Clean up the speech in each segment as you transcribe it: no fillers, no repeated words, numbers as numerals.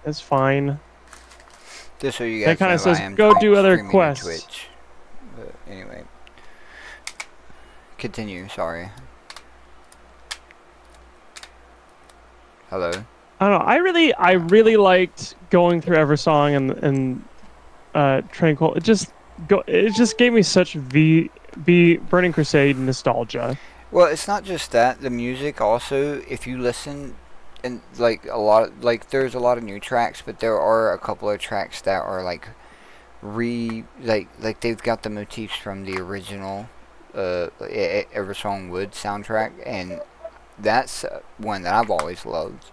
It's fine. Just so you That guys kind know, of I says am go do other streaming to quests. Twitch. But anyway, continue. Sorry. Hello. I don't know. I really liked going through Eversong and Tranquil. It just gave me such Burning Crusade nostalgia. Well, it's not just that. The music also, if you listen, and like there's a lot of new tracks, but there are a couple of tracks that are like like they've got the motifs from the original Eversong Wood soundtrack, and that's one that I've always loved.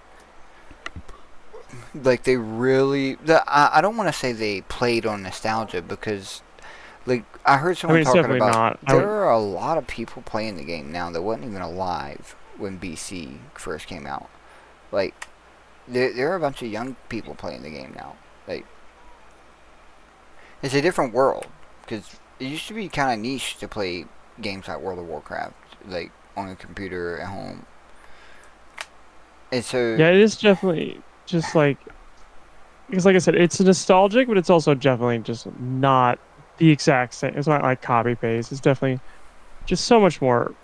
Like they really, I don't want to say they played on nostalgia because like I heard I mean, someone it's talking definitely about not. there are a lot of people playing the game now that wasn't even alive when BC first came out. Like there are a bunch of young people playing the game now. Like it's a different world because it used to be kind of niche to play games like World of Warcraft, like on a computer at home. And so Yeah, it is definitely just like because, like I said, it's nostalgic, but it's also definitely just not the exact same. It's not like copy paste. It's definitely just so much more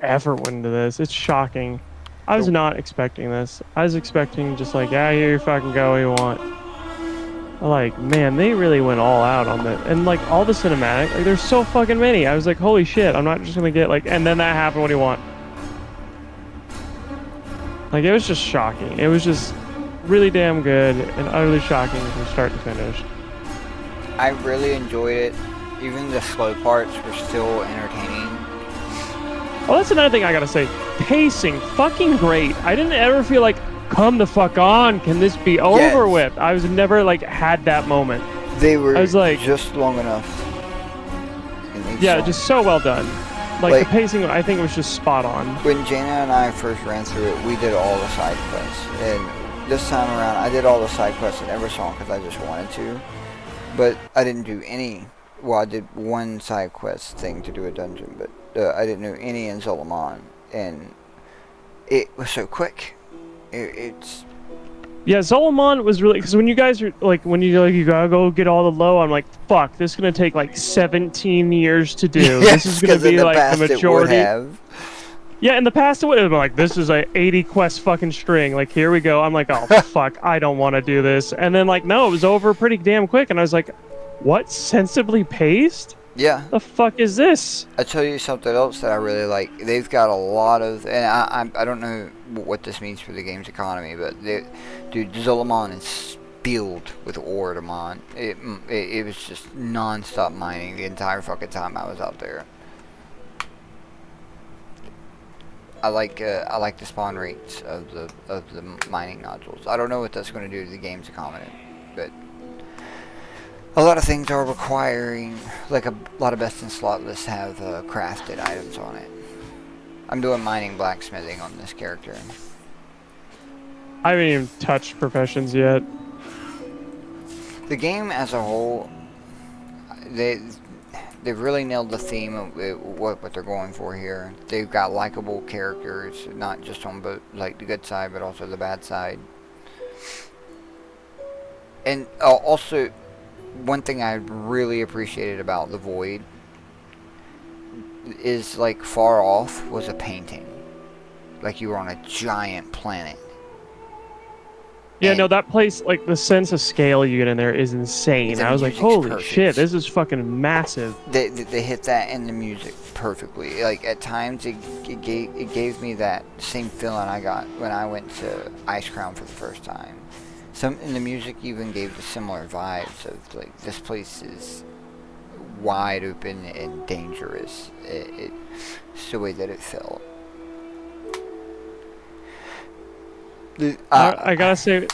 effort went into this. It's shocking. I was the not expecting this. I was expecting just like, yeah, here you fucking go, what you want. Like, man, they really went all out on that. And like all the cinematic, like there's so fucking many. I was like, holy shit, I'm not just gonna get like, and then that happened. What do you want? Like, it was just shocking. It was just really damn good and utterly shocking from start to finish. I really enjoyed it. Even the slow parts were still entertaining. Oh, that's another thing I gotta say. Pacing, fucking great. I didn't ever feel like, come the fuck on, can this be over Yes, with? I was never like had that moment. they I were was like, just long enough in each yeah, song. just so well done. Like the Like pacing, I think was just spot on. when Jana and I first ran through it, we did all the side quests, and this time around, I did all the side quests in every song because I just wanted to. But I didn't do any. Well, I did one side quest thing to do a dungeon, but I didn't do any in Zolomon, and it was so quick. It's Yeah, Solomon was really because when you guys are like when you gotta go get all the low, I'm like, fuck, this is gonna take like 17 years to do. This yes, is gonna because in be the like the past it would majority. have. Yeah, in the past it would have been like, this is a 80 quest fucking string. Like, here we go. I'm like, oh fuck, I don't want to do this. And then like, no, it was over pretty damn quick. And I was like, what? Sensibly paced? Yeah, The fuck is this? I tell you something else that I really like. They've got a lot of, and I don't know what this means for the game's economy, but dude, Zolomon is filled with ore to mine. It was just non-stop mining the entire fucking time I was out there. I like the spawn rates of the mining nodules. I don't know what that's going to do to the game's economy, but a lot of things are requiring, like a lot of best in slot lists have crafted items on it. I'm doing mining blacksmithing on this character. I haven't even touched professions yet. The game as a whole, they they've really nailed the theme of what they're going for here. They've got likable characters, not just on both like the good side, but also the bad side. And also, one thing I really appreciated about the Void is like far off was a painting, like you were on a giant planet. Yeah, And no, that place, like the sense of scale you get in there is insane. the I was like, music's holy perfect. shit, this is fucking massive. They hit that in the music perfectly. Like at times it gave me that same feeling I got when I went to Ice Crown for the first time. Some in the music even gave the similar vibes of like this place is wide open and dangerous. It's the way that it felt. I gotta say,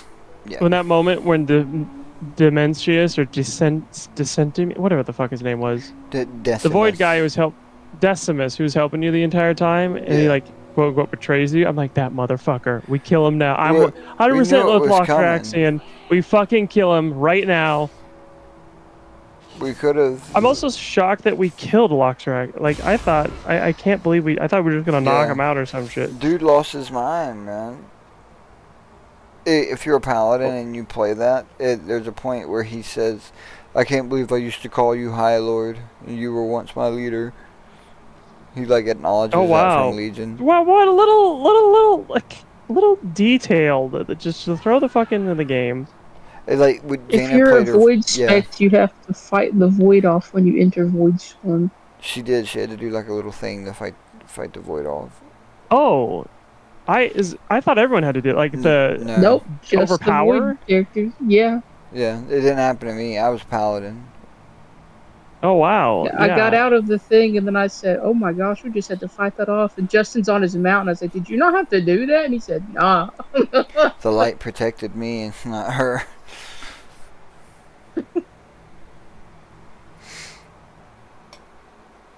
Yeah. when that moment when the Dementius or Descentim, whatever the fuck his name was, the Void guy who was Decimus, who was helping you the entire time, and he Yeah. like quote unquote betrays you. I'm like, that motherfucker. We kill him now. I'm Well, 100% we knew it with was coming. Loxraxian. We fucking kill him right now. We could have. I'm also shocked that we killed Loxrax. Like I thought, I can't believe I thought we were just gonna knock Yeah. him out or some shit. Dude lost his mind, man. If you're a paladin Oh, and you play that, there's a point where he says, "I can't believe I used to call you High Lord. You were once my leader." He like oh acknowledges that from wow. Legion. Wow, what a little like little detail that just to throw the fuck into the game. Like when If Jaina you're a played her, void yeah, spec, you have to fight the void off when you enter void spawn. she did. She had to do like a little thing to fight the void off. Oh, I thought everyone had to do it. Like the No, Nope, just the void overpower. characters. Yeah. yeah, it didn't happen to me. I was paladin. Oh wow, Yeah, I got yeah. out of the thing and then I said, "Oh my gosh, we just had to fight that off." And Justin's on his mount. I said, "Did you not have to do that?" And he said, "Nah." The light protected me and not her.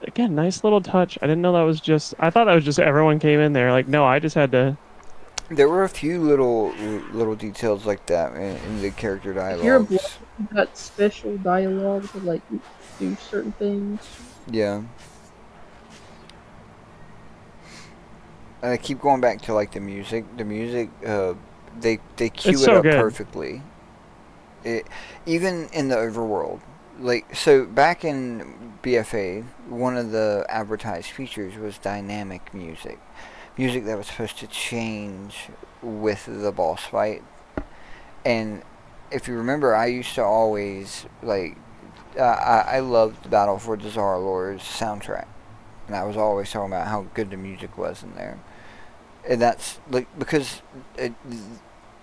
Again, nice little touch. I didn't know that was just. I thought that was just everyone came in there. Like, no, I just had to. There were a few little details like that in the character If you're a blood, dialogues. you got special dialogue to like do certain things. Yeah. And I keep going back to like the music. The music, they cue It's it so up good. perfectly. It even in the overworld. Like so, back in BFA, one of the advertised features was dynamic music, music that was supposed to change with the boss fight. And if you remember, I used to always like I loved Battle for Dazar'alor's soundtrack, and I was always talking about how good the music was in there. And that's like because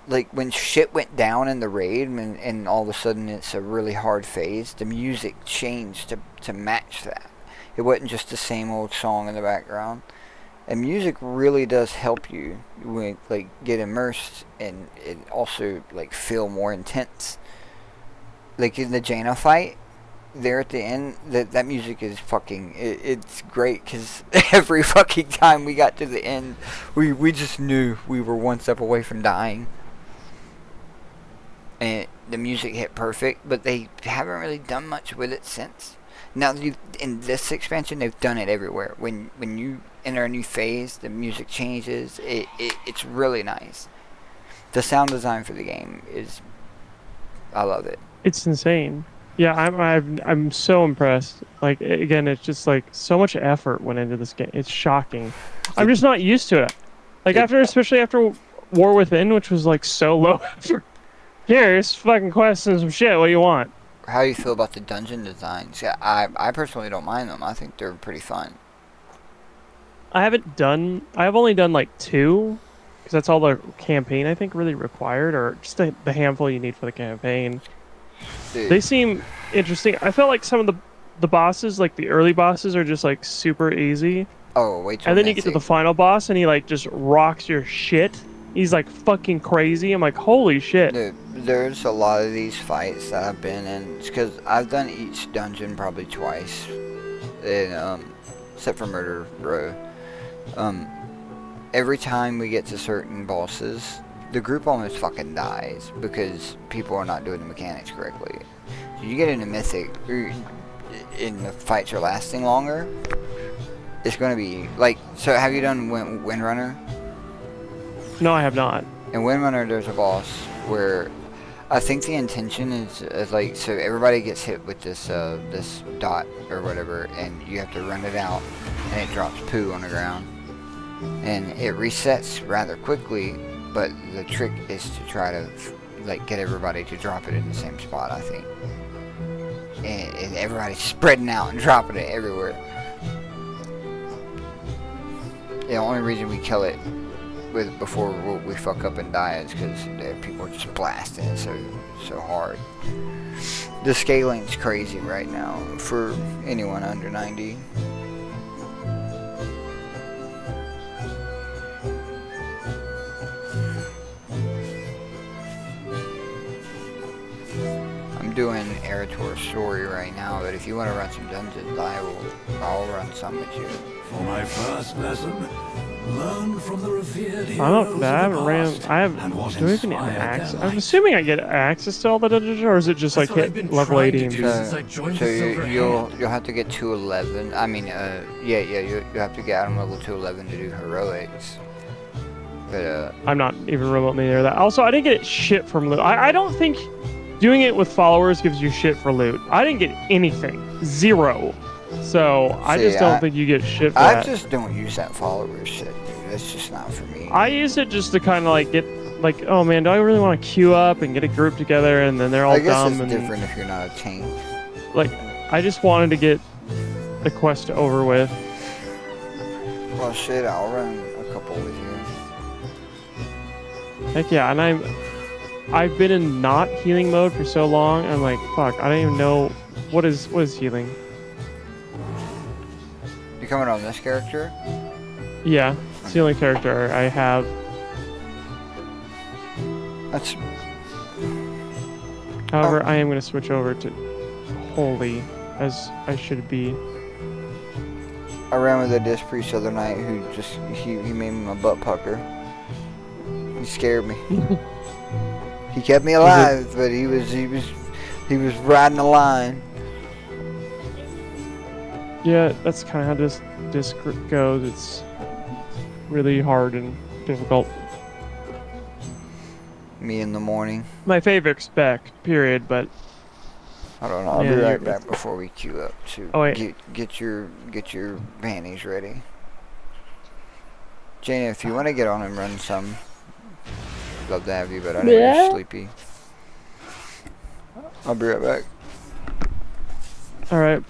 like when shit went down in the raid and all of a sudden it's a really hard phase, the music changed to match that. It wasn't just the same old song in the background. And music really does help you when, like, get immersed and it also like feel more intense. Like in the Jaina fight, there at the end, that music is fucking. It's great because every fucking time we got to the end, we just knew we were one step away from dying. And the music hit perfect, but they haven't really done much with it since. Now in this expansion, they've done it everywhere. When you enter a new phase, the music changes. It's really nice. The sound design for the game is, I love it. It's insane. Yeah, I'm so impressed. Like again, it's just like so much effort went into this game. It's shocking. I'm It, just not used to it. Like it, especially after War Within, which was like so low effort. Here's fucking quests and some shit. What do you want? how do you feel about the dungeon designs? Yeah, I personally don't mind them. I think they're pretty fun. I've only done like two, because that's all the campaign I think really required, or just the handful you need for the campaign. They The, seem interesting. I felt like some of the bosses, like the early bosses, are just like super easy, oh, wait till and then you get to Mythic. the final boss, and he like just rocks your shit. He's like fucking crazy. I'm like, holy shit. There's a lot of these fights that I've been in because I've done each dungeon probably twice, and except for Murder Row. Um, every time we get to certain bosses, the group almost fucking dies because people are not doing the mechanics correctly. You get into Mythic, and the fights are lasting longer. It's gonna be like, so have you done Windrunner? No, I have not. In Windrunner, there's a boss where I think the intention is like, so everybody gets hit with this dot or whatever, and you have to run it out, and it drops poo on the ground, and it resets rather quickly. But the trick is to try to like get everybody to drop it in the same spot. I think, and everybody's spreading out and dropping it everywhere. The only reason we kill it before we fuck up and die is because people are just blasting it so hard. The scaling's crazy right now for anyone under 90. I'm doing Erator's story right now, but if you want to run some dungeons, I'll run some with you. For my first lesson, learn from the revered I'm up for heroes that. I of the haven't ran. past I and have. what Do I even have inspired their access? I'm lives. assuming I get access to all the dungeons, or is it just like That's what I've hit been level trying 80 to and do just? since I joined So the Silver you'll Hand. have to get to 11. I mean, you have to get Adam level to 11 to do heroics. But I'm not even remotely near that. Also, I didn't get shit from loot. I don't think doing it with followers gives you shit for loot. I didn't get anything. 0. So I see, just don't think you get shit for I that. just don't use that follower shit, dude. That's just not for me. I use it just to kind of like get like, oh man, do I really want to queue up and get a group together and then they're all I guess dumb it's and different if you're not a tank. like I just wanted to get the quest over with. Well, shit, I'll run a couple with you. Heck yeah, and I've been in not healing mode for so long. I'm like, fuck, I don't even know what is healing. You coming on this character? Yeah, it's the only character I have. That's However, I am going to switch over to holy as I should be. I ran with a disc priest the other night who just he made me my butt pucker. He scared me. He kept me alive, but he was riding the line. Yeah, that's kind of how this disc goes. It's really hard and difficult. Me in the morning. My favorite spec, period, but I don't know. I'll Yeah, be right you're- back before we queue up to Oh, wait. get your panties ready. Jana, if you want to get on and run some, love to have you, but I know Yeah. you're sleepy. I'll be right back. all right.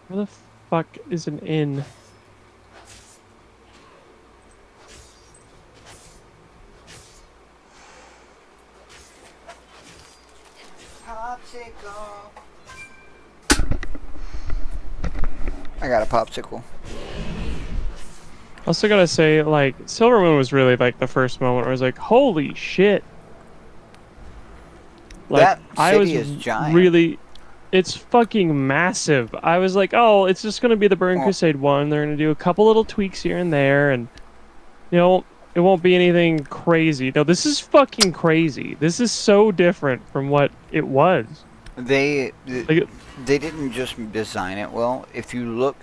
Where the fuck is an inn? I got a popsicle. Also gotta say, like, Silver Moon was really like the first moment where I was like, holy shit. Like, That I was city is giant. really, it's fucking massive. I was like, oh, it's just gonna be the Burn Well- Crusade one. They're gonna do a couple little tweaks here and there, and you know, it won't be anything crazy. No, this is fucking crazy. This is so different from what it was. They Like, didn't just design it well. If you look,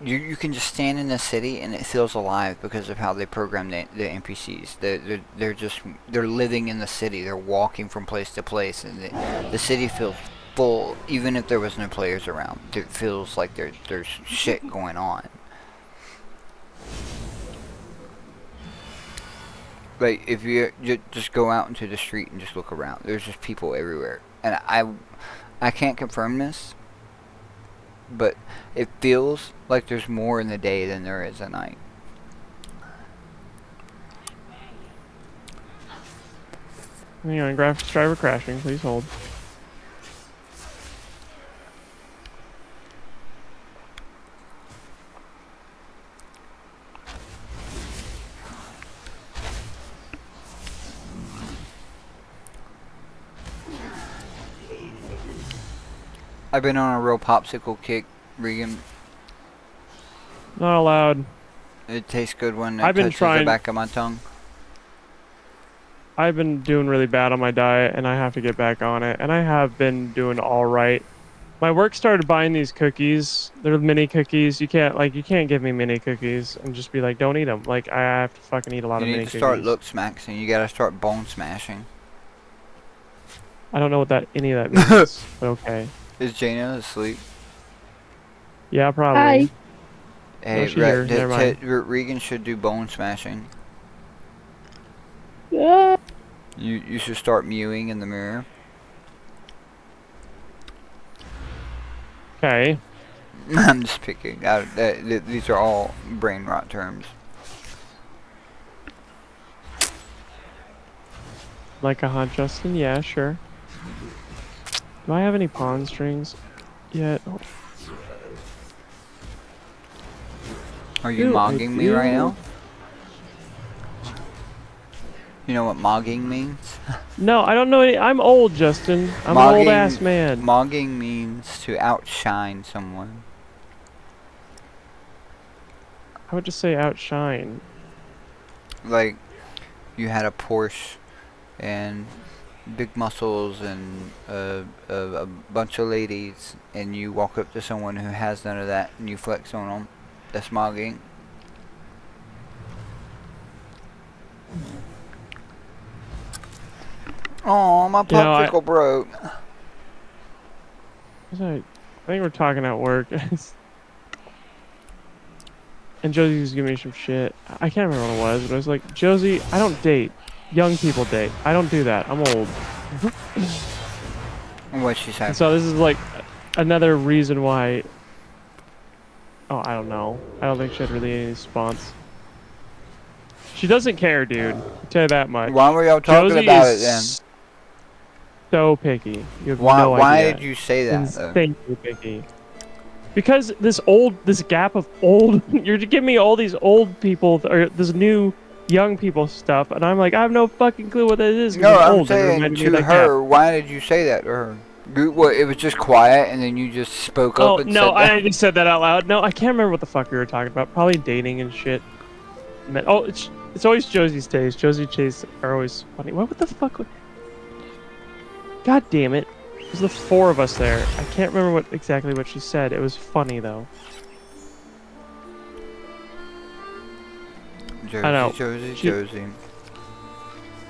you can just stand in the city and it feels alive because of how they program the NPCs. They're living in the city. They're walking from place to place, and the city feels full. Even if there was no players around, it feels like there's shit going on. Like if you just go out into the street and just look around, there's just people everywhere, and I can't confirm this, but it feels like there's more in the day than there is at night. hang on, graphics driver crashing. Please hold. I've been on a real popsicle kick, Regan. Not allowed. It tastes good when it I've been touches the trying- back of my tongue. I've been doing really bad on my diet, and I have to get back on it. And I have been doing all right. My work started buying these cookies. They're mini cookies. You can't give me mini cookies and just be like, don't eat them. Like, I have to fucking eat a lot You of mini need to cookies. start look smacks, and you gotta start bone smashing. I don't know what any of that means, but okay. Is Jana asleep? Yeah, probably. Hi. Hey, she's here. Never mind. Regan should do bone smashing. Yeah. You should start mewing in the mirror. Okay. I'm just picking. These are all brain rot terms. Like a hot Justin? Yeah, sure. Do I have any pawn strings yet? Oh, Are you Ew, I mogging me right do. now? You know what mogging means? no, I don't know any. I'm old, Justin. I'm an old ass man. Mogging means to outshine someone. I would just say outshine. Like, you had a Porsche and big muscles and a bunch of ladies, and you walk up to someone who has none of that and you flex on them. That's my game. Oh, my popsicle broke. I think we're talking at work. And Josie was giving me some shit. I can't remember what it was, but I was like, Josie, I don't date. Young people date. I don't do that. I'm old. What'd she say? And so this is like another reason why. Oh, I don't know. I don't think she had really any response. She doesn't care, dude. I'll tell you that much. Why were y'all talking Josie about it is then? So picky. You have Why? no Why idea. did you say that? Though? Insanely picky. Because this gap of old, you're giving me all these old people, or this new young people stuff, and I'm like, I have no fucking clue what that is. No, I'm old, saying to her, why did you say that to her? What, it was just quiet, and then you just spoke up and no, said that? I just said that out loud. No, I can't remember what the fuck we were talking about. Probably dating and shit. Oh, it's always Josie's taste. Josie Chase are always funny. What the fuck? God damn it. There's the four of us there. I can't remember exactly what she said. It was funny though. Josie, I know. Josie.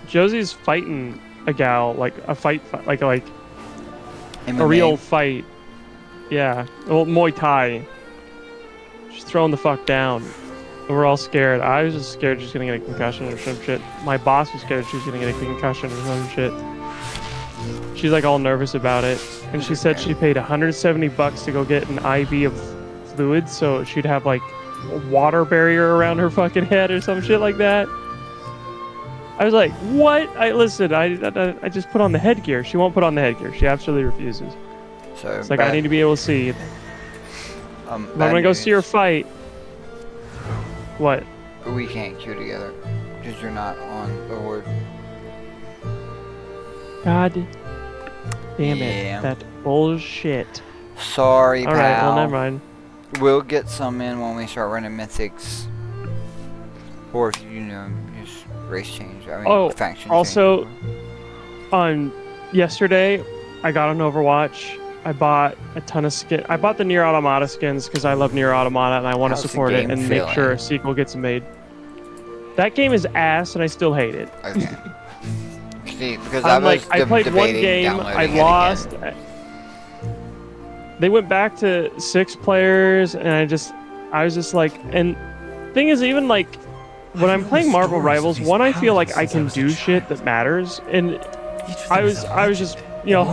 Josie's fighting a gal, like a fight like MMA? a real fight. Yeah, well, Muay Thai. She's throwing the fuck down. And we're all scared. I was just scared she's gonna get a concussion or some shit. My boss was scared she was gonna get a concussion or some shit. She's like all nervous about it, and she said she paid $170 to go get an IV of fluid, so she'd have like a water barrier around her fucking head or some shit like that. I was like, what? Listen, I just put on the headgear. She won't put on the headgear. She absolutely refuses. So it's like, I need to be able to see. If I'm gonna go see her fight. What? We can't queue together because you're not on board. God damn Yeah. it. That bullshit. Sorry, pal. Alright, well, never mind. We'll get some in when we start running mythics. Or if you know, just race change. I mean, faction also, change. yesterday, I got on Overwatch. I bought a ton of skins. I bought the Nier Automata skins because I love Nier Automata and I want to support it and make sure a sequel gets made. That game is ass and I still hate it. Okay. See, because I played one game, I lost. They went back to 6 players, and I was just like, and thing is, even like when I'm playing Marvel Rivals, I feel like I can do shit that matters, and I was just, you know,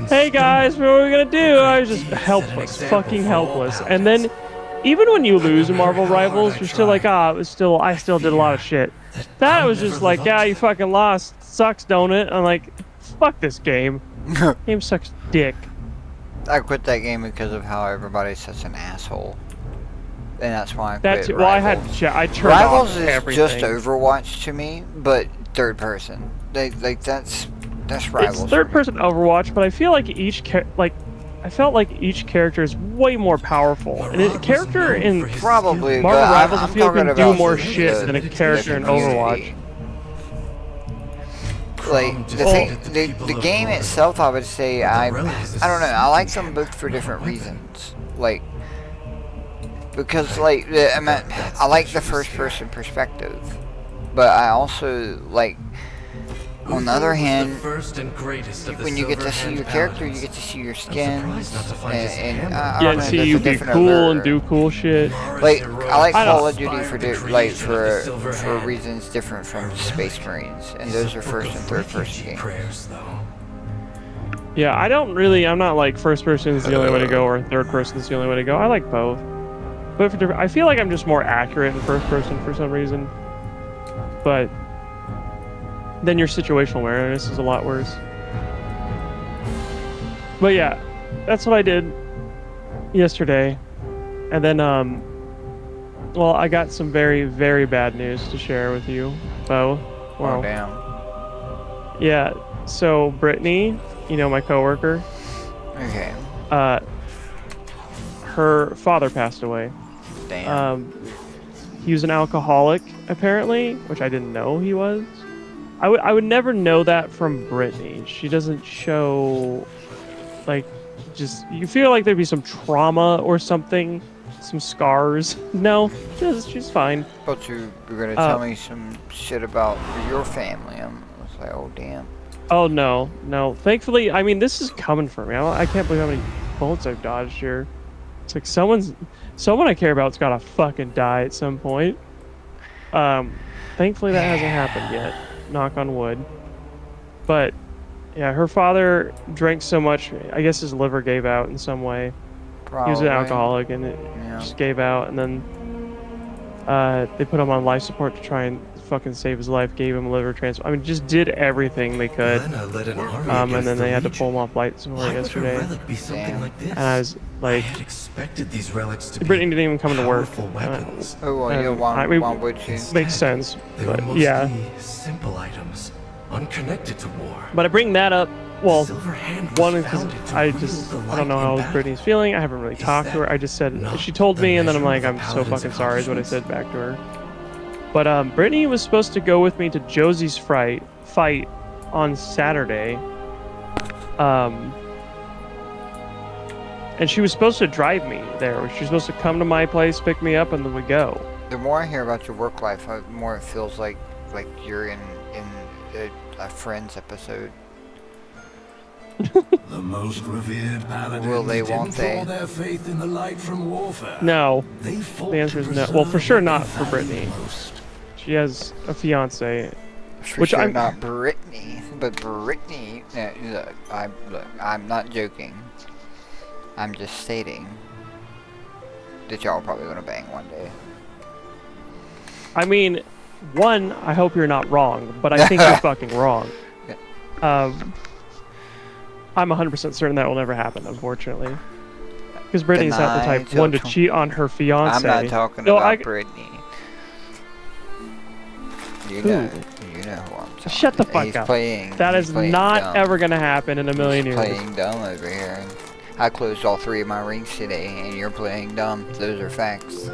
hey guys, what are we gonna do? I was just helpless, fucking helpless, and then even when you lose in Marvel Rivals, you're still like, I still did a lot of shit. That was just like, yeah, you fucking lost. Sucks, don't it? I'm like, fuck this game. Game sucks dick. I quit that game because of how everybody's such an asshole. And that's why I quit Rivals. Well, I turned Rivals off is everything. just Overwatch to me, but third person. That's Rivals. It's third person Overwatch, but I feel like I felt like each character is way more powerful. And a character in probably Marvel Rivals, I feel can do more shit than a character in Overwatch. Like the game itself, I would say I don't know. I like them both for different reasons. Like because I like the first person perspective, but I also like. On the other hand, when you get to see your character, you get to see your skins, and see you be cool and do cool shit. Like I like Call of Duty for reasons different from Space Marines, and those are first and third person games. Yeah, I'm not like first person is the only way to go or third person is the only way to go. I like both, but I feel like I'm just more accurate in first person for some reason, but. Then your situational awareness is a lot worse. But yeah, that's what I did yesterday. And then, well, I got some very, very bad news to share with you, Bo. Wow. Oh, damn. Yeah, so Brittany, you know, my coworker. Okay. Her father passed away. Damn. He was an alcoholic. apparently, which I didn't know he was. I would never know that from Brittany. She doesn't show, like, just, you feel like there'd be some trauma or something, some scars. No, she's fine. But you're gonna tell me some shit about your family. I was like, oh damn. Oh no. Thankfully, I mean, this is coming for me. I can't believe how many bullets I've dodged here. It's like someone I care about's gotta fucking die at some point. Thankfully that hasn't happened yet. Knock on wood. But yeah, her father drank so much, I guess his liver gave out in some way. Probably. He was an alcoholic and it just gave out, and then they put him on life support to try and fucking save his life, gave him a liver transplant. I mean, just did everything they could. And then they had to pull him off life support yesterday. And I was like, Brittany didn't even come to work. Oh, well, yeah, why would she? Makes sense, They were but mostly yeah. simple items, unconnected to war. But I bring that up, well, Silver hand was one, because founded to I wield just, the I don't know light in how battle. Brittany's feeling. I haven't really talked to her. I just said, not she told the me, and then I'm measure like, of I'm a so paladin's fucking sorry is what I said accomplishments. back to her. But Brittany was supposed to go with me to Josie's fight on Saturday. And she was supposed to drive me there. She was supposed to come to my place, pick me up, and then we go. The more I hear about your work life, the more it feels like you're in a Friends episode. The most revered paladins Will they, didn't won't they? throw their faith in the light from warfare. No. They fought The answer to is no. Well, for sure preserve not what for they Brittany. value most. She has a fiance. For Which sure I'm- not Brittany, but Brittany. Look, I'm not joking. I'm just stating that y'all are probably gonna bang one day. I mean, one, I hope you're not wrong, but I think you're fucking wrong. I'm 100% certain that will never happen, unfortunately. Because Brittany's not the Deny type, one, to till- cheat on her fiance. I'm not talking No, about Brittany. You know who I'm talking. Shut the fuck He's up. Playing, That he's is playing not dumb. ever going to happen in a million He's years. playing dumb over here. I closed all 3 of my rings today, and you're playing dumb. Those are facts.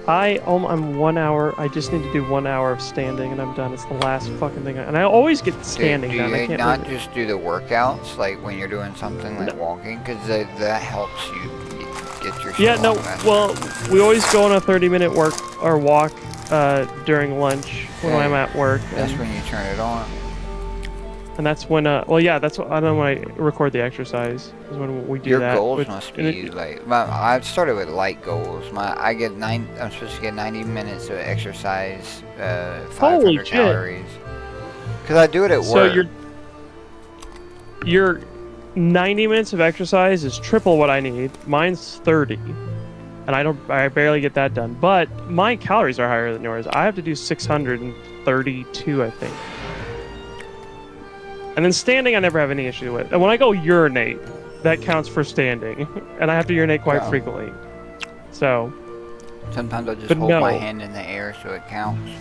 I'm 1 hour. I just need to do 1 hour of standing, and I'm done. It's the last fucking thing. And I always get standing do done. I you can't not believe it. just do the workouts, like when you're doing something like walking? Because that helps you get your shit Yeah, no. off faster. Well, we always go on a 30-minute walk during lunch when Yeah, I'm at work. That's when you turn it on. And that's when, well, yeah, that's what, I don't know when I record the exercise, is when we do Your that. goals Which- must and be like. I started with light goals. I'm supposed to get 90 minutes of exercise, 500 Holy shit. calories. Because I do it at So work. your 90 minutes of exercise is triple what I need. Mine's 30. And I barely get that done. But my calories are higher than yours. I have to do 632, I think. And then standing, I never have any issue with. And when I go urinate, that counts for standing. And I have to urinate quite Yeah. frequently. So, Sometimes I just But hold no. my hand in the air so it counts.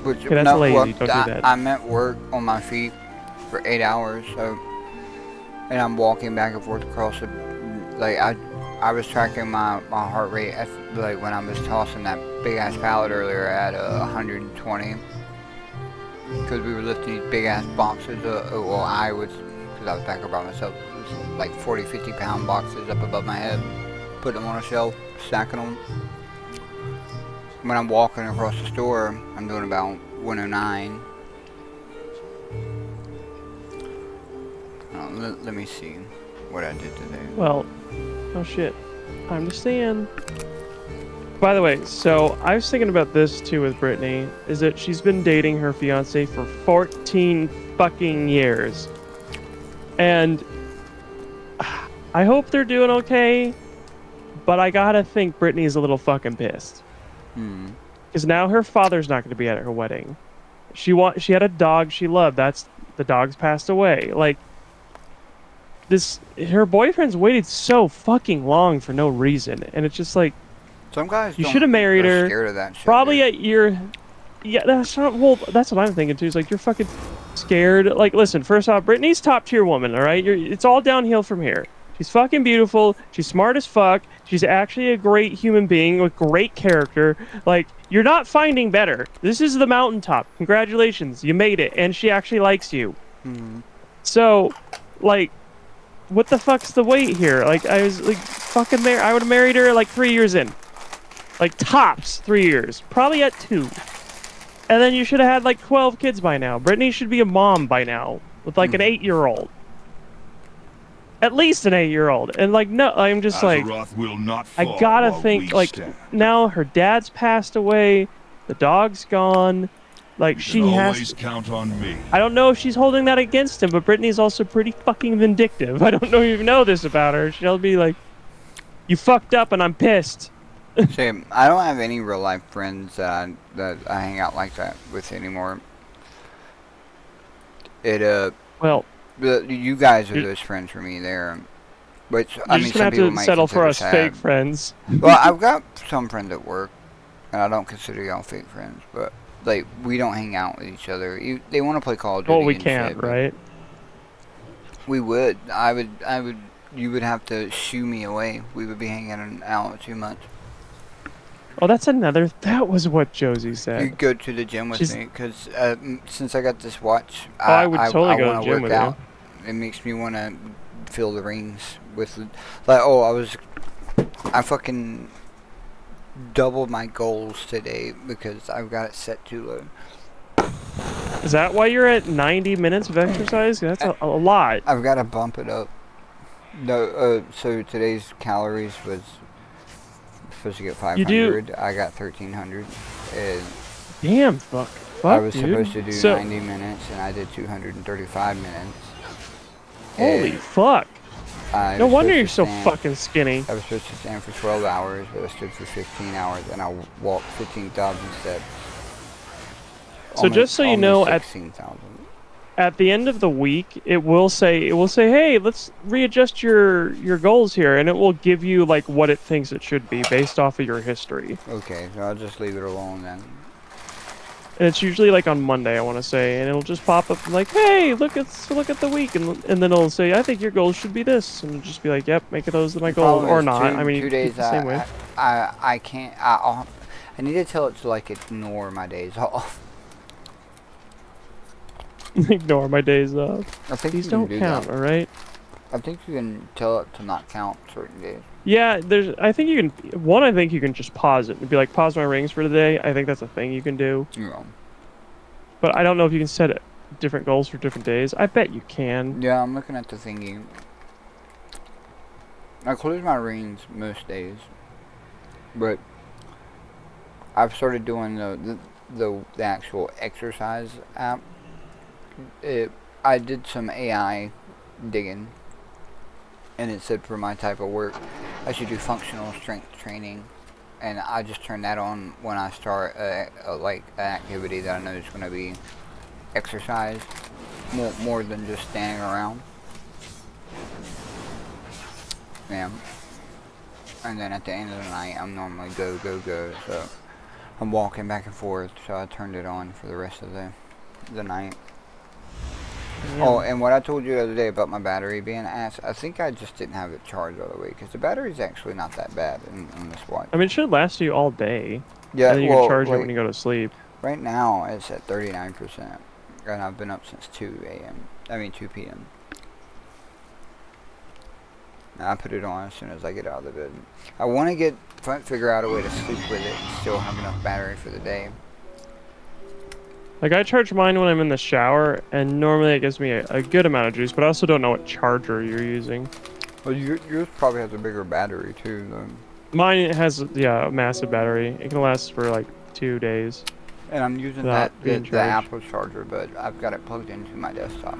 Which, Okay, that's lazy. Don't do that. I'm at work on my feet for 8 hours, and I'm walking back and forth across the. Like I was tracking my heart rate at, like when I was tossing that big ass pallet earlier at 120. Because we were lifting these big ass boxes. Well, I was, because I was back there by myself. It was like 40, 50 pound boxes up above my head. Putting them on a shelf, stacking them. When I'm walking across the store, I'm doing about 109. Let me see what I did today. well, oh shit. I understand. By the way, so I was thinking about this too with Brittany, is that she's been dating her fiance for 14 fucking years. And I hope they're doing okay, but I gotta think Brittany's a little fucking pissed. Because now her father's not gonna be at her wedding. She had a dog she loved. The dog's passed away. Like, her boyfriend's waited so fucking long for no reason, and it's just like, Some guys you should have married are her. scared of that shit, Probably dude. at your, yeah, that's not, well, that's what I'm thinking too. It's like, you're fucking scared. Like, listen, first off, Brittany's top tier woman, all right? It's all downhill from here. She's fucking beautiful. She's smart as fuck. She's actually a great human being with great character. Like, you're not finding better. This is the mountaintop. Congratulations, you made it, and she actually likes you. Hmm. So, like, what the fuck's the wait here? Like, I was like, fucking I would have married her like 3 years in, like tops 3 years, probably at 2. And then you should have had like 12 kids by now. Brittany should be a mom by now with like an 8-year-old. At least an 8-year-old. And like, no, I'm just like, Azeroth will not I fall gotta while think, we like, stand. now her dad's passed away, the dog's gone, like, You she can has always count on me. I don't know if she's holding that against him, but Brittany's also pretty fucking vindictive. I don't know if you know this about her. She'll be like, you fucked up and I'm pissed. See, I don't have any real life friends that I hang out like that with anymore. Well, You guys are those friends for me there. Which, I you're mean, just gonna some have people to might settle for consider us sad. fake friends. Well, I've got some friends at work, and I don't consider y'all fake friends, but, like, we don't hang out with each other. They want to play Call of Duty Well, we and can't, shit, but right? we would. You would have to shoo me away. We would be hanging out too much. Oh, that was what Josie You said. go to the gym with She's- me, because since I got this watch, I would totally go to wanna the gym work with you. out. It makes me want to feel the rings with, like, oh, I fucking doubled my goals today because I've got it set too low. Is that why you're at 90 minutes of exercise? That's a lot. I've got to bump it up. No, so today's calories was supposed to get 500. I got 1,300. And Damn, fuck, I was dude. supposed to do So, 90 minutes, and I did 235 minutes. holy And fuck. I No was wonder supposed you're to so stand- fucking skinny. I was supposed to stand for 12 hours, but I stood for 15 hours, and I walked 15,000 steps. So just so you know, at 16,000. the end of the week, it will say, hey, let's readjust your goals here, and it will give you like what it thinks it should be based off of your history. Okay, so I'll just leave it alone then. And it's usually like on Monday, I want to say, and it'll just pop up like, hey, look at the week, and then it'll say, I think your goals should be this, and it'll just be like, yep, make those my goals, Problem or is, not. Two, I mean, 2 you days keep the same way. I can't. I need to tell it to like ignore my days off. Ignore my days off. I think These you can don't do count, that. all right? I think you can tell it to not count certain days. Yeah, I think you can. I think you can just pause it and be like, pause my rings for today. I think that's a thing you can do. Yeah. But I don't know if you can set different goals for different days. I bet you can. Yeah, I'm looking at the thingy. I close my rings most days, but I've started doing the actual exercise app. I did some AI digging, and it said for my type of work, I should do functional strength training, and I just turn that on when I start like an activity that I know is going to be exercise, more than just standing around. Yeah. And then at the end of the night, I'm normally go, so I'm walking back and forth, so I turned it on for the rest of the night. Yeah. Oh, and what I told you the other day about my battery being ass, I think I just didn't have it charged all the way, because the battery's actually not that bad in this watch. I mean, it should last you all day. Yeah, And then you well, can charge it like, when you go to sleep. right now it's at 39%, and I've been up since 2 p.m. Now, I put it on as soon as I get out of the bed. I want to figure out a way to sleep with it and still have enough battery for the day. Like, I charge mine when I'm in the shower, and normally it gives me a good amount of juice, but I also don't know what charger you're using. Well, yours probably has a bigger battery too, though. Mine has, yeah, a massive battery. It can last for like 2 days. And I'm using Without the being charged. Apple charger, but I've got it plugged into my desktop.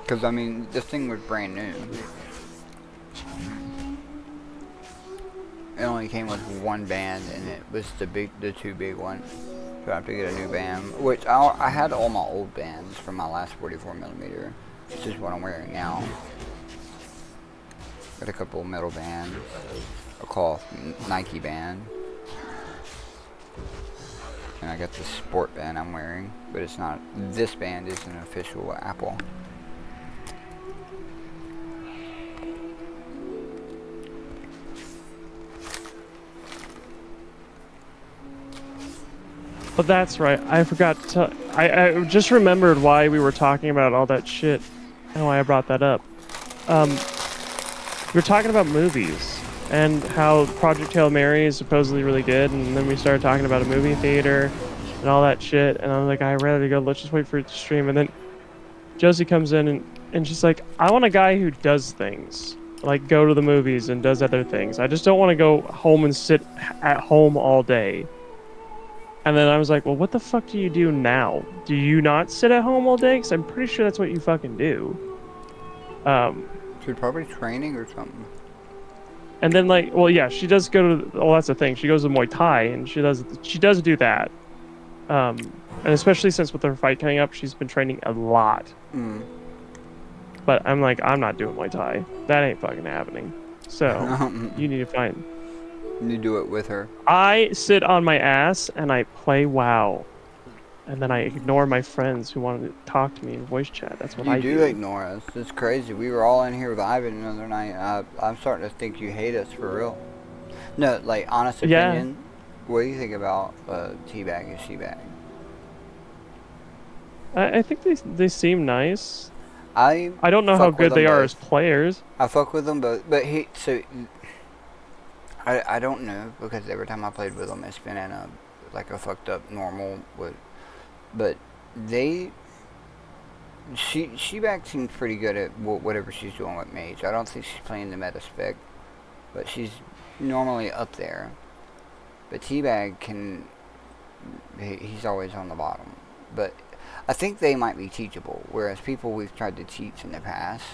Because, I mean, this thing was brand new. It only came with one band, and it was the two big ones. So I have to get a new band, which I had all my old bands from my last 44mm. This is what I'm wearing now. Got a couple of metal bands, a cloth Nike band. And I got this sport band I'm wearing, but it's not. This band is an official Apple. But that's right. I forgot to. I just remembered why we were talking about all that shit and why I brought that up. We were talking about movies and how Project Hail Mary is supposedly really good, and then we started talking about a movie theater and all that shit. And I was like, I'm ready to go. Let's just wait for it to stream. And then Josie comes in and she's like, I want a guy who does things. Like go to the movies and does other things. I just don't want to go home and sit at home all day. And then I was like, well, what the fuck do you do now? Do you not sit at home all day? Because I'm pretty sure that's what you fucking do. She's probably training or something. And then like, well, yeah, she does go to. Well, that's the thing. She goes to Muay Thai, and she does do that. And especially since with her fight coming up, she's been training a lot. Mm. But I'm like, I'm not doing Muay Thai. That ain't fucking happening. So you need to find. You do it with her. I sit on my ass and I play WoW, and then I ignore my friends who want to talk to me in voice chat. That's what I do. You do ignore us. It's crazy. We were all in here with Ivan the other night. I'm starting to think you hate us for real. No, like honest opinion. Yeah. What do you think about Teabag and Sheebag? I think they seem nice. I don't know how good they are as players. I fuck with them both, but I don't know, because every time I played with them, it's been in a fucked up normal but Sheebag seems pretty good at whatever she's doing with Mage. I don't think she's playing the meta spec, but she's normally up there. But Teabag he's always on the bottom. But I think they might be teachable, whereas people we've tried to teach in the past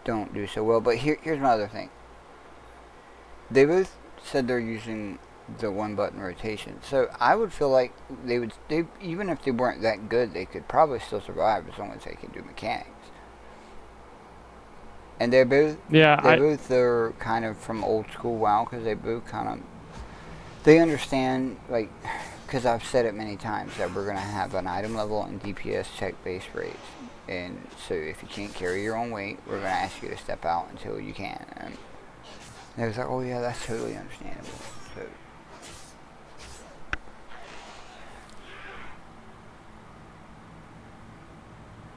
don't do so well. But here's my other thing. They both said they're using the one button rotation, so I would feel like they even if they weren't that good, they could probably still survive as long as they can do mechanics. And they're both they're kind of from old school WoW, because they both they understand, like, because I've said it many times that we're gonna have an item level and DPS check base rates, and so if you can't carry your own weight, we're gonna ask you to step out until you can. And they was like, oh yeah, that's totally understandable. So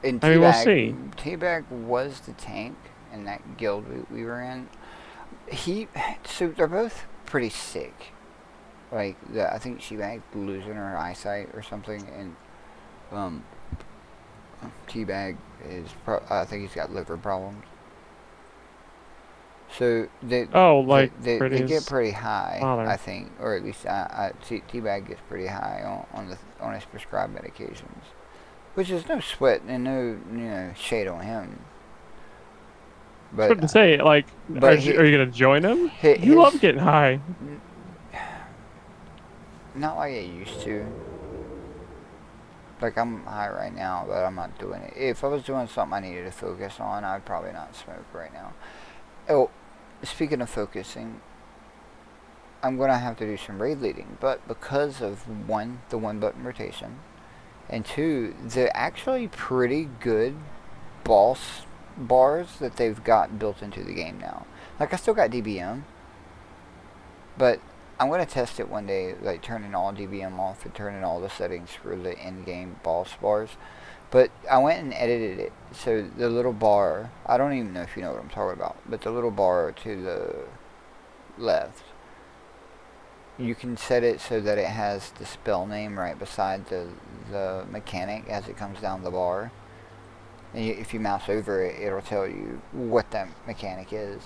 and we'll see. Teabag was the tank in that guild we were in. So they're both pretty sick. Like, I think Sheebag losing her eyesight or something, and Teabag I think he's got liver problems. So they get pretty high, father. I think, or at least Teabag gets pretty high on his prescribed medications, which is no sweat and no shade on him. But I was to say, like, are you gonna join him? You love getting high. Not like I used to. Like, I'm high right now, but I'm not doing it. If I was doing something I needed to focus on, I'd probably not smoke right now. Oh, speaking of focusing, I'm going to have to do some raid leading, but because of the one button rotation, and two, the actually pretty good boss bars that they've got built into the game now. Like, I still got DBM, but I'm going to test it one day, like turning all DBM off and turning all the settings for the in-game boss bars. But I went and edited it, so the little bar, I don't even know if you know what I'm talking about, but the little bar to the left, you can set it so that it has the spell name right beside the mechanic as it comes down the bar. And if you mouse over it, it'll tell you what that mechanic is.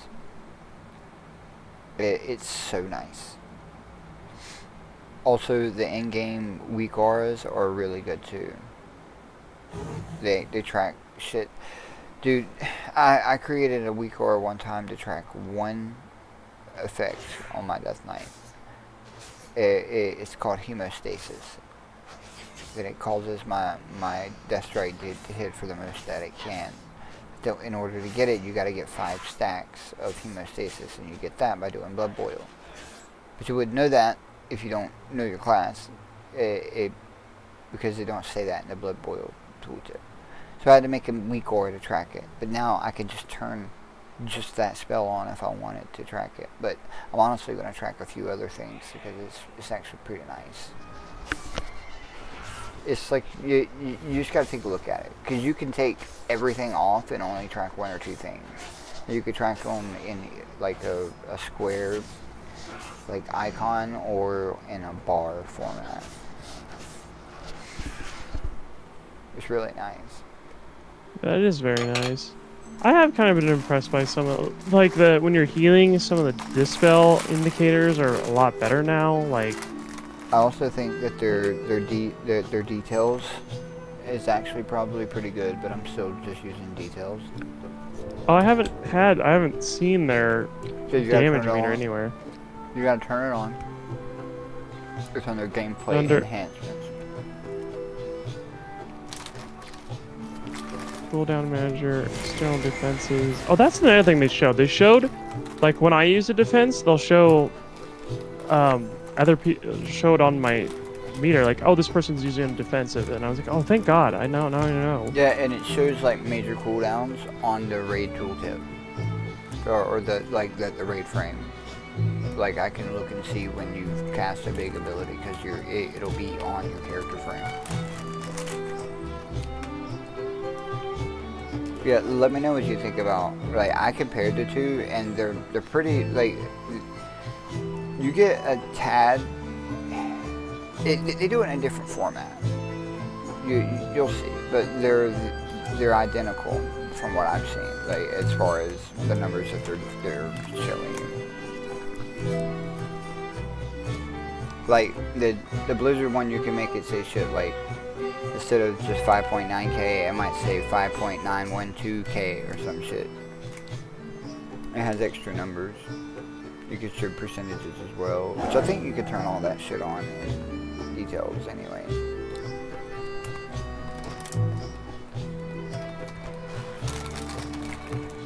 It's so nice. Also, the in-game weak auras are really good too. They track shit. Dude, I created a weak aura one time to track one effect on my Death Knight. It's called hemostasis. And it causes my Death Strike to hit for the most that it can. So in order to get it, you gotta get 5 stacks of hemostasis, and you get that by doing Blood Boil. But you wouldn't know that if you don't know your class, it because they don't say that in the Blood Boil tooltip. So I had to make a weak aura to track it. But now I can just turn just that spell on if I wanted to track it. But I'm honestly going to track a few other things because it's actually pretty nice. It's like you just got to take a look at it, because you can take everything off and only track one or two things. You could track them in like a square like icon or in a bar format. It's really nice. That is very nice. I have kind of been impressed by some of, like, when you're healing, some of the dispel indicators are a lot better now. Like, I also think that their details is actually probably pretty good, but I'm still just using details. oh, I haven't seen their So you gotta damage turn it meter on. anywhere. You gotta turn it on. It's under gameplay Under- enhancements. Cooldown manager, external defenses. Oh, that's another thing they showed. They showed, like, when I use a defense, they'll show, other people showed on my meter, like, oh, this person's using a defensive, and I was like, oh, thank God, I know, now I know. Yeah, and it shows like major cooldowns on the raid tooltip, or the the raid frame. Like I can look and see when you've cast a big ability, because it'll be on your character frame. Yeah, let me know what you think about. Like I compared the two, and they're pretty. Like you get a tad. They do it in a different format. You'll see, but they're identical from what I've seen. Like as far as the numbers that they're showing you. Like the Blizzard one, you can make it say shit like, instead of just 5.9k, it might say 5.912k or some shit. It has extra numbers. You can show percentages as well, which I think you could turn all that shit on in details anyway.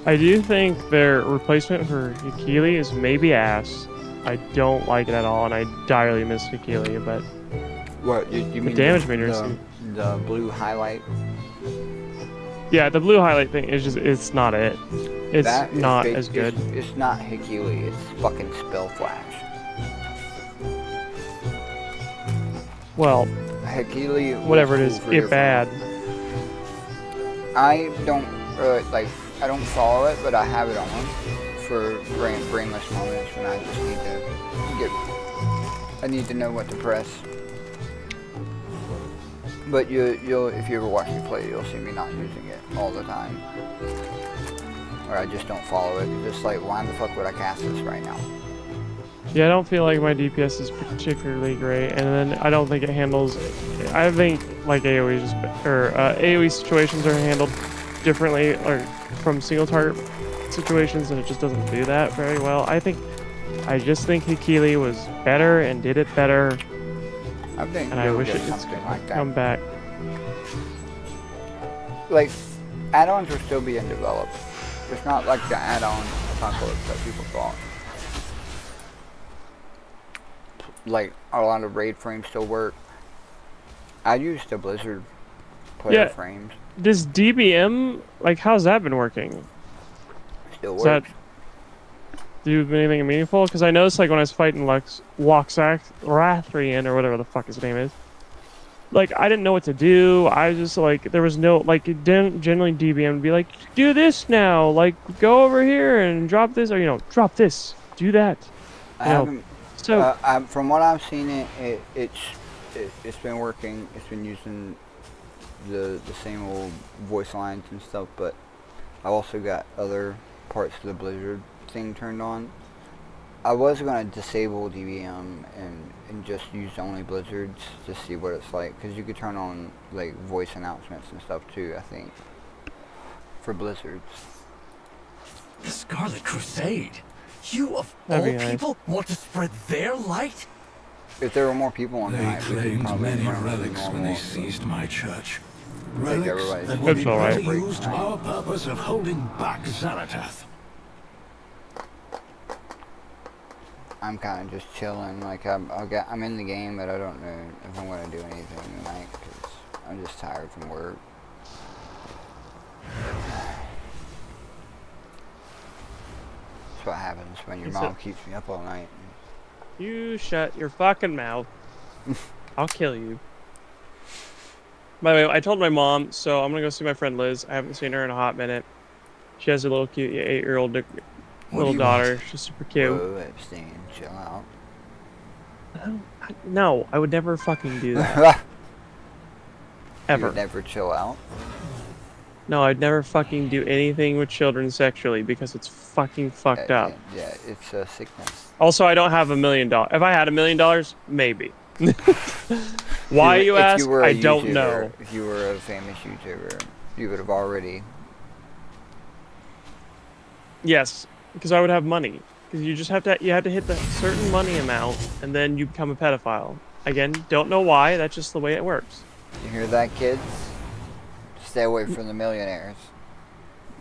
I do think their replacement for Hikili is maybe ass. I don't like it at all, and I direly miss Hikili, but What you mean? damage meter the blue highlight. yeah, the blue highlight thing is it's not it. It's That is not fake- as good. It's not Hikili. It's fucking Spell Flash. Well, Hikili. was whatever it cool is, for it different- bad. I don't I don't follow it, but I have it on for brainless moments when I just need to I need to know what to press. But you'll if you ever watch me play, you'll see me not using it all the time, or I just don't follow it. Just like, why the fuck would I cast this right now? Yeah, I don't feel like my DPS is particularly great, and then I don't think it handles. I think like AOE AOE situations are handled differently, or from single target situations, and it just doesn't do that very well. I just think Hikili was better and did it better, I think and I you'll wish get it could something like that. come back. Like, add-ons are still being developed. It's not like the add-on Apocalypse that people thought. Like, a lot of raid frames still work. I use the Blizzard player frames. This DBM, like, how's that been working? Still Is that works. do anything meaningful? Because I noticed, like, when I was fighting Rathian, or whatever the fuck his name is, like, I didn't know what to do. I was just, like, there was no, like, generally DBM would be like, do this now, like, go over here and drop this, or, drop this, do that. I You know, haven't. So, From what I've seen, it's been working. It's been using the same old voice lines and stuff, but I've also got other parts of the Blizzard thing turned on. I was going to disable DBM and just use only Blizzards to see what it's like, because you could turn on like voice announcements and stuff too, I think, for Blizzards. The Scarlet Crusade. You of That'd all be nice. people want to spread their light? If there were more people on They tonight, we could claimed probably many run it relics when normal. they seized my church. Like Relics everybody. that would be That's all right. better used to our purpose of holding back Xanatath. I'm kind of just chilling. Like I'm in the game, but I don't know if I'm gonna do anything tonight because I'm just tired from work. That's what happens when your mom keeps me up all night. You shut your fucking mouth. I'll kill you. By the way, I told my mom, so I'm gonna go see my friend Liz. I haven't seen her in a hot minute. She has a little cute 8-year-old little daughter. She's super cute. Whoa, Epstein, chill out. No, I would never fucking do that. Ever. You would never chill out? No, I'd never fucking do anything with children sexually because it's fucking fucked up. Yeah, it's a sickness. Also, I don't have $1 million. If I had $1 million, maybe. Why you ask? I don't know. If you were a famous YouTuber, you would have already. Yes, because I would have money. Because you just have to hit the certain money amount, and then you become a pedophile. Again, don't know why. That's just the way it works. You hear that, kids? Stay away from the millionaires.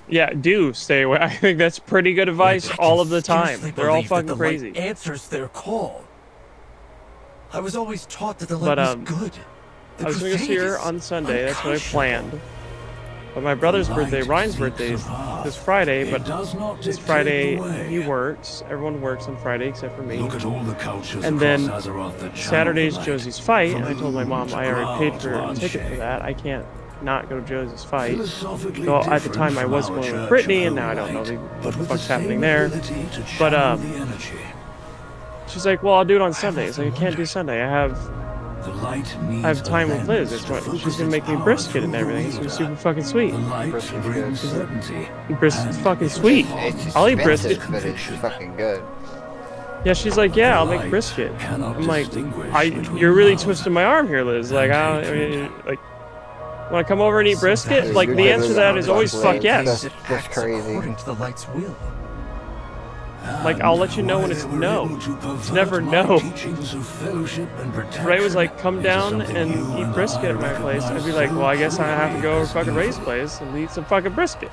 Yeah, do stay away. I think that's pretty good advice all of the time. They're all fucking crazy. Answers their call. I was always taught that the light was good. I was going to see her on Sunday. That's what I planned. But my brother's birthday, Ryan's birthday, is this Friday. But this Friday he works. Everyone works on Friday except for me. And then Saturday's Josie's fight. And I told my mom I already paid for a ticket for that. I can't not go to Josie's fight. So at the time I was going with Brittany, and now I don't know what the fuck's happening there. But she's like, well, I'll do it on Sundays. Like, I can't do Sunday. I have time with Liz. It's what she's gonna make me brisket and everything. It's gonna be super fucking sweet. Brisket's fucking sweet. I'll eat brisket. But it's fucking good. Yeah, she's like, yeah, I'll make brisket. I'm like, you're really twisting my arm here, Liz. Like, I mean, like, want to come over and eat brisket? Like, the answer to that is always fuck yes. That's crazy. According to the light's will. Like, I'll let you know when it's no. It's never no. Ray was like, come down and eat brisket at my place. I'd be like, well, I guess I have to go over to fucking Ray's place and eat some fucking brisket.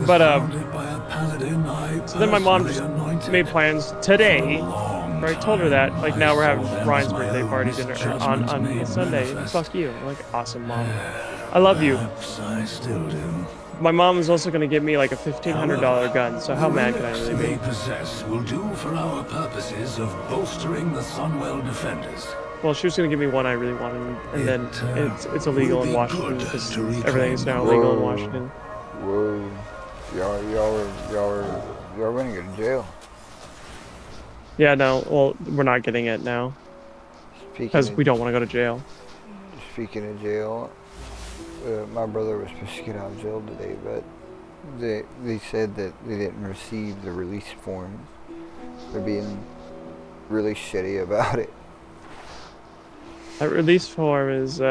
But, so then my mom just made plans today, where I told her that, like, now we're having Ryan's birthday party dinner on Sunday. Fuck you. I'm like, awesome, Mom. I love you. My mom is also going to give me like a $1,500 gun, so how mad can I really be? Will do for our purposes of bolstering the Sunwell defenders. Well, she was going to give me one I really wanted, and then it's illegal in Washington because everything is now illegal in Washington. Whoa. Y'all are going to go to jail. Yeah, no, well, we're not getting it now. Because we don't want to go to jail. Speaking of jail, my brother was supposed to get out of jail today, but they said that they didn't receive the release form. They're being really shitty about it. That release form is, he's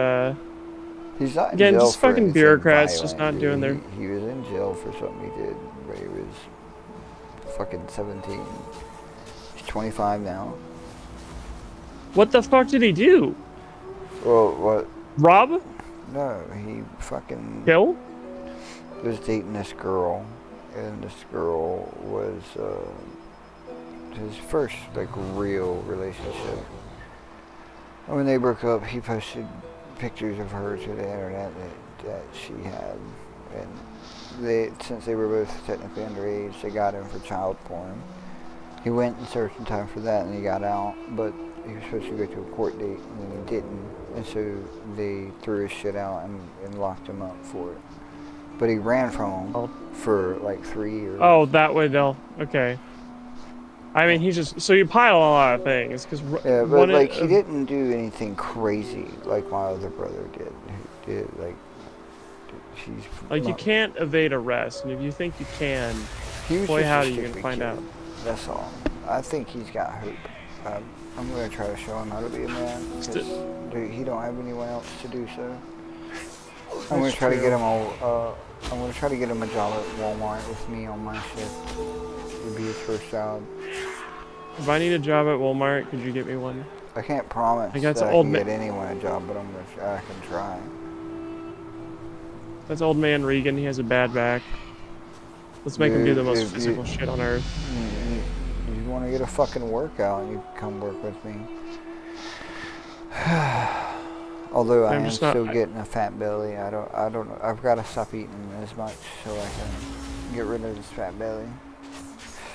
not in again, jail just for fucking anything bureaucrats violent, just not dude. doing their... He was in jail for something he did when he was fucking 17. He's 25 now. What the fuck did he do? Well, what? Rob? No, he fucking... Kill? was dating this girl, and this girl was his first, like, real relationship. And when they broke up, he posted pictures of her to the internet that she had. And since they were both technically underage, they got him for child porn. He went and served some time for that, and he got out, but he was supposed to go to a court date, and he didn't. And so they threw his shit out and locked him up for it. But he ran from them for like 3 years. Oh, that way they'll... Okay. I mean, he just... So you pile a lot of things, because... Yeah, but like, he didn't do anything crazy like my other brother did. Who did, like... She's... Like, you can't evade arrest, and if you think you can, boy, howdy, you're gonna find out. That's all. I think he's got hope. I'm gonna try to show him how to be a man, because he don't have anyone else to do so. I'm gonna try to get him I'm gonna try to get him a job at Walmart with me on my shift. It'd be his first job. If I need a job at Walmart, could you get me one? I can't promise I got that I old can get anyone a job, but I can try. That's old man Regan. He has a bad back. Let's make him do the most physical shit on earth. want to get a fucking workout, you can come work with me. Although I am still getting a fat belly. I don't know. I've got to stop eating as much so I can get rid of this fat belly.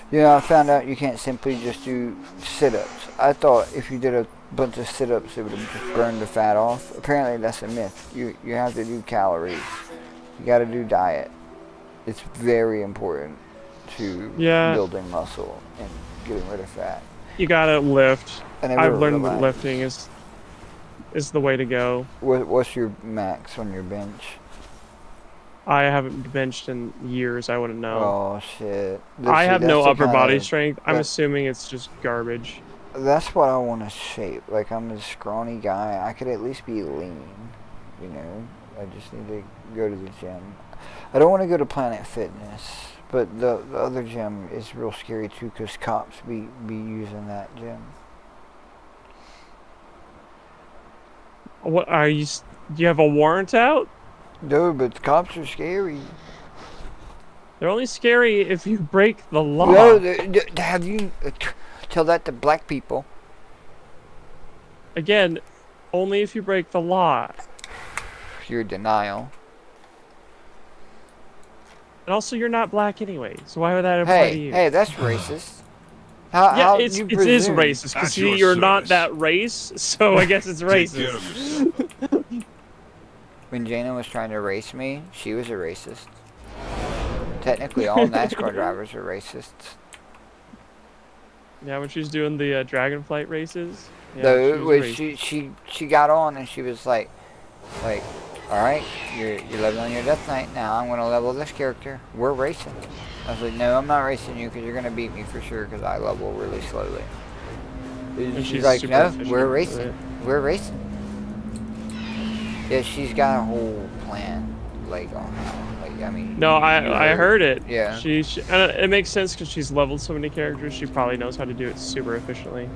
Yeah, I found out you can't simply just do sit-ups. I thought if you did a bunch of sit-ups, it would have just burned the fat off. Apparently, that's a myth. You have to do calories. You got to do diet. It's very important to building muscle and getting rid of fat. You gotta lift. I've learned that relax. lifting is the way to go. What's your max on your bench? I haven't benched in years. I wouldn't know. Oh shit! I have no upper body strength. I'm assuming it's just garbage. That's what I want to shape. Like, I'm a scrawny guy. I could at least be lean. You know, I just need to go to the gym. I don't want to go to Planet Fitness, but the other gym is real scary too, because cops be using that gym. What are you? Do you have a warrant out? No, but cops are scary. They're only scary if you break the law. No, have you tell that to black people? Again, only if you break the law. Your denial. And also, you're not black anyway, so why would that apply to you? Hey, that's racist. It is racist, because you're not that race, so I guess it's racist. When Jaina was trying to race me, she was a racist. Technically, all NASCAR drivers are racists. Yeah, when she's doing the dragon flight races. Yeah, she got on and she was like, all right, you're leveling your death knight. Now I'm gonna level this character. We're racing. I was like, no, I'm not racing you because you're gonna beat me for sure because I level really slowly. And she's like, no, we're racing. We're racing. Yeah, she's got a whole plan, like, on how, like, I mean. No, I heard it. Yeah. And it makes sense because she's leveled so many characters. She probably knows how to do it super efficiently.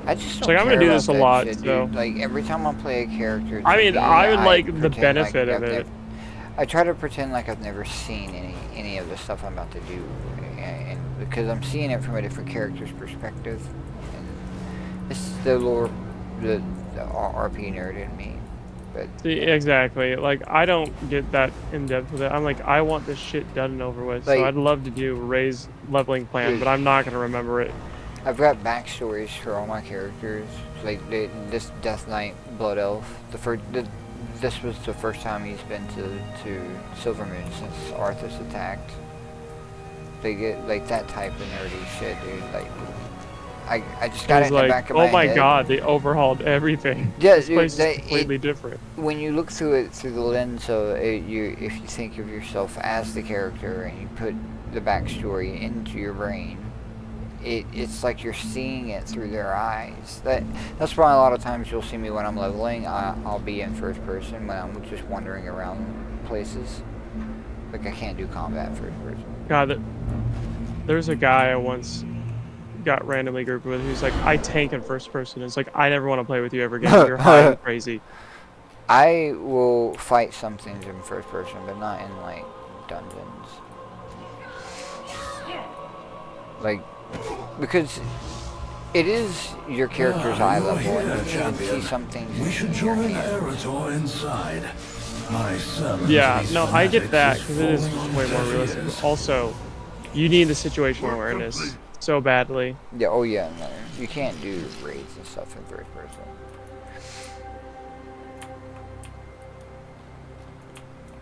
I just don't like, I'm gonna do this a lot, shit, so. Like, every time I play a character, I mean, I would like the benefit of it. I try to pretend like I've never seen any of the stuff I'm about to do, and because I'm seeing it from a different character's perspective. And it's the lore, the RP nerd in me. But see, exactly. Like, I don't get that in depth with it. I'm like, I want this shit done and over with. Like, so I'd love to do Ray's leveling plan, but I'm not gonna remember it. I've got backstories for all my characters. Like this Death Knight Blood Elf. This was the first time he's been to Silvermoon since Arthas attacked. They get like that type of nerdy shit, dude. Like, I just got it in the back of my head. Oh my god, they overhauled everything. Yeah, this place is completely different. When you look through it through the lens of if you think of yourself as the character and you put the backstory into your brain, it's like you're seeing it through their eyes. That's why a lot of times you'll see me when I'm leveling, I'll be in first person when I'm just wandering around places. Like, I can't do combat first person. God, there's a guy I once got randomly grouped with who's like, I tank in first person. It's like, I never want to play with you ever again. You're high and crazy. I will fight some things in first person, but not in like dungeons. Like, because it is your character's eye level, and you can see some things. We should join Eretor inside. Yeah, no, I get that because it is way more realistic. But also, you need the situational awareness so badly. Yeah. Oh yeah. No, you can't do raids and stuff in first person.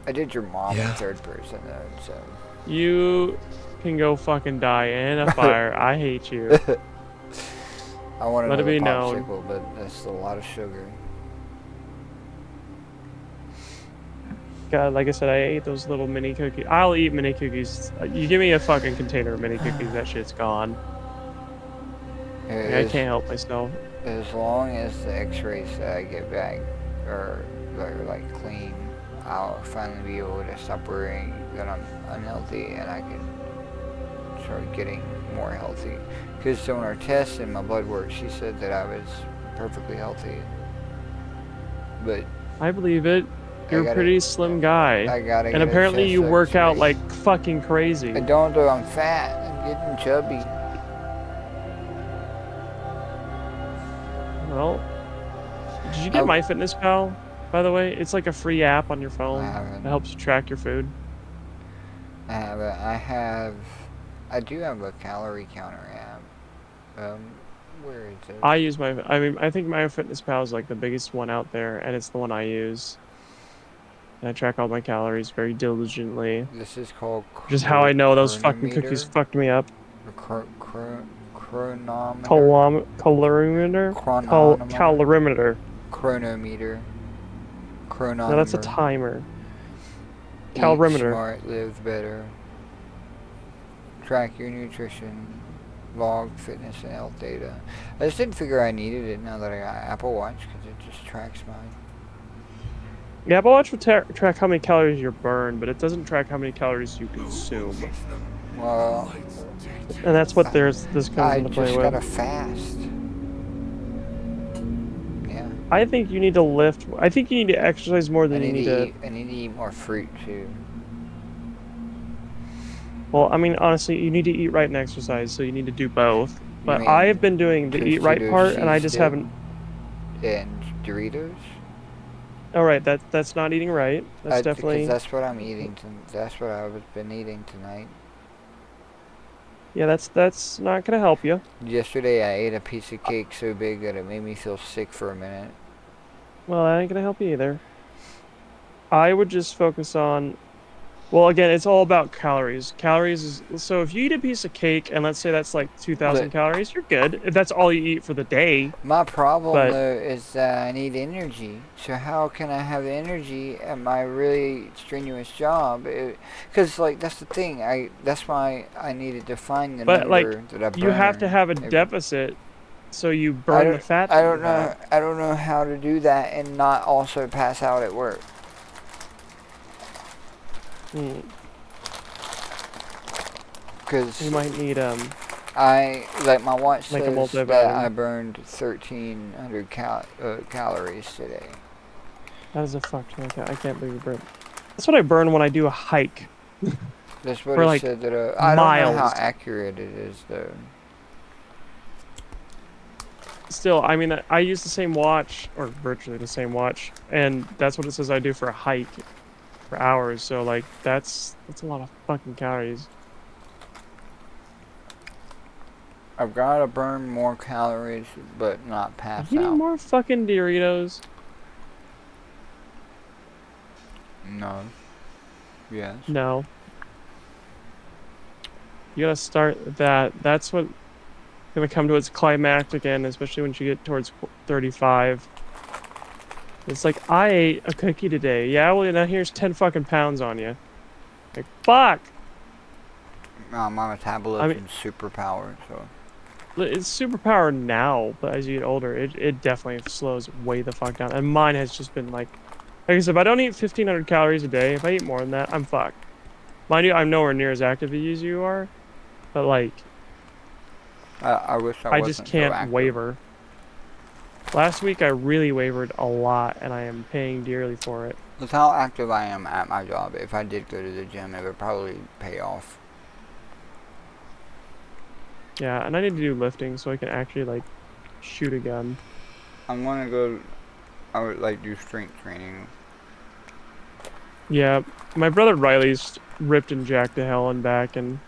I did your mom in third person though, so. You can go fucking die in a fire. I hate you. I want Let it be popsicle, known. but that's a lot of sugar. God, like I said, I ate those little mini cookies. I'll eat mini cookies. You give me a fucking container of mini cookies, that shit's gone. I can't help myself. As long as the x-rays that I get back are like clean, I'll finally be able to stop worrying that I'm unhealthy and I can start getting more healthy. Because on our tests and my blood work, she said that I was perfectly healthy. But I believe it. You're a pretty slim guy. I gotta and apparently you work out like fucking crazy. I don't though, I'm fat. I'm getting chubby. Well, did you get Oh, MyFitnessPal, by the way? It's like a free app on your I phone haven't. that helps you track your food. I haven't. I do have a calorie counter app. Where is it? I mean, I think MyFitnessPal is like the biggest one out there, and it's the one I use. And I track all my calories very diligently. This is called Just how I know those fucking cookies chronometer. fucked me up. Or chronometer. Calorimeter? Chronometer. Calorimeter. Chronometer. No, that's a Chronometer. timer. Eat Calorimeter. smart, live better. Track your nutrition. Log fitness and health data. I just didn't figure I needed it now that I got Apple Watch because it just tracks mine. Yeah, Apple Watch will track how many calories you burn, but it doesn't track how many calories you consume. Well, And that's what this comes I into play just with. gotta fast. Yeah. I think you need to lift. I think you need to exercise more than you need to. I need to eat more fruit too. Well, I mean, honestly, you need to eat right and exercise, so you need to do both. You But mean I've been doing the eat right Tostitos part, and I cheese just dip haven't. and Doritos. All right, that's not eating right. That's definitely. Because that's what I'm eating. That's what I've been eating tonight. Yeah, that's not gonna help you. Yesterday I ate a piece of cake so big that it made me feel sick for a minute. Well, that ain't gonna help you either. I would just focus on. Well, again, it's all about calories. Calories is so if you eat a piece of cake and let's say that's like 2,000 But calories, you're good. If that's all you eat for the day. my problem But though is that I need energy. So how can I have energy at my really strenuous job? Because like that's the thing. That's why I needed to find the like number that I burn. you have to have a deficit so you burn the fat I that you don't know. have. I don't know how to do that and not also pass out at work. Hmm. Because You might need my watch like a says that multivitamin. I burned 1,300 calories today. That is a fuck. I can't believe you burned. That's what I burn when I do a hike. That's what For it like said that I don't know how miles. accurate it is though. Still, I mean, I use the same watch or virtually the same watch, and that's what it says I do for a hike for hours. So like that's a lot of fucking calories. I've got to burn more calories, but not Are pass you eating out. more fucking Doritos? No. Yes. No. You gotta start that. That's what gonna come to its climactic end, especially when you get towards 35. It's like I ate a cookie today. Yeah, well now here's 10 fucking pounds on you. Like fuck. My I metabolism's mean, superpowered, so. it's superpower now, but as you get older, it definitely slows way the fuck down. And mine has just been like I said, if I don't eat 1,500 calories a day, if I eat more than that, I'm fucked. Mind you, I'm nowhere near as active as you are, but like I wish I I wasn't just so can't active. waver. Last week I really wavered a lot, and I am paying dearly for it. With how active I am at my job, if I did go to the gym, it would probably pay off. Yeah, and I need to do lifting so I can actually like shoot a gun. I'm gonna go. I would like do strength training. Yeah, my brother Riley's ripped and jacked to hell and back, and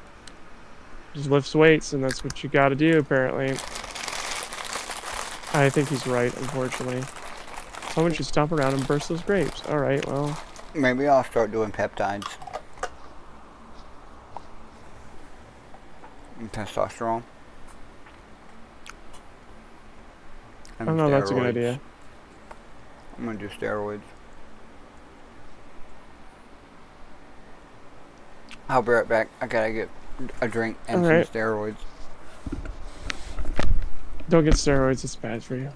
just lifts weights, and that's what you got to do apparently. I think he's right, unfortunately. Someone should stomp around and burst those grapes. All right, well. Maybe I'll start doing peptides. And testosterone. I don't know, that's a good idea. I'm gonna do steroids. I'll be right back. I gotta get a drink and some steroids. Don't get steroids, it's bad for you.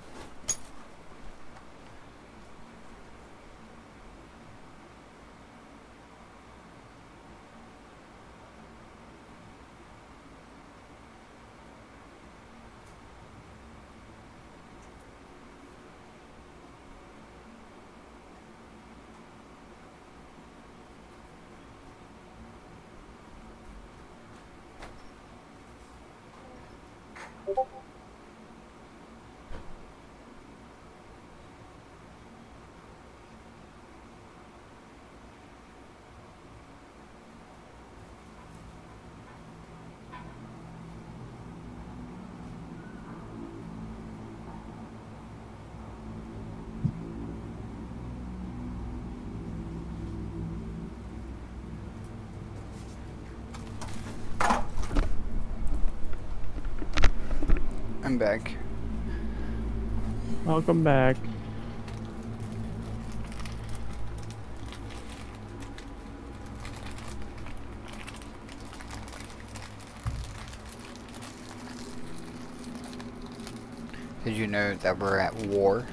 I'm back. Welcome back. Did you know that we're at war?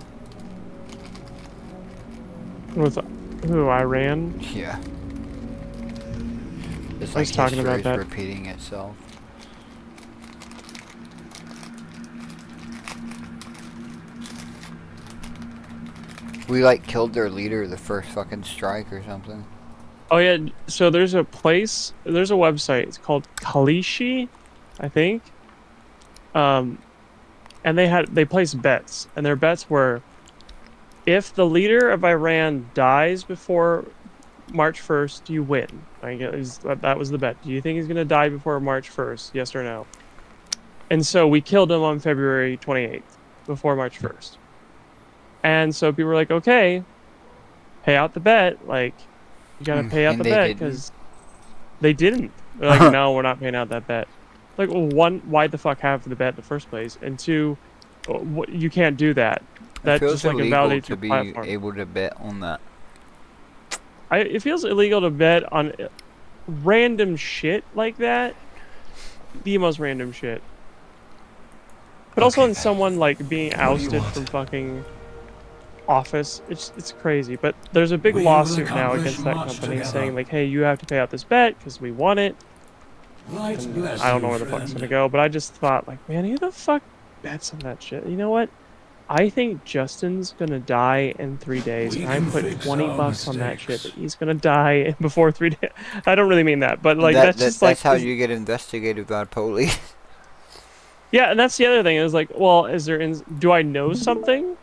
With who? Iran? Yeah. It's I was like talking history about is that. repeating itself. We like killed their leader the first fucking strike or something. Oh yeah, so there's a website. It's called Kalishi, I think. And they placed bets, and their bets were if the leader of Iran dies before March 1st, you win. That was the bet. Do you think he's gonna die before March 1st? Yes or no? And so we killed him on February 28th, before March 1st. And so people were like, okay, pay out the bet. Like, you gotta pay out And the they bet didn't. because they didn't. They're like, no, we're not paying out that bet. Like, well, one, why the fuck have the bet in the first place? And two, you can't do that. It That feels just like illegal invalidates to your be platform. able to bet on that. It feels illegal to bet on random shit like that. The most random shit. But also Okay, on then. someone like being What do you ousted want? from fucking office. It's crazy. But there's a big We will lawsuit now accomplish against that much company together. saying like, hey, you have to pay out this bet because we won it. Light And bless I don't know you, where the fuck's gonna friend. go, but I just thought like, man, who the fuck bets on that shit? You know what? I think Justin's gonna die in 3 days, We and I can put fix $20 our on that shit that mistakes. he's gonna die before 3 days. I don't really mean that, but like That, that's that just like that's how you get investigated by police. yeah, and that's the other thing is like, well, do I know something?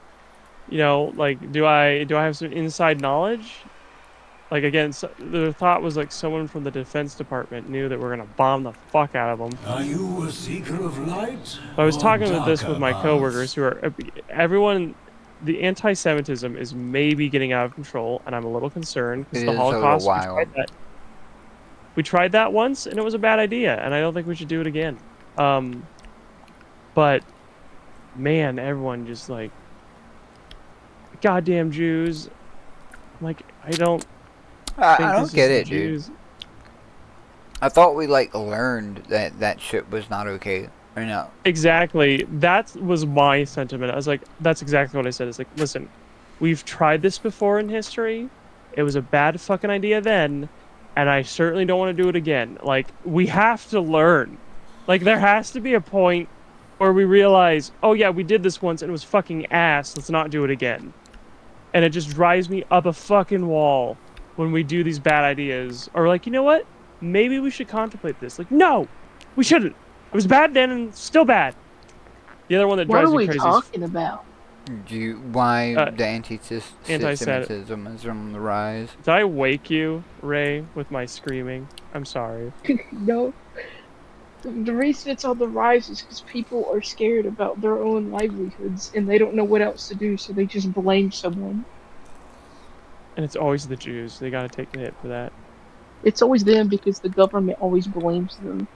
You know, like do I have some inside knowledge? Like again, the thought was like someone from the Defense Department knew that we're gonna bomb the fuck out of them. Are you a seeker of light I was or talking about this with darker my coworkers paths? who are everyone. The anti-Semitism is maybe getting out of control, and I'm a little concerned because It the is a little Holocaust. wild. We tried that once, and it was a bad idea, and I don't think we should do it again. But man, everyone just like goddamn Jews. Like I don't I think don't this is get the it, dude. Jews. I thought we like learned that that shit was not okay. Or no. Exactly. That was my sentiment. I was like, that's exactly what I said. It's like, listen, we've tried this before in history. It was a bad fucking idea then, and I certainly don't want to do it again. Like, we have to learn. Like, there has to be a point where we realize, oh yeah, we did this once and it was fucking ass. Let's not do it again. And it just drives me up a fucking wall when we do these bad ideas. Or like, you know what? Maybe we should contemplate this. Like, no, we shouldn't. It was bad then and still bad. The other one that What drives are me we crazy talking about? Why is the anti-Semitic. anti-Semitism is on the rise? Did I wake you, Ray, with my screaming? I'm sorry. No. The reason it's on the rise is because people are scared about their own livelihoods and they don't know what else to do, so they just blame someone. And it's always the Jews. They gotta take the hit for that. It's always them because the government always blames them.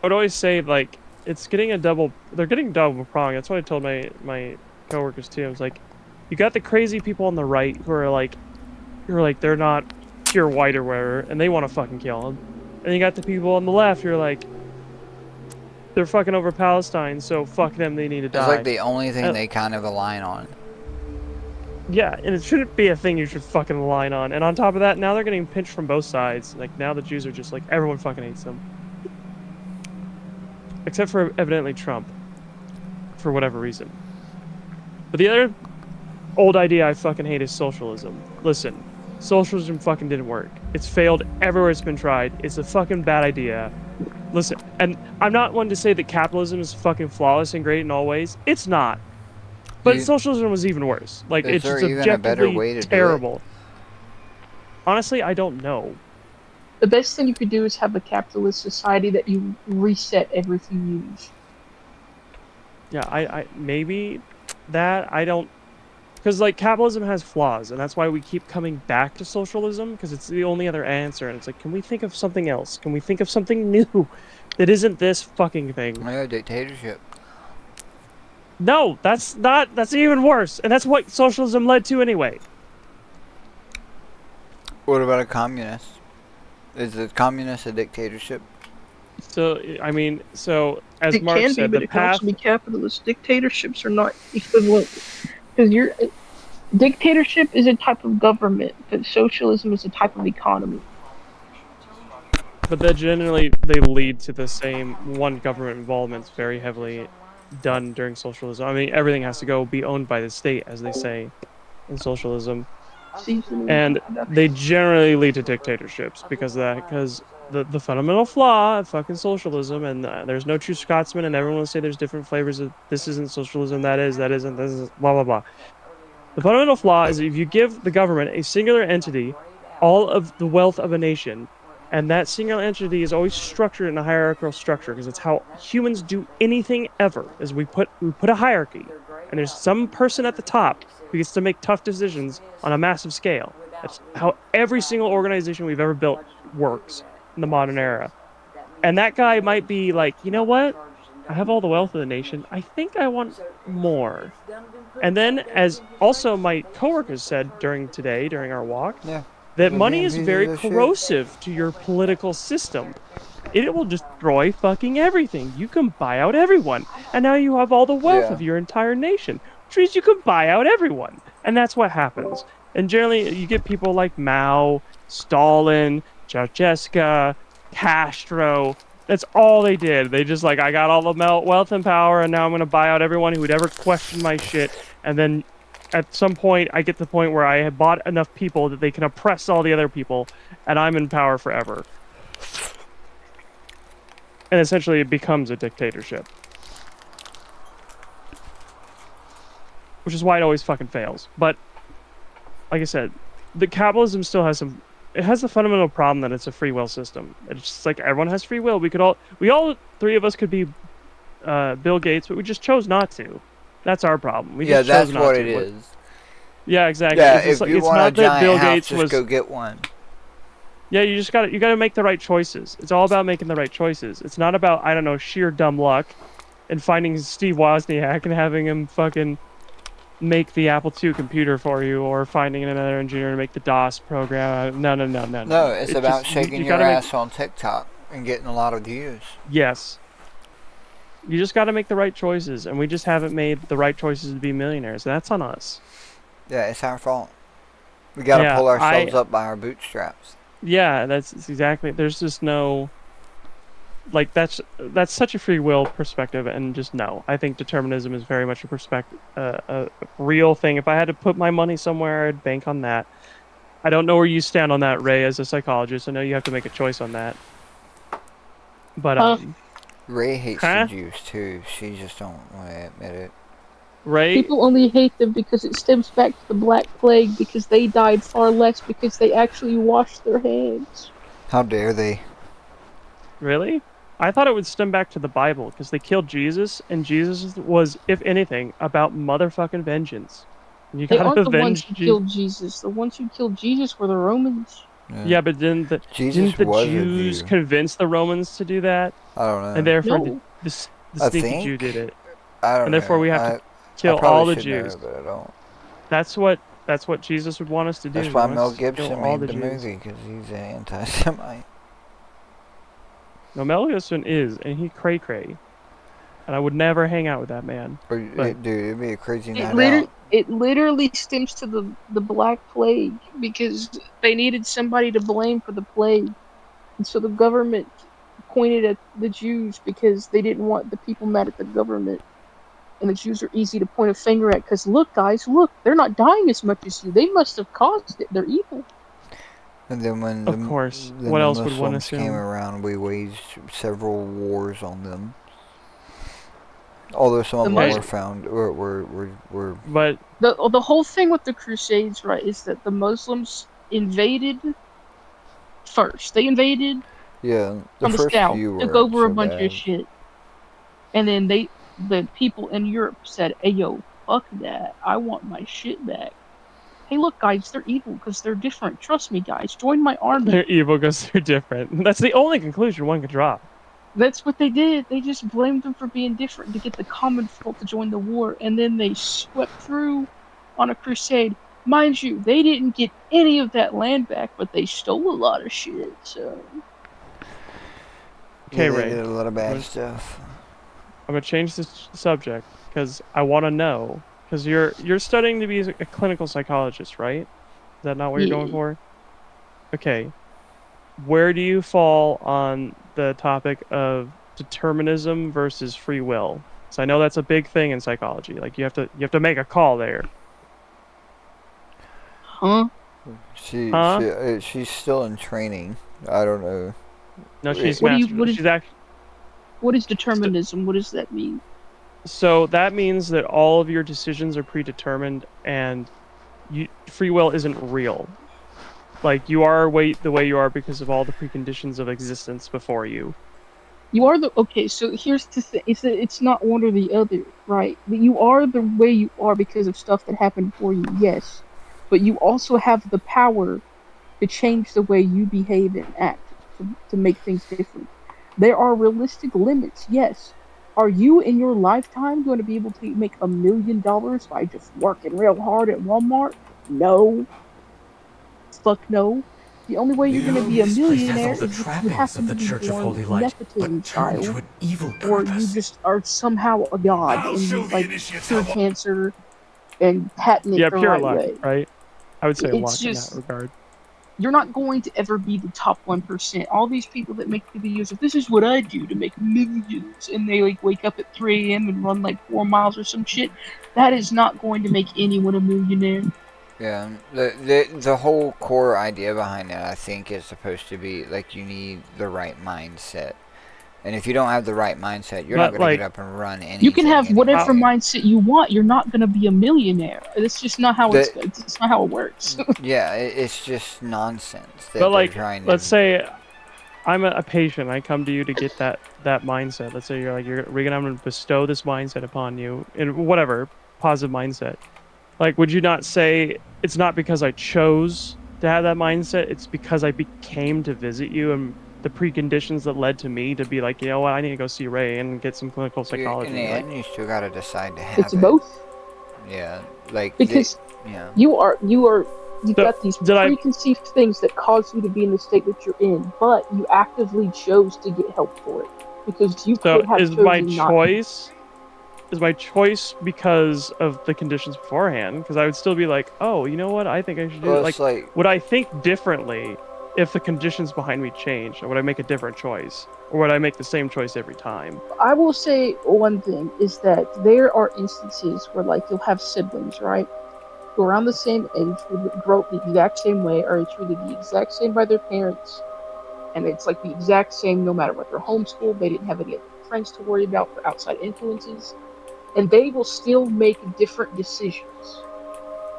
I would always say, like, they're getting double prong. That's what I told my coworkers too. I was like, you got the crazy people on the right who are like, they're not pure white or whatever, and they want to fucking kill them. And you got the people on the left who are like, they're fucking over Palestine, so fuck them, they need to It's die. like the only thing Uh, they kind of align on. Yeah, and it shouldn't be a thing you should fucking align on. And on top of that, now they're getting pinched from both sides. Like, now the Jews are just like, everyone fucking hates them. Except for evidently Trump. For whatever reason. But the other old idea I fucking hate is socialism. Listen, socialism fucking didn't work. It's failed everywhere it's been tried. It's a fucking bad idea. Listen, and I'm not one to say that capitalism is fucking flawless and great in all ways. It's not. But You- socialism was even worse. Like, Is it's there just even a better objectively way to do it? terrible. Honestly, I don't know. The best thing you could do is have a capitalist society that you reset everything you use. Yeah, I maybe that I don't, because like capitalism has flaws, and that's why we keep coming back to socialism because it's the only other answer. And it's like, can we think of something else? Can we think of something new that isn't this fucking thing? Yeah, dictatorship. No, that's not. That's even worse, and that's what socialism led to anyway. What about a communist? Is a communist a dictatorship? So I mean, so as It Mark can be, said, but the it can also path. be capitalist. Dictatorships are not equivalent because dictatorship is a type of government, but socialism is a type of economy. But that generally they lead to the same one. Government involvement's very heavily done during socialism. I mean, everything has to go be owned by the state, as they say in socialism, Seasoning, and they reproduction. generally lead to dictatorships because of that. Because the fundamental flaw of fucking socialism, and there's no true Scotsman, and everyone will say there's different flavors of this isn't socialism, that is, that isn't, this is blah blah blah. The fundamental flaw is if you give the government a singular entity all of the wealth of a nation, and that single entity is always structured in a hierarchical structure because it's how humans do anything ever. Is we put a hierarchy, and there's some person at the top who gets to make tough decisions on a massive scale. That's how every single organization we've ever built works in the modern era. And that guy might be like, you know what? I have all the wealth of the nation. I think I want more. And then, as also my coworkers said during our walk, Yeah. that They're money being is pieces very of shit. corrosive to your political system. It will destroy fucking everything. You can buy out everyone. And now you have all the wealth Yeah. of your entire nation, which means you can buy out everyone. And that's what happens. And generally, you get people like Mao, Stalin, Ceausescu, Castro. That's all they did. They just like, I got all the wealth and power, and now I'm going to buy out everyone who would ever question my shit. And then at some point, I get to the point where I have bought enough people that they can oppress all the other people, and I'm in power forever. And essentially, it becomes a dictatorship, which is why it always fucking fails. But like I said, the capitalism still has some. It has the fundamental problem that it's a free will system. It's just like everyone has free will. We all three of us could be Bill Gates, but we just chose not to. That's our problem. We Yeah, just chose that's not what it to. is. Yeah, exactly. Yeah, It's just if like you it's want a not that giant Bill house, Gates just was. go get one. Yeah, you got to make the right choices. It's all about making the right choices. It's not about, I don't know, sheer dumb luck and finding Steve Wozniak and having him fucking make the Apple II computer for you, or finding another engineer to make the DOS program. No, no, no, no, no, No, no. it's It about just shaking you your got to make. ass on TikTok and getting a lot of views. Yes, you just got to make the right choices, and we just haven't made the right choices to be millionaires. And that's on us. Yeah, it's our fault. We gotta Yeah, pull ourselves up by our bootstraps. yeah, that's exactly. There's just no. Like that's such a free will perspective, and just no, I think determinism is very much a perspective, a real thing. If I had to put my money somewhere, I'd bank on that. I don't know where you stand on that, Ray, as a psychologist. I know you have to make a choice on that, but Huh? Ray hates the huh, Jews too. She just don't want to admit it. Ray, People only hate them because it stems back to the Black Plague because they died far less because they actually washed their hands. How dare they? really? I thought it would stem back to the Bible because they killed Jesus, and Jesus was, if anything, about motherfucking vengeance. You They gotta aren't the ones avenge who Jesus. killed Jesus. The ones who killed Jesus were the Romans. Yeah. Yeah, but didn't Jesus the was a Jews Jew. convince the Romans to do that? I don't And know. therefore No. the I sneaky Jew did think. it, I don't and therefore know. we have to I kill probably all the should Jews. know, but I don't. That's what Jesus would want us to do. That's He why wants Mel us to kill Gibson all made the the Jews. movie, because he's an anti-Semite. No, Mel Gibson is, and he cray cray, and I would never hang out with that man. Or, But dude, it'd be a crazy It night literally, out. it literally stems to the Black Plague because they needed somebody to blame for the plague, and so the government pointed at the Jews because they didn't want the people mad at the government. And the Jews are easy to point a finger at because look, guys, look, they're not dying as much as you. They must have caused it. They're evil. And then when of course, then what the else would one Muslims came assume? around, we waged several wars on them. Although some of The them Okay, Mus- were found were but the whole thing with the Crusades, right, is that the Muslims invaded first. They invaded yeah, the from the first south, few took weren't over a so bunch of bad. shit, and then the people in Europe said, "Hey, yo, fuck that! I want my shit back." Hey, look, guys, they're evil because they're different. Trust me, guys. Join my army. they're evil because they're different. That's the only conclusion one could draw. That's what they did. They just blamed them for being different to get the common folk to join the war, and then they swept through on a crusade. Mind you, they didn't get any of that land back, but they stole a lot of shit. So Yeah, Okay, they Ray. did a lot of I'm bad gonna, stuff. I'm gonna change this subject because I want to know because you're studying to be a clinical psychologist, right? Is that not what you're going yeah, for? Okay. Where do you fall on the topic of determinism versus free will? So I know that's a big thing in psychology. Like you have to make a call there. huh? Huh? She's still in training. I don't know. No, Wait, she's master. She's actually What is determinism? What does that mean? so that means that all of your decisions are predetermined and free will isn't real. Like you are the way you are because of all the preconditions of existence before you. You are the okay. So here's the thing: it's that it's not one or the other, right? That you are the way you are because of stuff that happened before you, yes, but you also have the power to change the way you behave and act to make things different. There are realistic limits, yes. Are you in your lifetime going to be able to make $1 million by just working real hard at Walmart? No, fuck no. The only way The you're going to be a earliest priest has all millionaire the is if you trappings of happen the to be Church of born Holy a Light, Nepotism but turned to child, an evil or you purpose. just are somehow a god I'll and show you the like initiates cure how. cancer and patent it Yeah, the pure right luck, way. right? I would say It's luck in that just regard. you're not going to ever be the top 1%. All these people that make the videos of this is what I do to make millions, and they like wake up at 3 a.m. and run like 4 miles or some shit, that is not going to make anyone a millionaire. Yeah, the whole core idea behind it, I think, is supposed to be like you need the right mindset, and if you don't have the right mindset, you're not But going to get like, up and run You can anything have whatever how, anyway. mindset you want. You're not going to be a millionaire. That's just not how The it's not how it works. Yeah, it's just nonsense but that they're like, trying to. let's say I'm a patient. I come to you to get that mindset. Let's say I'm going to bestow this mindset upon you in whatever positive mindset. Like, would you not say it's not because I chose to have that mindset? It's because I became to visit you and the preconditions that led to me to be like, you know what, I need to go see Ray and get some clinical In the psychology. Like, end, you still got to decide to It's have it. both Yeah, like because yeah. you've so got these did I? preconceived things that cause you to be in the state that you're in, but you actively chose to get help for it because you So could have chosen not to. is my choice because of the conditions beforehand? Because I would still be like, oh, you know what? I think I should do Well, it. it's Like, like would I think differently if the conditions behind me changed? Or would I make a different choice? Or would I make the same choice every time? I will say one thing is that there are instances where like you'll have siblings, right? Who are around the same age, who grow up the exact same way, are treated the exact same by their parents, and it's like the exact same no matter what. They're homeschooled, they didn't have any other friends to worry about for outside influences, and they will still make different decisions.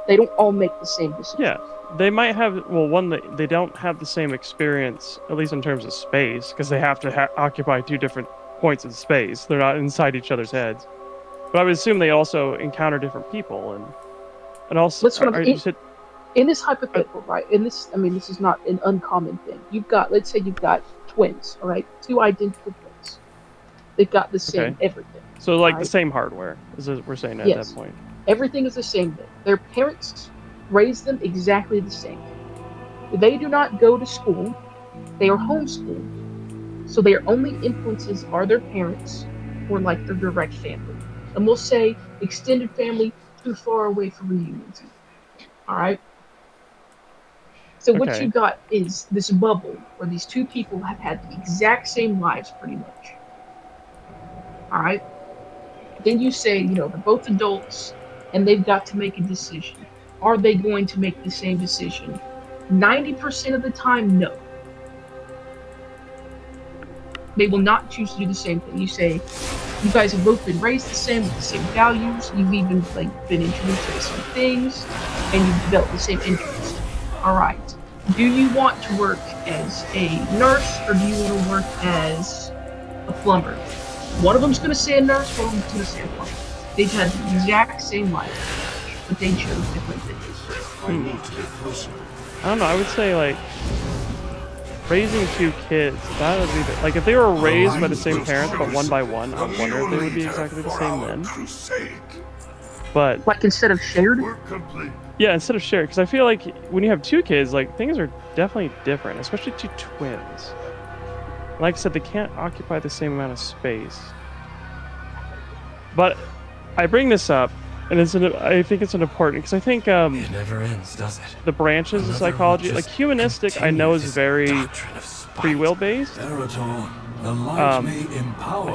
They don't all make the same Yeah, decisions. they might have. Well, one, they don't have the same experience, at least in terms of space, because they have to occupy two different points in space. They're not inside each other's heads. But I would assume they also encounter different people, and also, Let's what you said, in this uh, hypothetical, right? In this, I mean, this is not an uncommon thing. You've got, let's say, you've got twins, all right, two identical twins. They've got the okay, same everything, so all like the right. same hardware, is what we're saying at that Yes, point. everything is the same thing. Their parents raised them exactly the same. They do not go to school. They are homeschooled. So their only influences are their parents or like their direct family. And we'll say extended family too far away for reunions. All right. So what you Okay, got is this bubble where these two people have had the exact same lives pretty much. All right. Then you say, they're both adults and they've got to make a decision. Are they going to make the same decision? 90% of the time, no. They will not choose to do the same thing. You say, you guys have both been raised the same with the same values. You've even like been introduced to the same things, and you've developed the same interests. All right. Do you want to work as a nurse or do you want to work as a plumber? One of them's going to say a nurse. One of them's going to say a plumber. They've had the exact same life, but they chose different things. I want to be closer. I don't know. I would say like raising 2 kids, that would be like if they were raised by the same parents but one by one, I wonder if they would be exactly the same then. But Like instead of shared. yeah, instead of shared, because I feel like when you have 2 kids, like things are definitely different, especially 2 twins. Like I said, they can't occupy the same amount of space. But I bring this up, and I think it's an important because I think It never ends, does it? the branches of psychology, like humanistic, I know is very free will based. I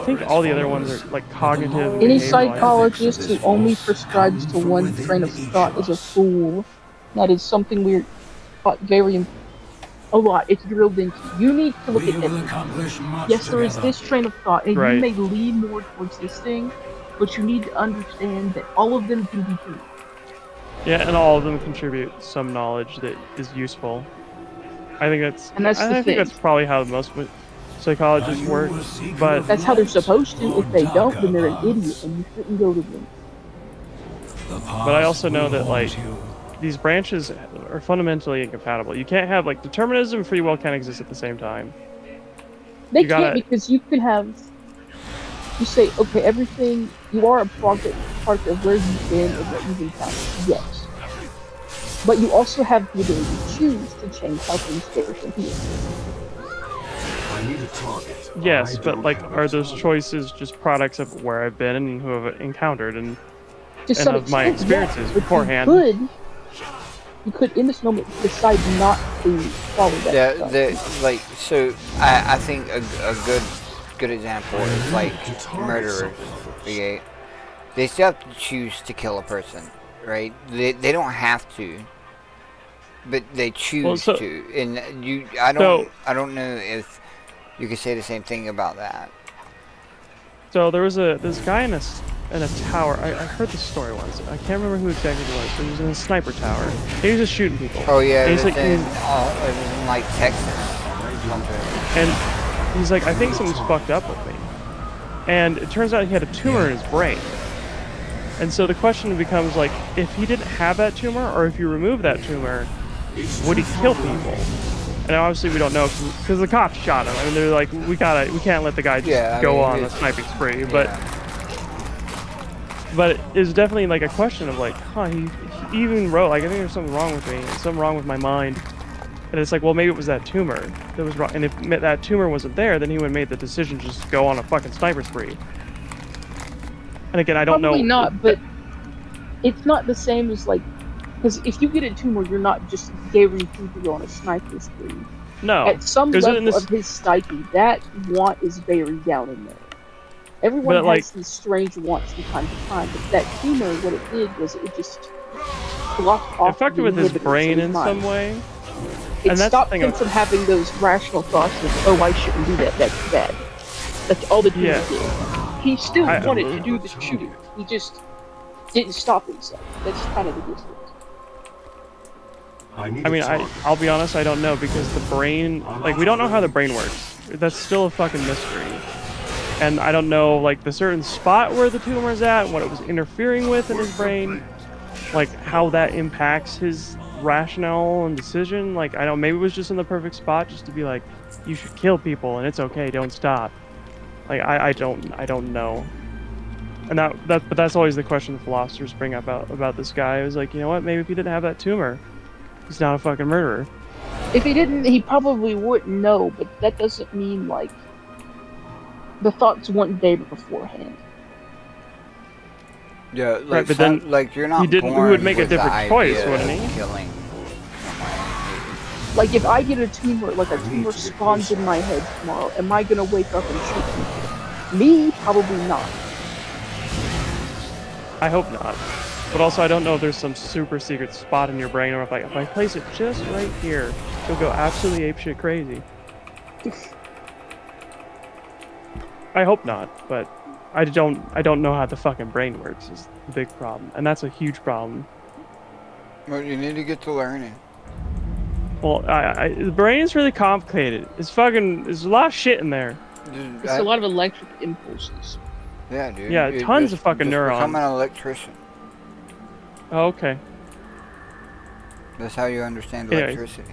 think all the other ones are like cognitive. Any behavioral. psychologist who only prescribes to one train of thought is a fool. That is something we're taught a lot. It's drilled into you. You need to look at everything. Yes, there is this train of thought, and Right. you may lean more towards this thing, but you need to understand that all of them can be true. Yeah, and all of them contribute some knowledge that is useful. I think that's. And that's the I think thing. that's probably how most psychologists work. But That's how they're supposed to. If they don't, then they're an idiot, and you shouldn't go to them. But I also know that like these branches are fundamentally incompatible. You can't have like determinism and free will can't exist at the same time. They You gotta- can't, because you can have. You say, okay, everything. You are a part of where you've been and what you've encountered. Yes. But you also have the ability to choose to change how things go from here. I need a target. Yes, but like, are those choices just products of where I've been and who I've encountered and To some of my extent, yeah, experiences but beforehand? You could in this moment decide not to follow that. stuff. So I think a good example is like murderers. Okay, they still have to choose to kill a person, right? They don't have to, but they choose to. And I don't know if you could say the same thing about that. So there was this guy in a tower. I heard this story once. I can't remember who exactly it was, but he was in a sniper tower. He was just shooting people. Oh yeah, and it he's was like, in like Texas. and he's like, I think something's fucked up with me. And it turns out he had a tumor in his brain. And so the question becomes like, if he didn't have that tumor, or if you remove that tumor, would he kill people? And obviously we don't know because the cops shot him. I mean, they're like, we can't let the guy just go on a sniping spree. But it's definitely like a question of like, he even wrote like, I think there's something wrong with me, and something wrong with my mind. And it's like, well, maybe it was that tumor that was wrong. And if that tumor wasn't there, then he would have made the decision to just go on a fucking sniper spree. And again, I don't know. Probably not, but it's not the same as like, because if you get a tumor, you're not just guaranteed to go on a sniper spree. No. At some level of his psyche, that want is buried down in there. Everyone has these strange wants from time to time, but that tumor, what it did was it just blocked off. It fucked with his brain in some way. It stopped him from having those rational thoughts of, oh, I shouldn't do that, that's bad. That's all the tumor did. He still wanted to do the shooting. He just didn't stop himself. That's kind of the difference. I mean, I'll be honest, I don't know, because the brain, like, we don't know how the brain works. That's still a fucking mystery. And I don't know, like, the certain spot where the tumor's at, what it was interfering with in his brain, like, how that impacts his rationale and decision. Like, I don't, maybe it was just in the perfect spot just to be like, you should kill people and it's okay, don't stop. Like, I don't know. And but that's always the question the philosophers bring up about this guy. It was like, you know what, maybe if he didn't have that tumor, he's not a fucking murderer. If he didn't, he probably wouldn't know, but that doesn't mean, like, the thoughts weren't there beforehand. Yeah, like, right, but then like you're not. He would make a different choice, wouldn't he? Killing. Like, if I get a tumor, like a tumor spawns in my head tomorrow, am I gonna wake up and shoot people? Me, probably not. I hope not. But also, I don't know if there's some super secret spot in your brain, or if I place it just right here, you'll go absolutely apeshit crazy. I hope not, but I don't know how the fucking brain works is the big problem, and that's a huge problem. Well, you need to get to learning. Well, the brain is really complicated. There's a lot of shit in there. Dude, It's a lot of electric impulses. Yeah, dude. Yeah, tons of fucking neurons. Become an electrician. Oh, okay. That's how you understand electricity.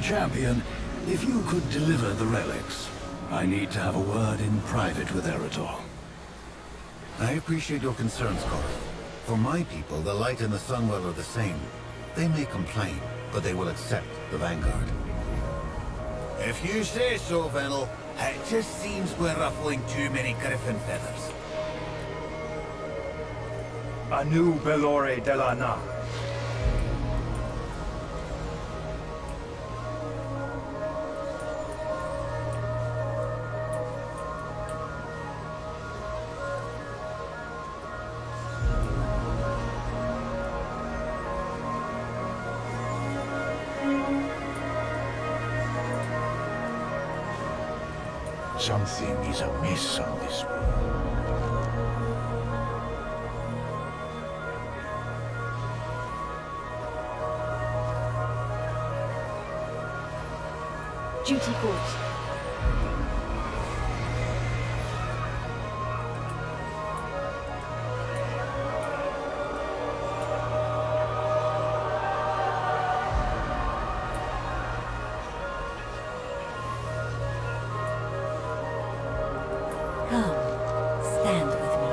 Champion, if you could deliver the relics, I need to have a word in private with Eritol. I appreciate your concerns, Korath. For my people, the light and the Sunwell are the same. They may complain, but they will accept the Vanguard. If you say so, Venel. It just seems we're ruffling too many griffin feathers. Anu Belore de la Na. Something is amiss on this world. Duty calls. Come, stand with me.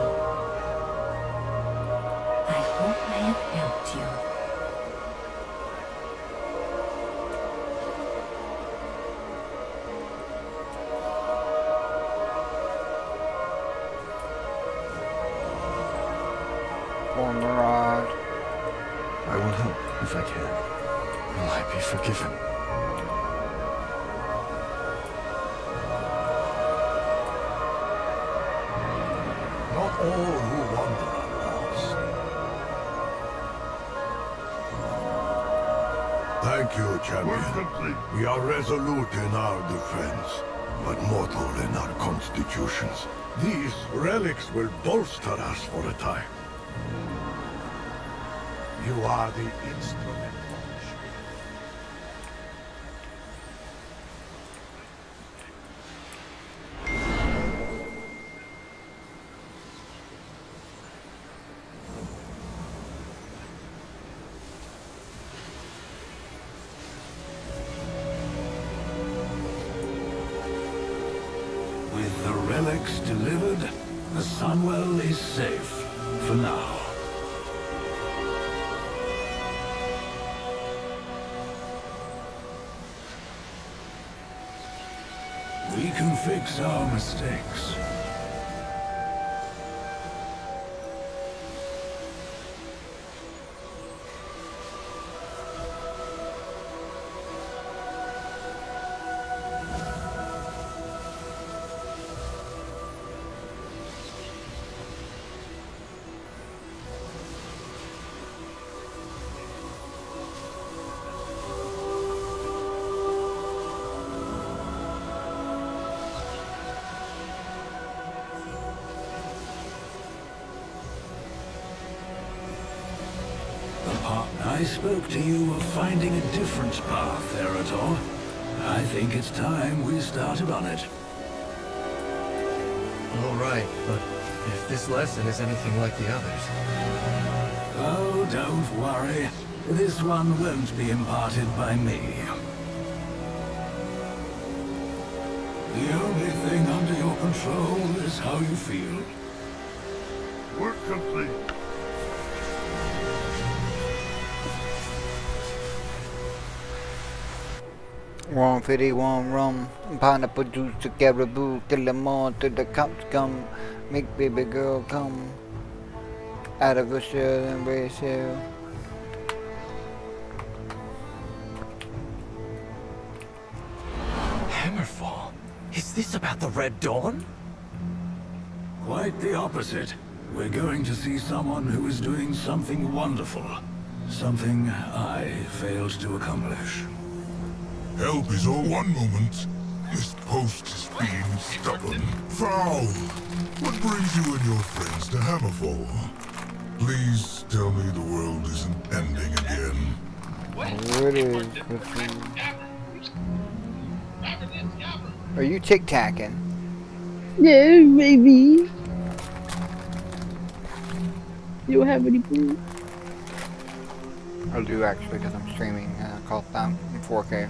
I hope I have helped you. Poor Mirage. I will help if I can. Will I be forgiven? Not all who wander are lost. Thank you, champion. We are resolute in our defense, but mortal in our constitutions. These relics will bolster us for a time. You are the instrument of the shield. With the relics delivered, the Sunwell is safe for now. We can fix our mistakes. I spoke to you of finding a different path, Eritol. I think it's time we started on it. All right, but if this lesson is anything like the others... Oh, don't worry. This one won't be imparted by me. The only thing under your control is how you feel. Work complete. One fitty, one rum, pineapple juice to caribou, kill them all till the cops come, make baby girl come, out of a shell and raise hell. Hammerfall? Is this about the Red Dawn? Quite the opposite. We're going to see someone who is doing something wonderful. Something I failed to accomplish. Help is all one moment. This post is being stubborn. Foul! What brings you and your friends to Hammerfall? Please tell me the world isn't ending again. Oh, it is. Are you tic-tacking? No, maybe. You don't have any proof. I do actually, because I'm streaming Call of Duty in 4K.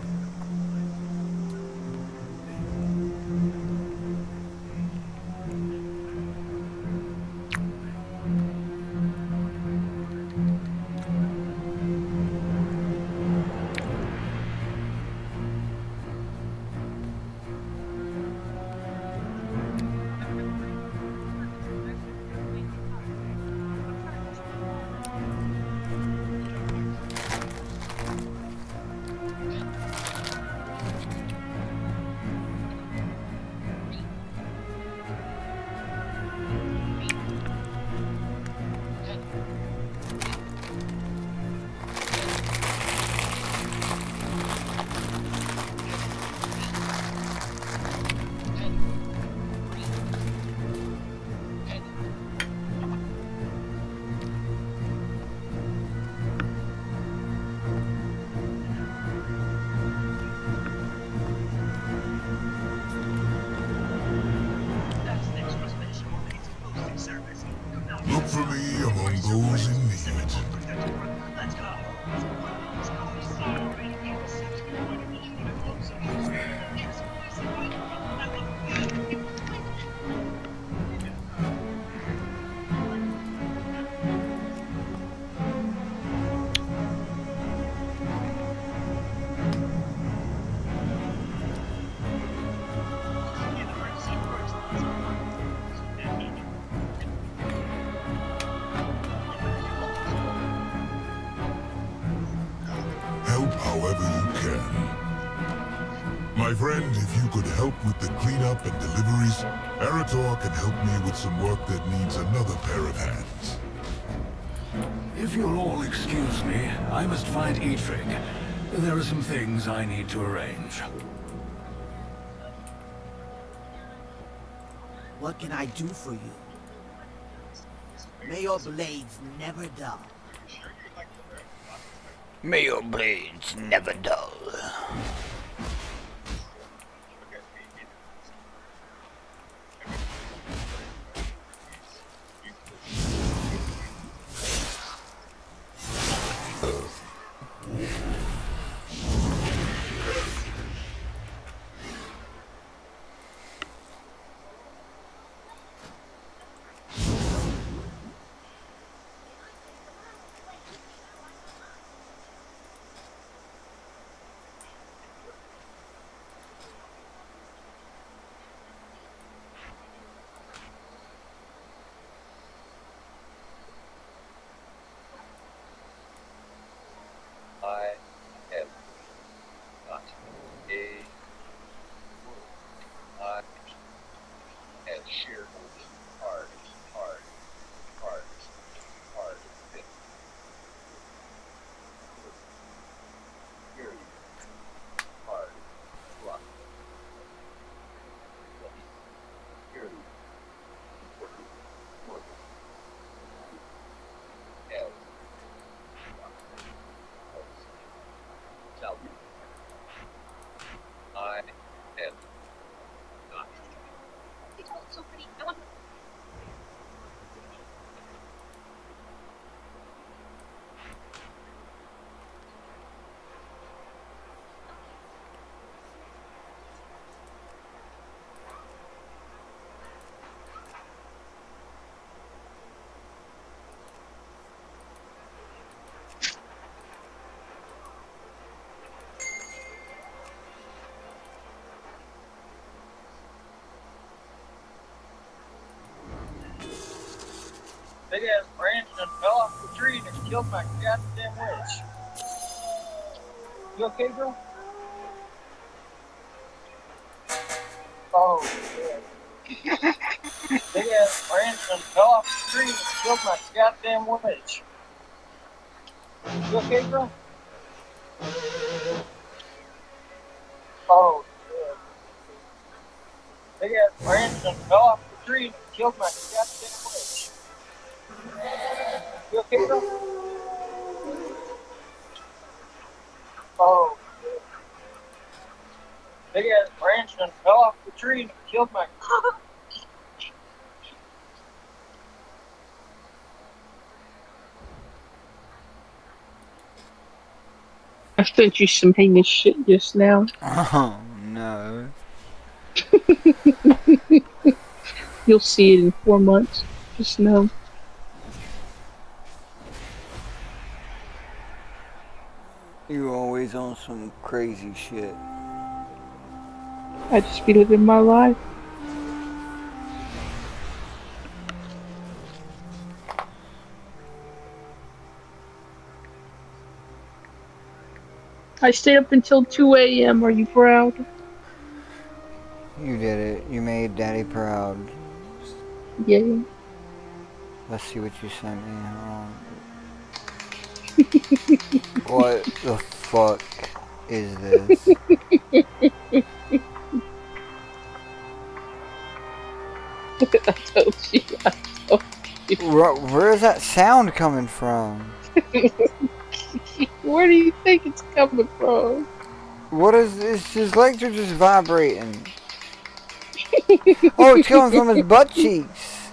for me among those in need. Help however you can. My friend, if you could help with the cleanup and deliveries, Arator can help me with some work that needs another pair of hands. If you'll all excuse me, I must find Eatrig. There are some things I need to arrange. What can I do for you? May your blades never dull. May your blades never dull. I have got a I have shared hard bit. Here hard rock. Here have Tell me. I have not. So pretty. I want big ass branch and fell off the tree and it killed my goddamn witch. You okay, girl? Oh, yeah. Big ass branch and fell off the tree and it killed my goddamn witch. You okay, girl? Oh, yeah. Big ass branch and fell off the tree and it killed my goddamn witch. You okay, girl? Oh, yeah. Big ass branch and fell off the tree and it killed my. I sent you some heinous shit just now. Oh no. You'll see it in 4 months. Just know. You always on some crazy shit. I just be living my life. I stayed up until 2 a.m. Are you proud? You did it. You made Daddy proud. Yeah. Let's see what you sent me. What the fuck is this? I told you. Where is that sound coming from? Where do you think it's coming from? What is this? His legs are just vibrating. Oh, it's coming from his butt cheeks.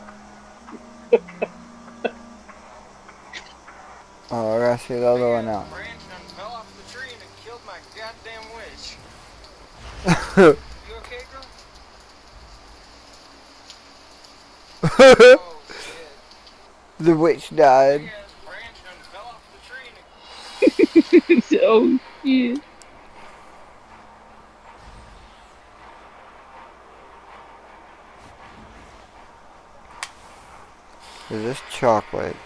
Oh, I gotta see the other one now. Branch and fell off the tree and it killed my goddamn witch. You okay, girl? Oh shit. The witch died. Big ass branch and fell off the tree and it Oh shit. Is this chocolate?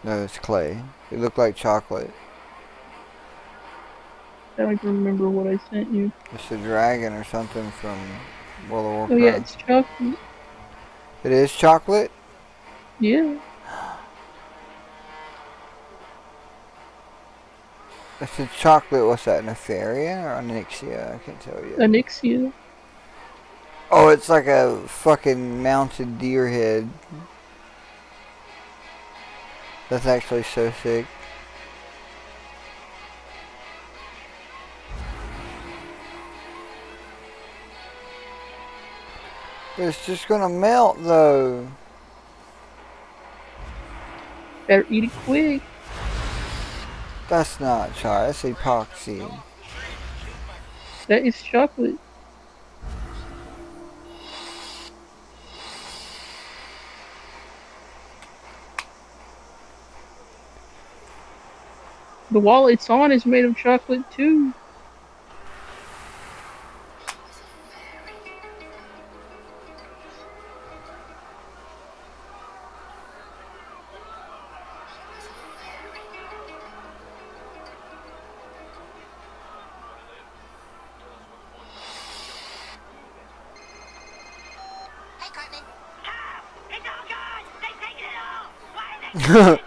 No, it's clay. It looked like chocolate. I don't even remember what I sent you. It's a dragon or something from World of Warcraft. Oh yeah, it's chocolate. It is chocolate? Yeah. If it's chocolate, what's that, Nefaria or Onyxia? I can't tell you. Onyxia. Oh, it's like a fucking mounted deer head. That's actually so sick. It's just gonna melt though. Better eat it quick. That's not chocolate, that's epoxy. That is chocolate. The wall it's on is made of chocolate too.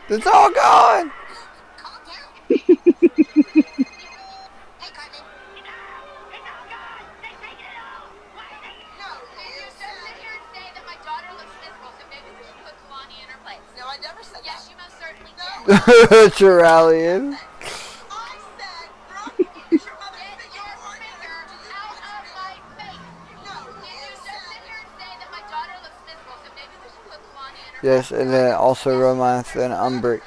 It's all gone! Chiralian. Yes, and then also Romance and Umbric.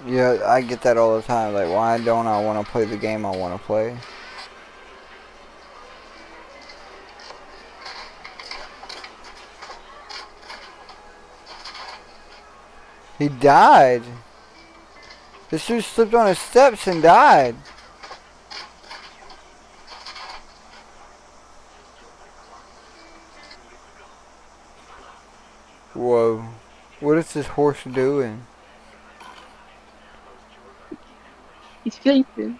Yeah, I get that all the time. Like, why don't I want to play the game I want to play? He died. This dude slipped on his steps and died. Whoa. What is this horse doing? He's sleeping.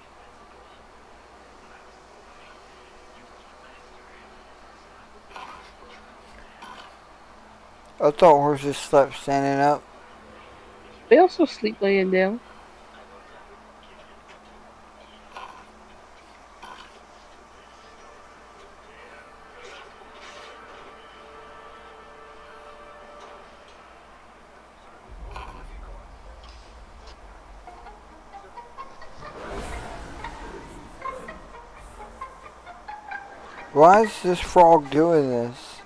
I thought horses slept standing up. They also sleep laying down. Why is this frog doing this?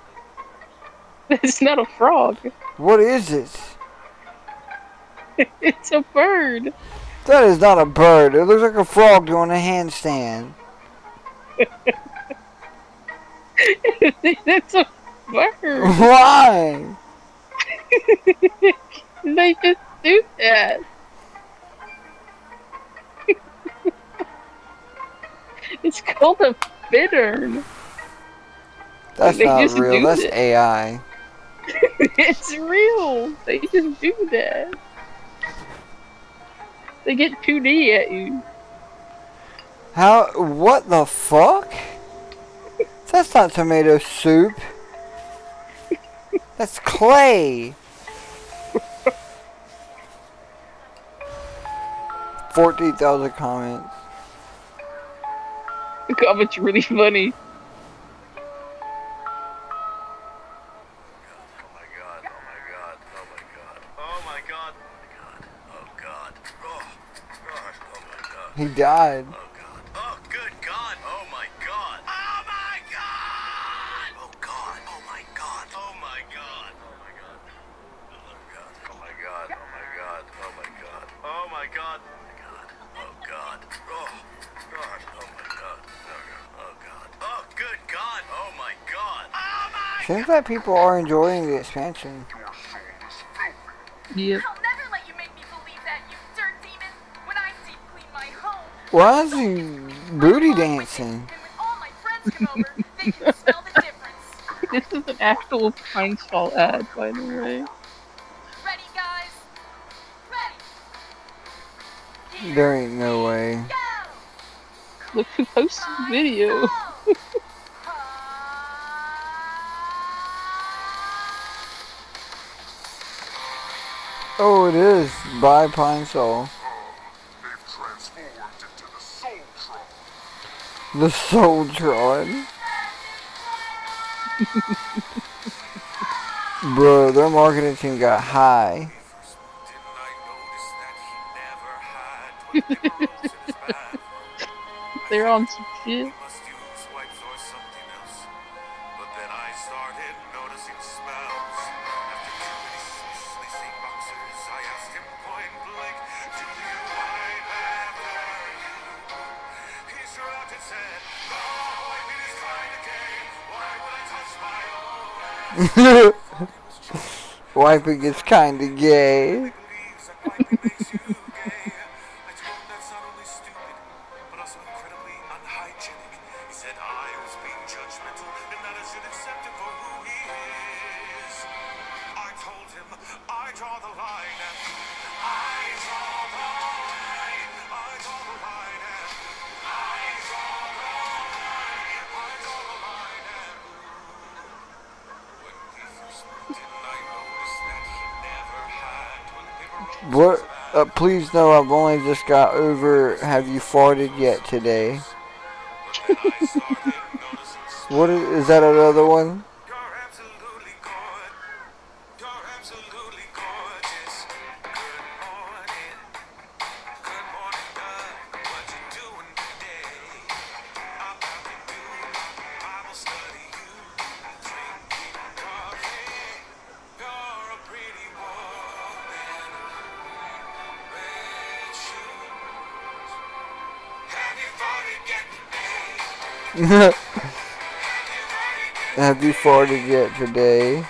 It's not a frog. What is it? It's a bird. That is not a bird. It looks like a frog doing a handstand. It's a bird. Why? They just do that. It's called a bittern. That's They not just real. do That's it. AI. It's real. They just do that. They get 2D at you. How? What the fuck? That's not tomato soup. That's clay. 14,000 comments. The comment's really funny. He died. Oh, good God. Oh, my God. Oh, my God. Oh, God. Seems like people are enjoying the expansion. Yep. I'll never let you make me believe that, you dirt demon. When I deep clean my home, Why is he booty dancing? and when all my friends come over, they can smell the difference. This is an actual Pine Sol ad, by the way. Ready, guys? Ready. There ain't no way. Look who posted the video. Oh, it is by Pine Sol. The Soultron. Bro, their marketing team got high. They're on some shit. Wiping is kinda gay. What? Please no, I've only just got over Have You Farted Yet Today? What is that another one? Have you farted yet today?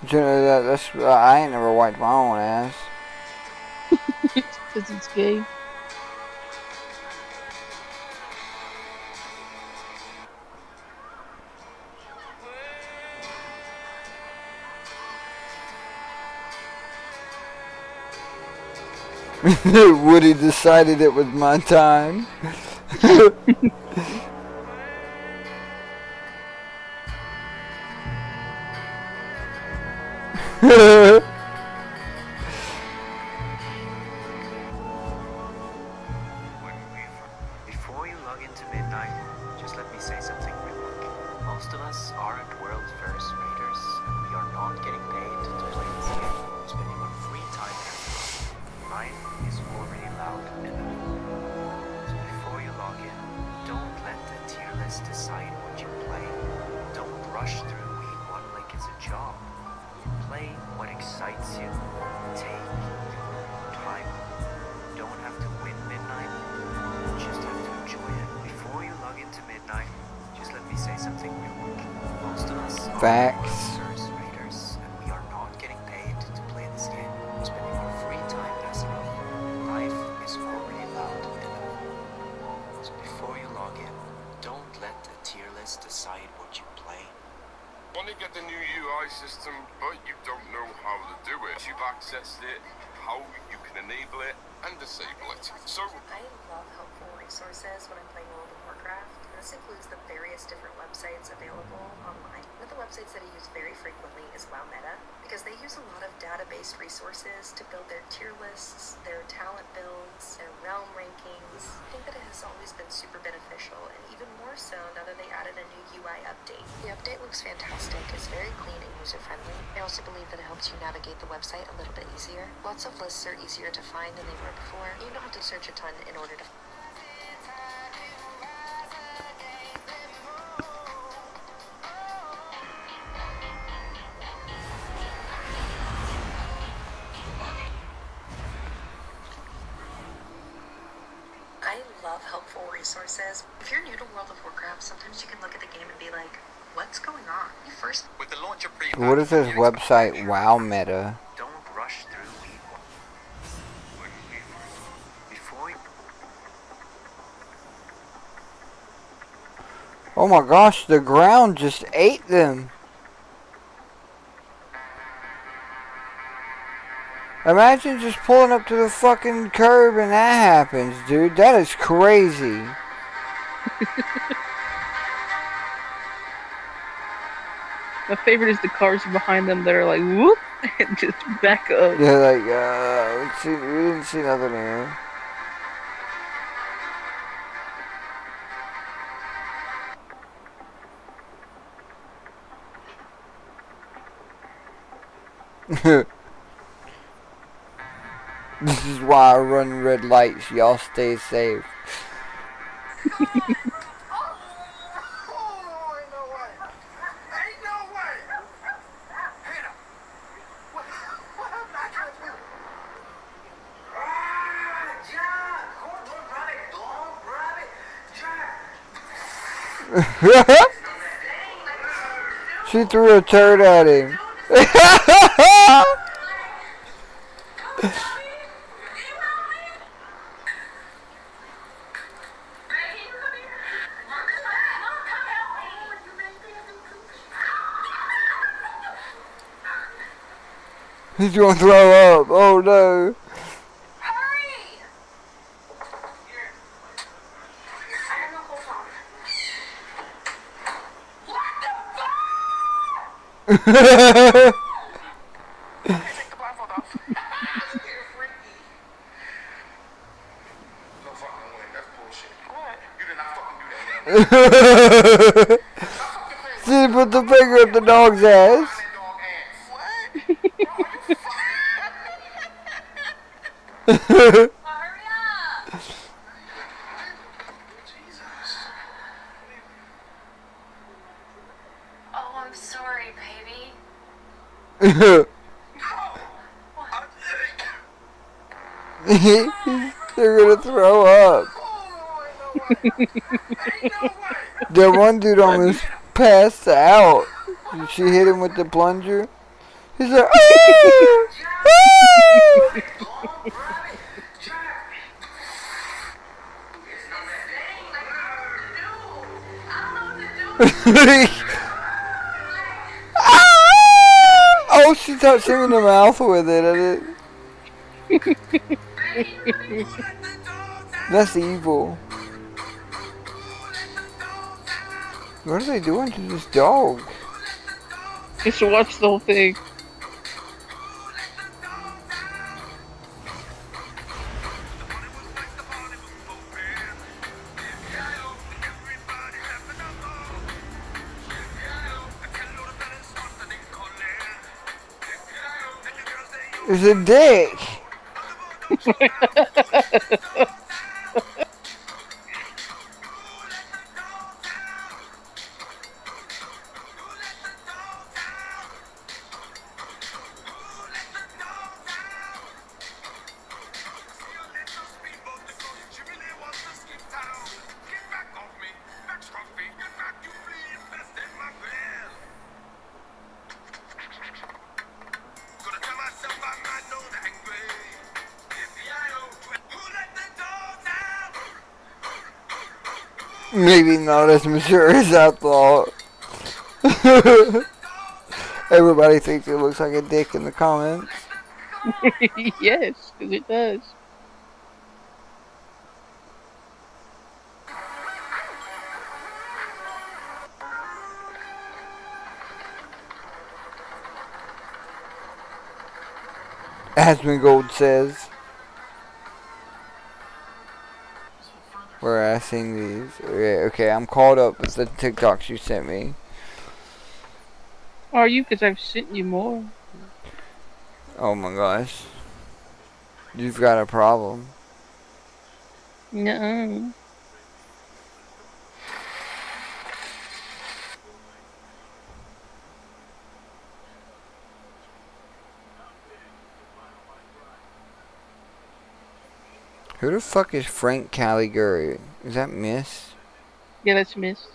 Do you know that's I ain't never wiped my own ass. Because it's gay. Woody decided it was my time. Before you log into midnight, just let me say something real quick. Most of us aren't world's first raiders, and we are not getting paid to play this game. Spending our free time here. Life is already loud enough. So before you log in, don't let the tier list decide what you play. Don't rush through week one like it's a job. Play what excites you. Take your time. Don't have to win midnight. Just have to enjoy it. Before you log into midnight, just let me say something real quick. Most of us Facts. are raiders, and we are not getting paid to play this game. Spending our free time as enough. Life is already loud enough. So before you log in, don't let the tier list decide what you play. Want to get the new UI system, but you don't know how to do it. You've accessed it, how you can enable it and disable it. So I love helpful resources when I'm playing World of Warcraft. This includes the various different websites available online. One of the websites that I use very frequently is WoW Meta, because they use a lot of database resources to build their tier lists, their talent builds, their realm rankings. I think that it has always been super beneficial, and even more so now that they added a new UI update. The update looks fantastic, it's very clean and user-friendly. I also believe that it helps you navigate the website a little bit easier. Lots of lists are easier to find than they were before. You don't have to search a ton in order to I I love helpful resources. If you're new to World of Warcraft, sometimes you can look at the game and be like, what's going on? You first with the launcher What is this website? Wow Meta. Don't rush through before you... Oh my gosh, the ground just ate them. Imagine just pulling up to the fucking curb and that happens, dude. That is crazy. My favorite is the cars behind them that are like, whoop, and just back up. Yeah, like, we didn't see nothing here. This is why I run red lights. Y'all stay safe. She threw a turd at him. He's gonna throw up. Oh no. She put the finger up the dog's ass. Oh, I'm sorry, baby. They're gonna throw up. That one dude almost passed out. She hit him with the plunger. He's like, oh! Oh, she touched him in the mouth with it. That's evil. What are they doing to this dog? Just watch the whole thing. It's a dick. Maybe not as mature as I thought. Everybody thinks it looks like a dick in the comments. Yes, because it does. Asmongold says. Where I seen these. Okay, I'm caught up with the TikToks you sent me. Are you? Because I've sent you more. Oh my gosh. You've got a problem. Nuh-uh. Who the fuck is Frank Caligari? Is that Miss? Yeah, that's Miss.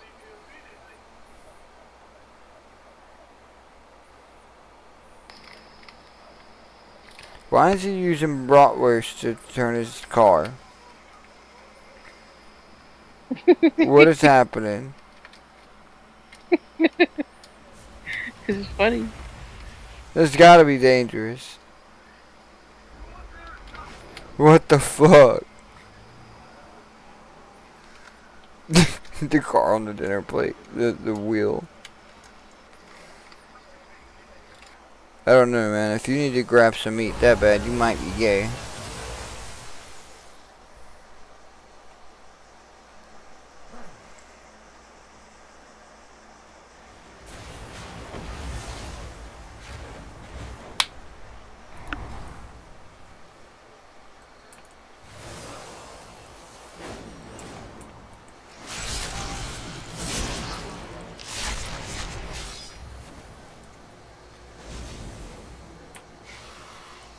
Why is he using bratwurst to turn his car? What is happening? Because it's funny. This gotta be dangerous. What the fuck? The car on the dinner plate. The wheel. I don't know, man. If you need to grab some meat that bad, you might be gay.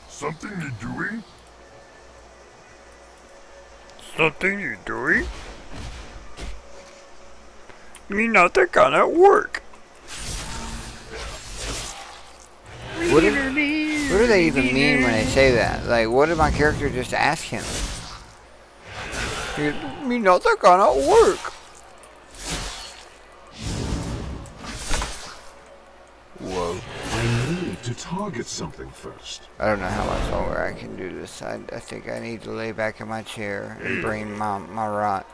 Something you doing? Something you doing? Me nothing gonna work. What do they even mean when they say that? Like, what did my character just ask him? Me nothing gonna work. Whoa. I need to target something first. I don't know how much longer I can do this. I think I need to lay back in my chair and bring my rot.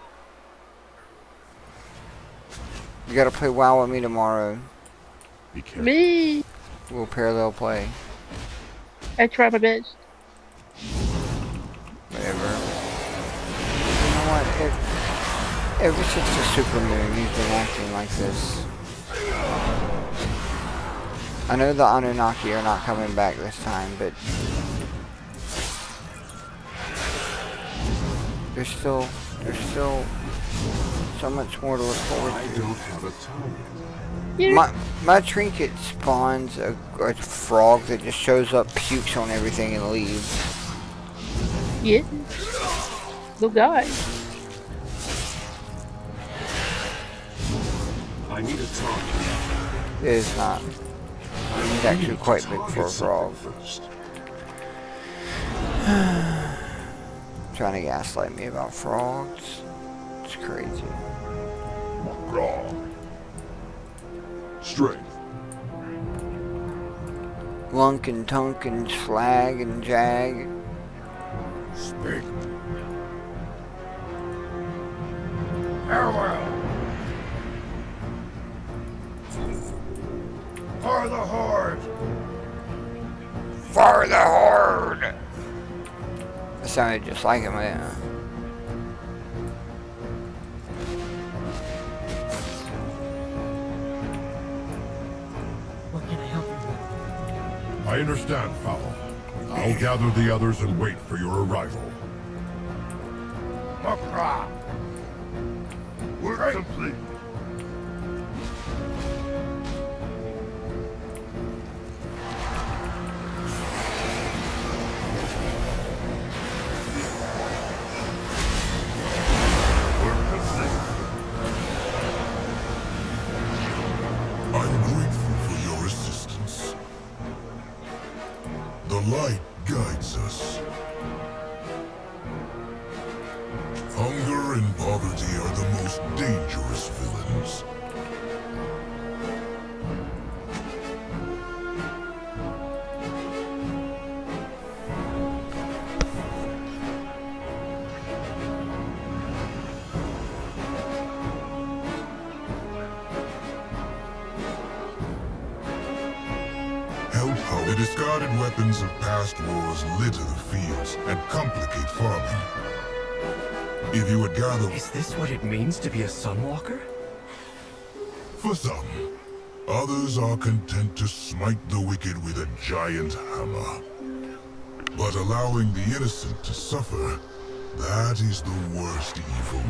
You gotta play WoW with me tomorrow. Be careful. Me. We'll parallel play. I try my best. Whatever. You know what? Ever since the super moon, he's been acting like this. I know the Anunnaki are not coming back this time, but there's still so much more to look forward to. I don't have a target. My trinket spawns a frog that just shows up, pukes on everything, and leaves. Yeah. They'll die. I need a target. It is not. It's actually quite big for a frog. Trying to gaslight me about frogs. It's crazy. Strength. Lunk and tunk and slag and jag. Speak. Farewell. For the Horde. For the Horde. That sounded just like him, man. What can I help you with? I understand, Fowl. I'll gather the others and wait for your arrival. Makra! Work complete. I'm grateful for your assistance. The light guides us. Hunger and poverty are the most dangerous villains. The discarded weapons of past wars litter the fields and complicate farming. If you would gather... Is this what it means to be a Sunwalker? For some, others are content to smite the wicked with a giant hammer. But allowing the innocent to suffer, that is the worst evil.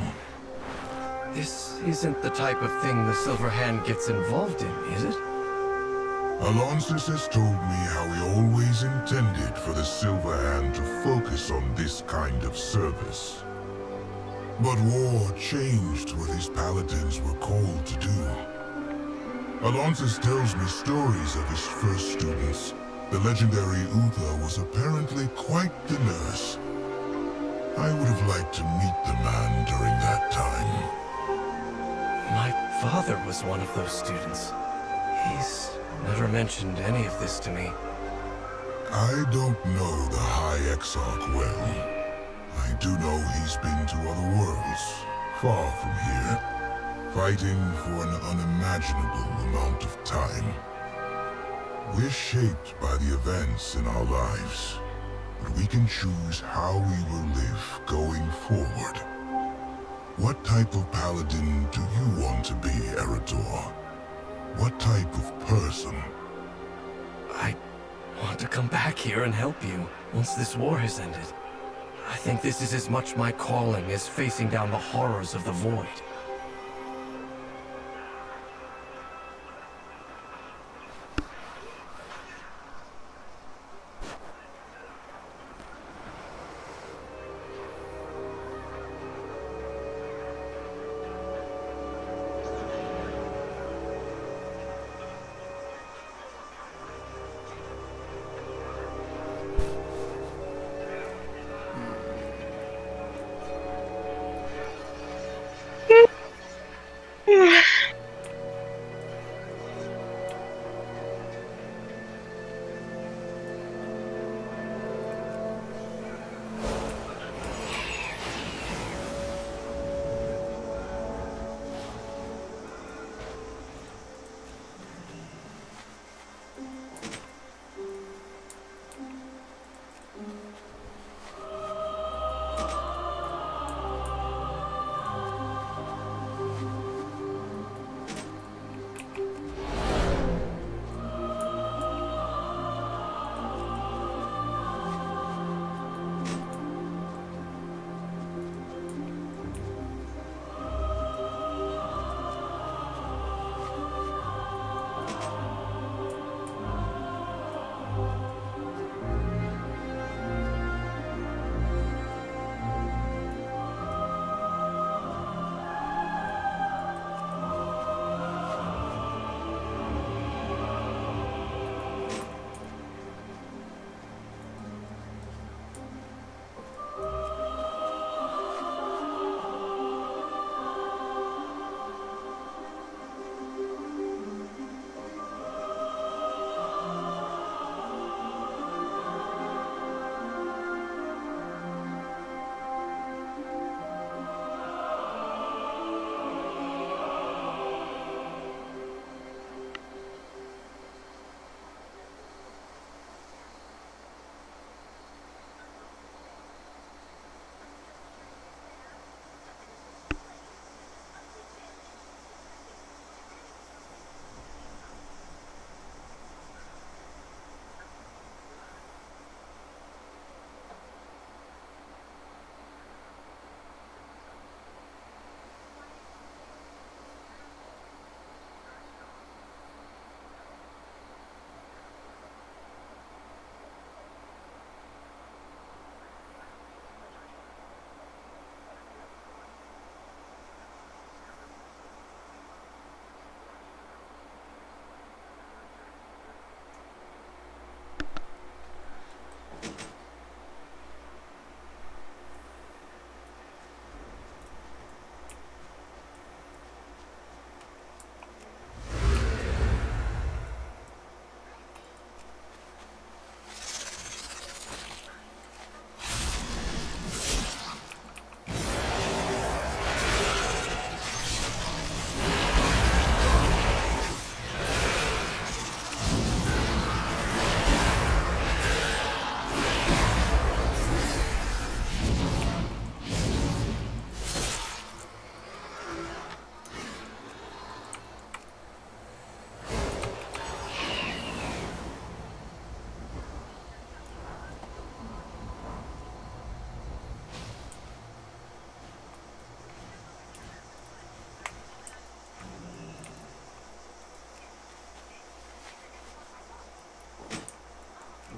This isn't the type of thing the Silver Hand gets involved in, is it? Alonsis has told me how he always intended for the Silver Hand to focus focus on this kind of service. But war changed what these paladins were called to do. Alonsis tells me stories of his first students. The legendary Uther was apparently quite the nurse. I would have liked to meet the man during that time. My father was one of those students. He's never mentioned any of this to me. I don't know the High Exarch well. I do know he's been to other worlds, far from here, fighting for an unimaginable amount of time. We're shaped by the events in our lives, but we can choose how we will live going forward. What type of paladin do you want to be, Erador? What type of person? I want to come back here and help you once this war has ended. I think this is as much my calling as facing down the horrors of the Void.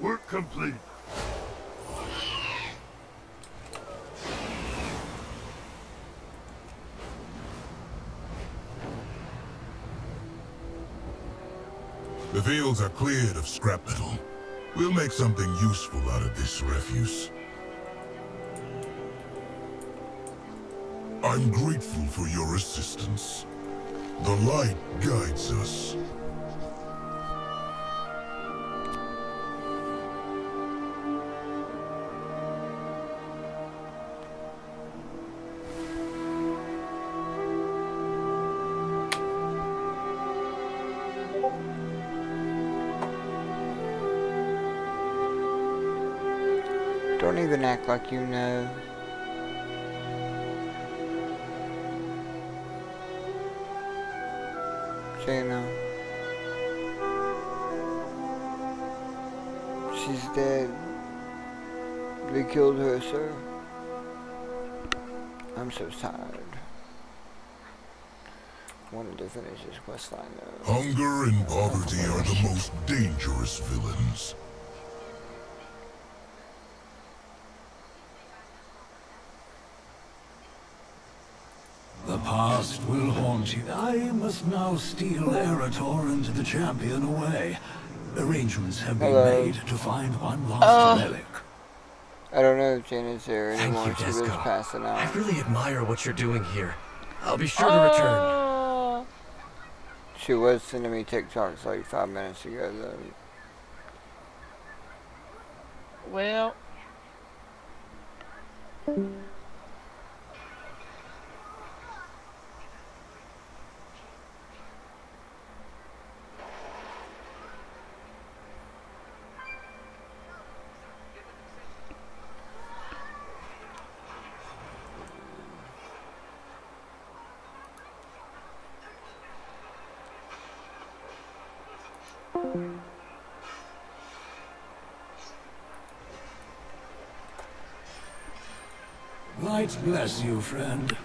Work complete. fields are cleared of scrap metal. We'll make something useful out of this refuse. I'm grateful for your assistance. The light guides us. Don't even act like you know. Jaina. She's dead. They killed her, sir. I'm so tired. Wanted to finish this questline though. Hunger and poverty are the most dangerous villains. The past will haunt you. I must now steal Erator and the champion away. Arrangements have been made to find one last relic. I don't know if Jaina's there anymore. Thank you, She was Desco. passing out. I really admire what you're doing here. I'll be sure to return. She was sending me TikToks like 5 minutes ago though. Well. Light bless you, friend.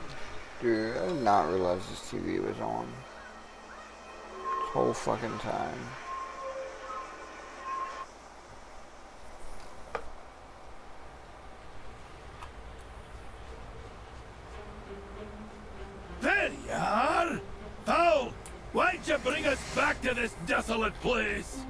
Dude, I did not realize this TV was on. This whole fucking time. There you are! Foul! Why'd you bring us back to this desolate place?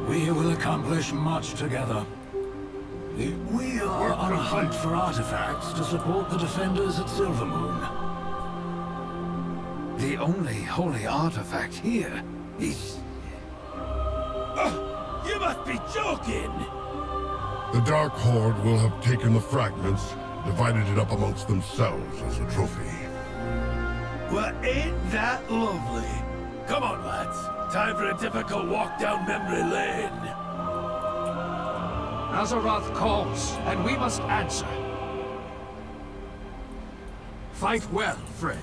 We will accomplish much together. We are on a hunt for artifacts to support the defenders at Silvermoon. The only holy artifact here is... You must be joking! The Dark Horde will have taken the fragments, divided it up amongst themselves as a trophy. Well, ain't that lovely? Come on, lads. Time for a difficult walk down memory lane. Azeroth calls, and we must answer. Fight well, friend.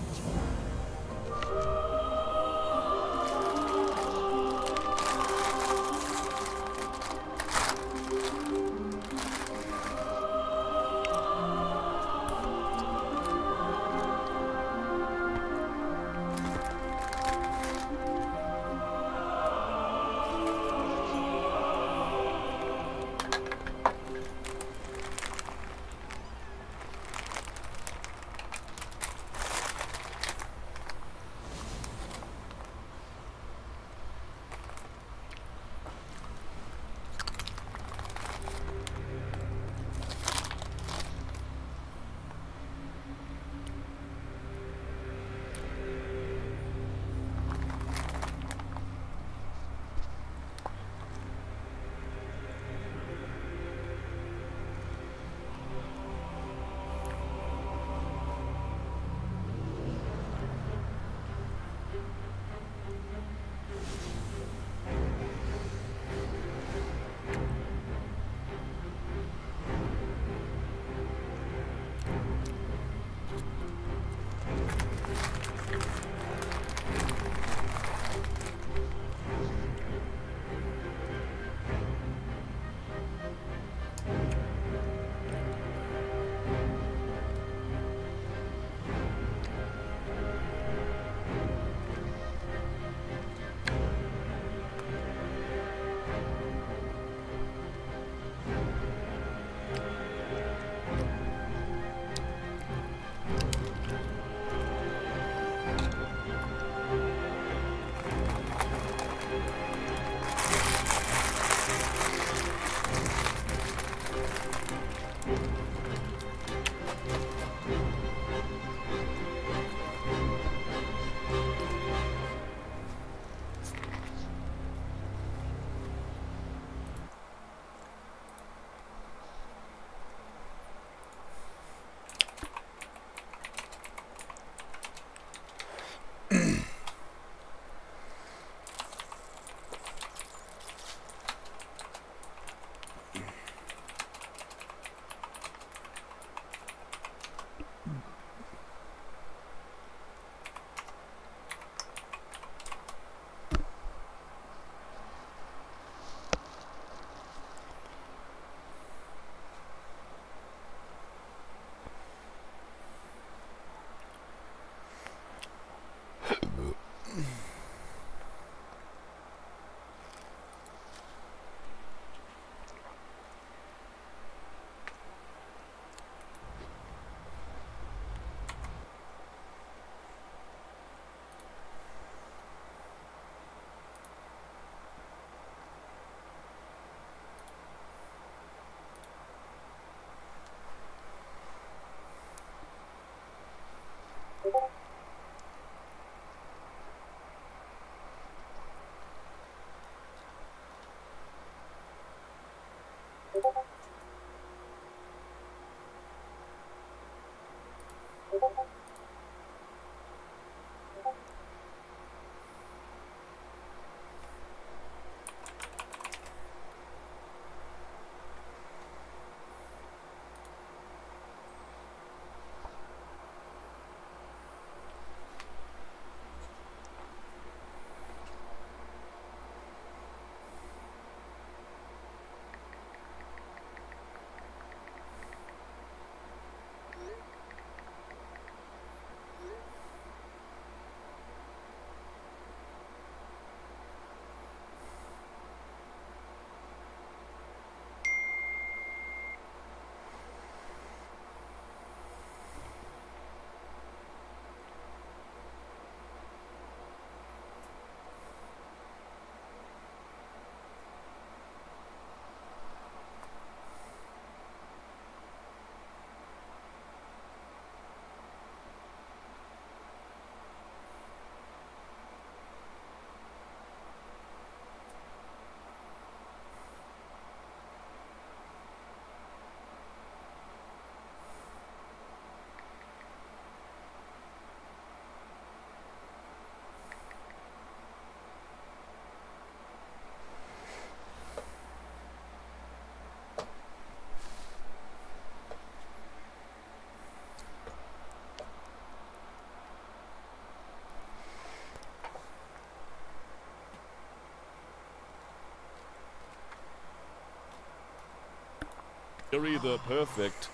You're either perfect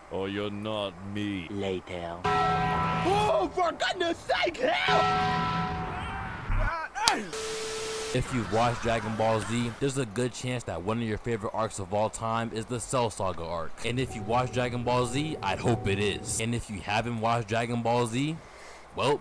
or you're not me. Later. Oh, for goodness sake, If you've watched Dragon Ball Z, there's a good chance that one of your favorite arcs of all time is the Cell Saga arc. And if you watch Dragon Ball Z, I'd hope it is. And if you haven't watched Dragon Ball Z, well,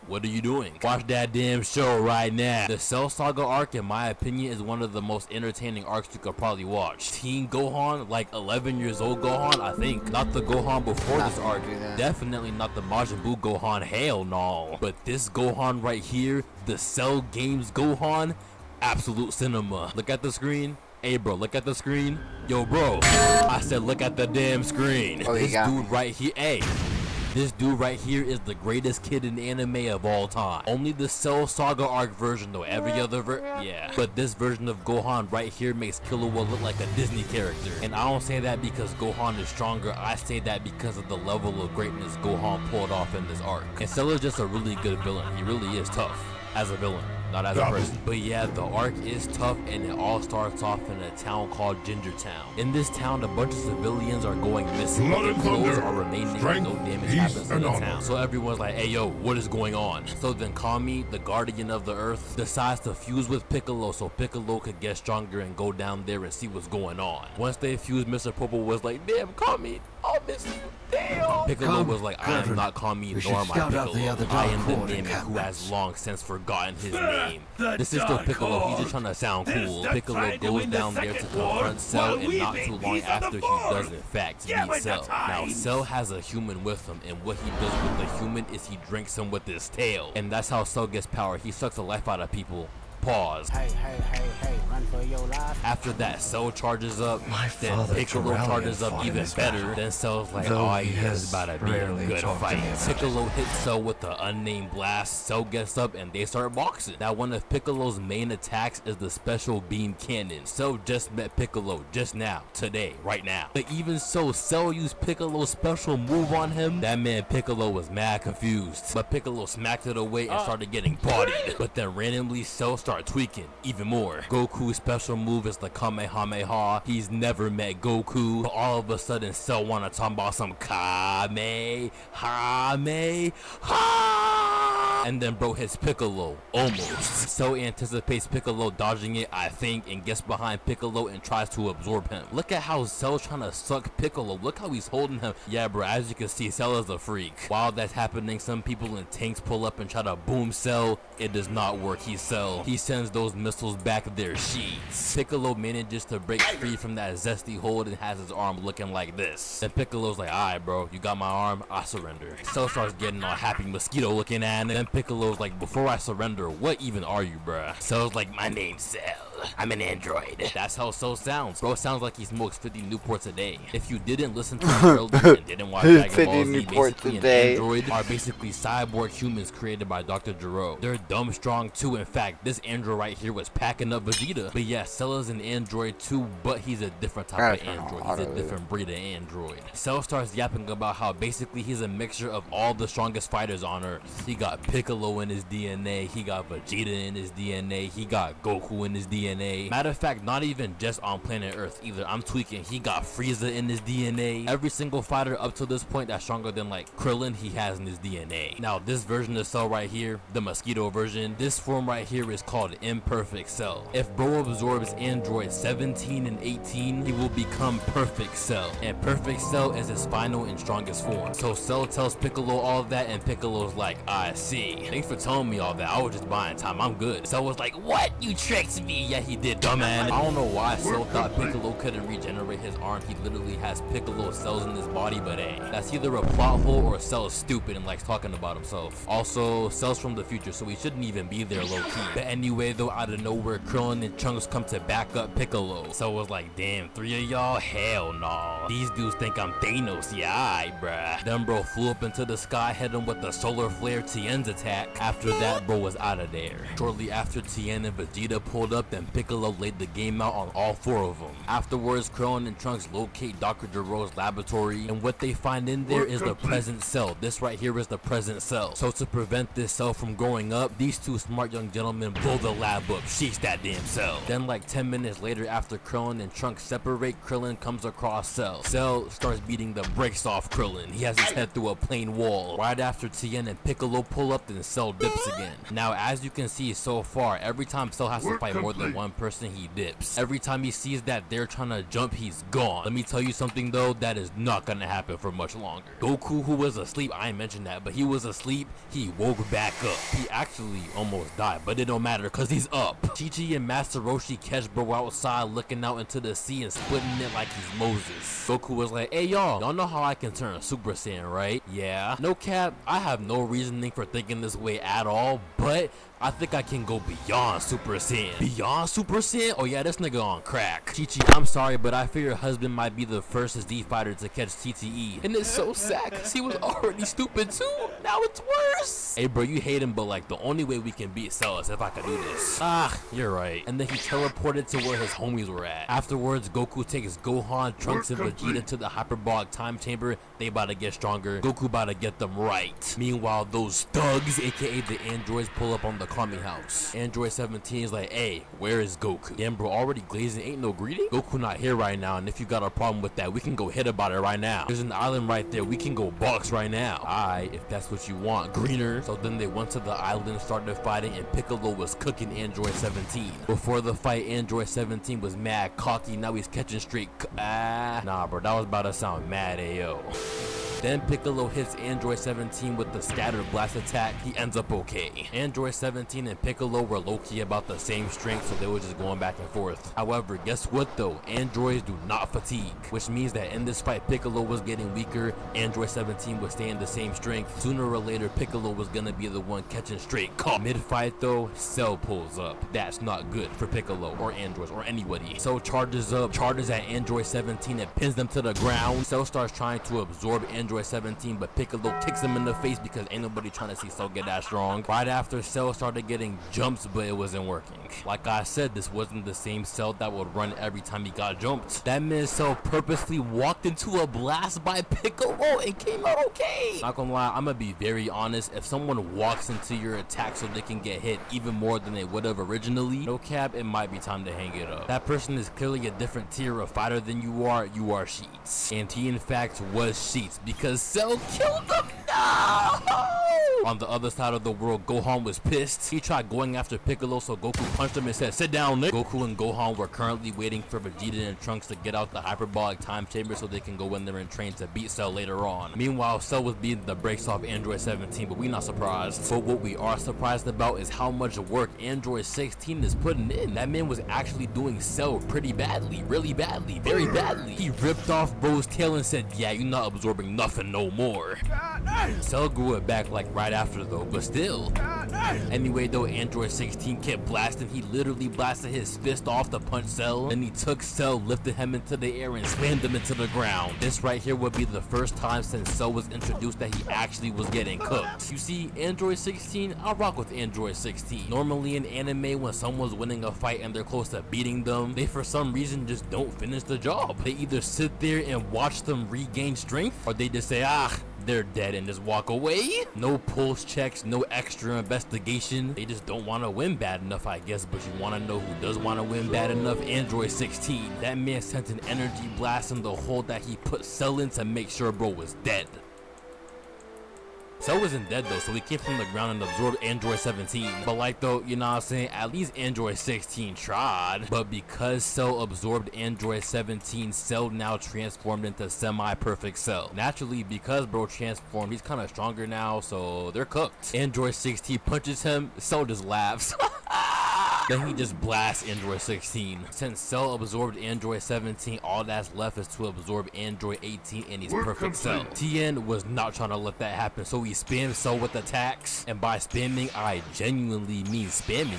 what are you doing? Watch that damn show right now. The Cell Saga arc, in my opinion, is one of the most entertaining arcs you could probably watch. Teen Gohan, like 11 years old Gohan, I think. Not the Gohan before this arc. Definitely not the Majin Buu Gohan, hell no. But this Gohan right here, the Cell Games Gohan, absolute cinema. Look at the screen. Hey bro, look at the screen. Yo bro, I said look at the damn screen. This dude right here, hey. This dude right here is the greatest kid in anime of all time. Only the Cell Saga arc version though. Every other yeah. But this version of Gohan right here makes Killua look like a Disney character. And I don't say that because Gohan is stronger. I say that because of the level of greatness Gohan pulled off in this arc. And Cell is just a really good villain. He really is tough as a villain, not as a person. But yeah, the arc is tough, and it all starts off in a town called Ginger Town. In this town, a bunch of civilians are going missing. Their clothes are remaining, and no damage happens in the town. So everyone's like, hey yo, what is going on? So then Kami, the guardian of the earth, decides to fuse with Piccolo so Piccolo could get stronger and go down there and see what's going on. Once they fused, Mr. Popo was like, damn Kami, I'll miss you. Damn. Piccolo was like, I am not Kami, nor am I Piccolo. I am the mimic who has long since forgotten his name. This is still Piccolo, he's just trying to sound cool. Piccolo goes down there to confront Cell, and not too long after he does in fact meet Cell. Now Cell has a human with him, and what he does with the human is he drinks him with his tail. And that's how Cell gets power. He sucks the life out of people. Pause. Hey, run for your life. After that, Cell charges up, then Piccolo charges up even better. Then Cell's like, oh yeah, it's about to be a good fight. Piccolo hits Cell with the unnamed blast. Cell gets up and they start boxing. Now one of Piccolo's main attacks is the special beam cannon. Cell just met Piccolo just now, today, right now. But even so, Cell used Piccolo's special move on him. That man Piccolo was mad confused. But Piccolo smacked it away and started getting bodied. But then randomly Cell start tweaking even more. Goku's special move is the Kamehameha. He's never met Goku, but all of a sudden Cell wanna talk about some Kamehameha. And then bro hits Piccolo, almost. Cell anticipates Piccolo dodging it, I think, and gets behind Piccolo and tries to absorb him. Look at how Cell's trying to suck Piccolo. Look how he's holding him. Yeah bro, as you can see, Cell is a freak. While that's happening, some people in tanks pull up and try to boom Cell. It does not work. He's Cell. He sends those missiles back their sheets. Piccolo manages to break free from that zesty hold and has his arm looking like this. Then Piccolo's like, alright bro, you got my arm, I surrender. Cell starts getting all happy mosquito looking at him. Then Piccolo's like, before I surrender, what even are you, bruh? Cell's like, my name's Cell. I'm an android. That's how Cell sounds. Bro sounds like he smokes 50 Newports a day. If you didn't listen to him earlier and didn't watch Dragon Ball Z, basically an android are basically cyborg humans created by Dr. Gero. They're dumb strong too. In fact, this android right here was packing up Vegeta. But yeah, Cell is an android too, but he's a different type of android. He's a different breed of android. Cell starts yapping about how basically he's a mixture of all the strongest fighters on Earth. He got Piccolo in his DNA, he got Vegeta in his DNA, he got Goku in his DNA. Matter of fact, not even just on planet Earth either. I'm tweaking. He got Frieza in his DNA. Every single fighter up to this point that's stronger than like Krillin, he has in his DNA. Now this version of Cell right here, the mosquito version, this form right here is called Imperfect Cell. If bro absorbs androids 17 and 18, he will become Perfect Cell. And Perfect Cell is his final and strongest form. So Cell tells Piccolo all of that, and Piccolo's like, I see. Thanks for telling me all that. I was just buying time. I'm good. Cell was like, what? You tricked me. Yeah, he did, dumbass. I don't know why Cell thought Piccolo couldn't regenerate his arm. He literally has Piccolo cells in his body, but hey, that's either a plot hole or Cell's stupid and likes talking about himself. Also, Cell's from the future, so he shouldn't even be there low-key. But anyway, though, out of nowhere, Krillin and Trunks come to back up Piccolo. Cell was like, damn, 3 of y'all? Hell no. These dudes think I'm Thanos. Yeah, aight, bruh. Then bro flew up into the sky, hit him with the solar flare Tien's attack. After that, bro was out of there. Shortly after Tien and Vegeta pulled up, then Piccolo laid the game out on all 4 of them. Afterwards, Krillin and Trunks locate Dr. Gero's laboratory, and what they find in there is the present cell. This right here is the present cell. So to prevent this cell from growing up, these 2 smart young gentlemen blow the lab up, sheath that damn cell. Then like 10 minutes later, after Krillin and Trunks separate, Krillin comes across Cell. Cell starts beating the brakes off Krillin. He has his head through a plain wall. Right after Tien and Piccolo pull up, then Cell dips again. Now as you can see so far, every time Cell has to fight more than one person, he dips. Every time he sees that they're trying to jump, he's gone. Let me tell you something though, that is not gonna happen for much longer. Goku, who was asleep, I ain't mentioned that, but he was asleep, he woke back up. He actually almost died, but it don't matter cause he's up. Chi-Chi and Master Roshi catch bro outside looking out into the sea and splitting it like he's Moses. Goku was like, hey y'all know how I can turn Super Saiyan, right? Yeah. No cap, I have no reasoning for thinking this way at all, but I think I can go beyond Super Saiyan. Beyond Super Saiyan? Oh yeah, this nigga on crack. Chi-Chi, I'm sorry, but I fear your husband might be the first Z fighter to catch TTE. And it's so sad because he was already stupid too. Now it's worse. Hey bro, you hate him, but like the only way we can beat Cell is if I could do this. Ah, you're right. And then he teleported to where his homies were at. Afterwards, Goku takes Gohan, Trunks, and Vegeta to the hyperbolic time chamber. They about to get stronger. Goku about to get them right. Meanwhile, those thugs, aka the androids, pull up on the Kami house. Android 17 is like, hey, where is Goku? Damn bro, already glazing ain't no greeting? Goku not here right now, and if you got a problem with that, we can go hit about it right now. There's an island right there, we can go box right now. Alright, if that's what you want, greener. So then they went to the island, started fighting, and Piccolo was cooking Android 17. Before the fight, Android 17 was mad cocky, now he's catching straight nah bro, that was about to sound mad ayo. Then Piccolo hits Android 17 with the scattered blast attack. He ends up okay. Android 17 and Piccolo were low-key about the same strength, so they were just going back and forth. However, guess what though? Androids do not fatigue, which means that in this fight, Piccolo was getting weaker, Android 17 was staying the same strength. Sooner or later, Piccolo was gonna be the one catching straight caught. Mid-fight though, Cell pulls up. That's not good for Piccolo or Androids or anybody. Cell charges up, charges at Android 17 and pins them to the ground. Cell starts trying to absorb Android 17, but Piccolo kicks him in the face because ain't nobody trying to see Cell get that strong. Right after, Cell started getting jumps, but it wasn't working. Like I said, this wasn't the same Cell that would run every time he got jumped. That meant Cell purposely walked into a blast by Piccolo and came out okay. Not gonna lie, I'm gonna be very honest. If someone walks into your attack so they can get hit even more than they would have originally, no cap, it might be time to hang it up. That person is clearly a different tier of fighter than you are Sheets. And he in fact was Sheets because Cell killed him. No! On the other side of the world, Gohan was pissed. He tried going after Piccolo, so Goku punched him and said, sit down, Nick. Goku and Gohan were currently waiting for Vegeta and Trunks to get out the hyperbolic time chamber so they can go in there and train to beat Cell later on. Meanwhile, Cell was beating the brakes off Android 17, but we not surprised. But what we are surprised about is how much work Android 16 is putting in. That man was actually doing Cell pretty badly, really badly, very badly. He ripped off bro's tail and said, yeah, you're not absorbing nothing no more. Cell grew it back like right after though, but still. Anyway though, Android 16 kept blasting. He literally blasted his fist off to punch Cell. Then he took Cell, lifted him into the air and slammed him into the ground. This right here would be the first time since Cell was introduced that he actually was getting cooked. You see, Android 16, I rock with Android 16. Normally in anime, when someone's winning a fight and they're close to beating them, they for some reason just don't finish the job. They either sit there and watch them regain strength, or they just say, they're dead and just walk away. No pulse checks, no extra investigation. They just don't want to win bad enough, I guess. But you want to know who does want to win bad enough? Android 16. That man sent an energy blast in the hole that he put Cell in to make sure bro was dead. Cell wasn't dead though, so he came from the ground and absorbed Android 17. But like though, you know what I'm saying, at least Android 16 tried. But because Cell absorbed Android 17, Cell now transformed into semi-perfect Cell. Naturally, because bro transformed, he's kind of stronger now, so they're cooked. Android 16 punches him, Cell just laughs. Then he just blasts Android 16. Since Cell absorbed Android 17, all that's left is to absorb Android 18 and he's perfect Cell. Tien was not trying to let that happen, so he spammed Cell with attacks. And by spamming, I genuinely mean spamming.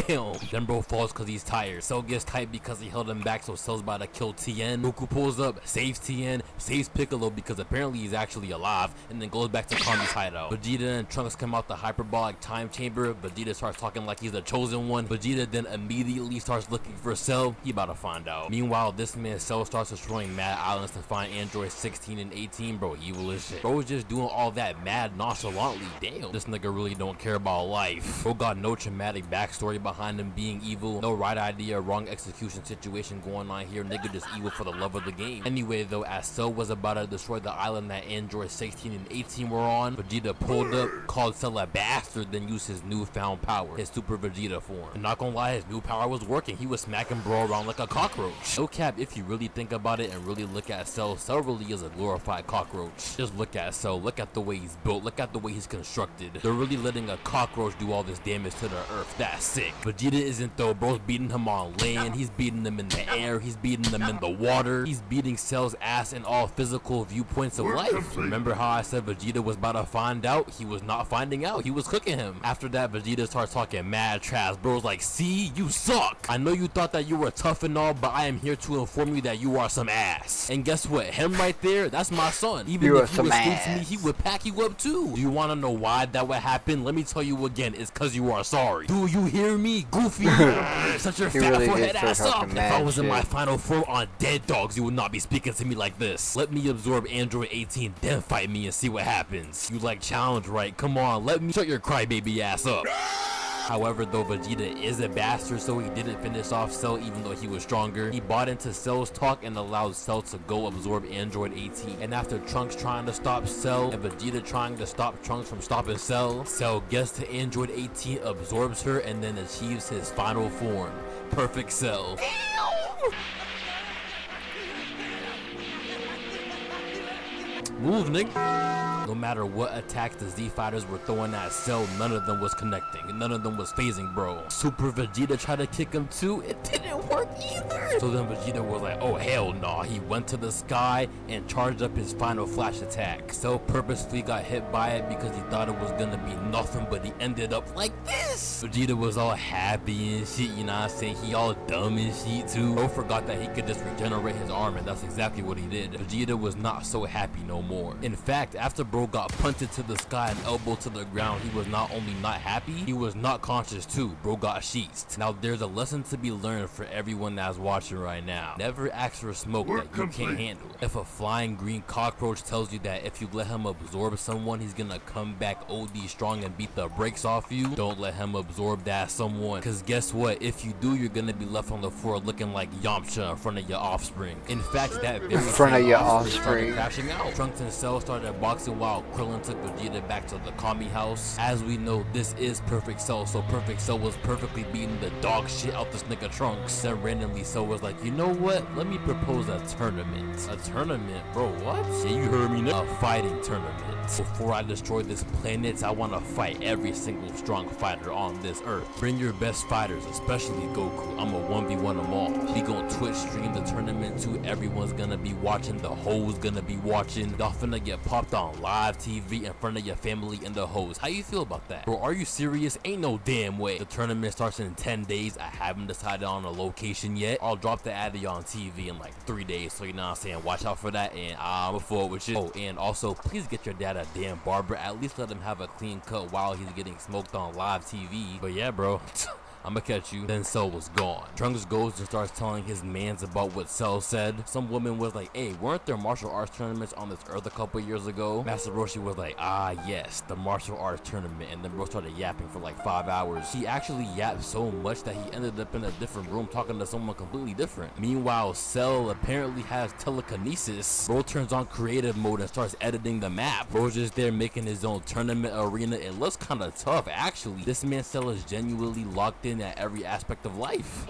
Damn! Then bro falls because he's tired. Cell gets tight because he held him back, so Cell's about to kill Tien. Goku pulls up, saves Tien, saves Piccolo because apparently he's actually alive, and then goes back to Kami's hideout. Vegeta and Trunks come out the hyperbolic time chamber. Vegeta starts talking like he's the chosen one. Vegeta then immediately starts looking for Cell. He about to find out. Meanwhile, this man Cell starts destroying mad islands to find androids 16 and 18. Bro, evil as shit. Bro was just doing all that mad nonchalantly. Damn, this nigga really don't care about life. Bro got no traumatic backstory behind him being evil. No right idea, wrong execution situation going on here. Nigga just evil for the love of the game. Anyway though, as Cell was about to destroy the island that androids 16 and 18 were on, Vegeta pulled up, called Cell a bastard, then used his newfound power, his Super Vegeta form. And not gonna lie, his new power was working. He was smacking bro around like a cockroach. No cap, if you really think about it and really look at Cell, Cell really is a glorified cockroach. Just look at Cell, look at the way he's built, look at the way he's constructed. They're really letting a cockroach do all this damage to the earth. That's sick. Vegeta isn't though. Bro's beating him on land, he's beating him in the air, he's beating him in the water, he's beating Cell's ass in all physical viewpoints of life. Remember how I said Vegeta was about to find out? He was not finding out, he was cooking him. After that, Vegeta starts talking mad trash. Bro's like, see, you suck. I know you thought that you were tough and all, but I am here to inform you that you are some ass. And guess what? Him right there, that's my son. Even if you escaped me, he would pack you up too. Do you want to know why that would happen? Let me tell you again, it's cause you are sorry. Do you hear me, Goofy? Shut your fat really forehead ass up. If I was in my shit. final form on Dead Dogs, you would not be speaking to me like this. Let me absorb Android 18, then fight me and see what happens. You like challenge, right? Come on, let me shut your crybaby ass up. However, though Vegeta is a bastard, so he didn't finish off Cell even though he was stronger. He bought into Cell's talk and allowed Cell to go absorb Android 18. And after Trunks trying to stop Cell and Vegeta trying to stop Trunks from stopping Cell, Cell gets to Android 18, absorbs her, and then achieves his final form, Perfect Cell. Move, nigga. No matter what attacks the Z fighters were throwing at Cell, none of them was connecting. None of them was phasing, bro. Super Vegeta tried to kick him too. It didn't work either. So then Vegeta was like, oh hell nah. He went to the sky and charged up his final flash attack. Cell purposefully got hit by it because he thought it was gonna be nothing, but he ended up like this. Vegeta was all happy and shit, you know what I'm saying? He all dumb and shit too. Bro forgot that he could just regenerate his arm, and that's exactly what he did. Vegeta was not so happy no more. In fact, after bro got punted to the sky and elbowed to the ground, he was not only not happy, he was not conscious too. Bro got sheetzed. Now there's a lesson to be learned for everyone that's watching right now. Never ask for smoke that you can't handle. If a flying green cockroach tells you that if you let him absorb someone, he's gonna come back OD strong and beat the brakes off you, don't let him absorb that someone. Cause guess what? If you do, you're gonna be left on the floor looking like Yamcha in front of your offspring. In fact, that very in front of your offspring offspring. crashing out. Trunks and Cell started boxing while Krillin took Vegeta back to the Kami house. As we know, this is Perfect Cell, so Perfect Cell was perfectly beating the dog shit out this nigga Trunks. Then randomly Cell was like, you know what? Let me propose a tournament. A tournament? Bro, what? Yeah, you heard me, nigga. A fighting tournament. Before I destroy this planet, I want to fight every single strong fighter on this earth. Bring your best fighters, especially Goku. I'm a 1v1 them all. We gon' Twitch stream the tournament too. Everyone's gonna be watching. The hoes gonna be watching. Y'all finna get popped on live TV in front of your family and the hoes. How you feel about that? Bro, are you serious? Ain't no damn way. The tournament starts in 10 days. I haven't decided on a location yet. I'll drop the ad on TV in like 3 days. So you know what I'm saying? Watch out for that, and I'm forward with you. Oh, and also, please get your dad a damn barber. At least let him have a clean cut while he's getting smoked on live TV. But yeah, bro. I'ma catch you. Then Cell was gone. Trunks goes and starts telling his mans about what Cell said. Some woman was like, hey, weren't there martial arts tournaments on this earth a couple years ago? Master Roshi was like, ah, yes, the martial arts tournament. And then bro started yapping for like 5 hours. He actually yapped so much that he ended up in a different room talking to someone completely different. Meanwhile, Cell apparently has telekinesis. Bro turns on creative mode and starts editing the map. Bro's just there making his own tournament arena. It looks kind of tough, actually. This man Cell is genuinely locked in at every aspect of life.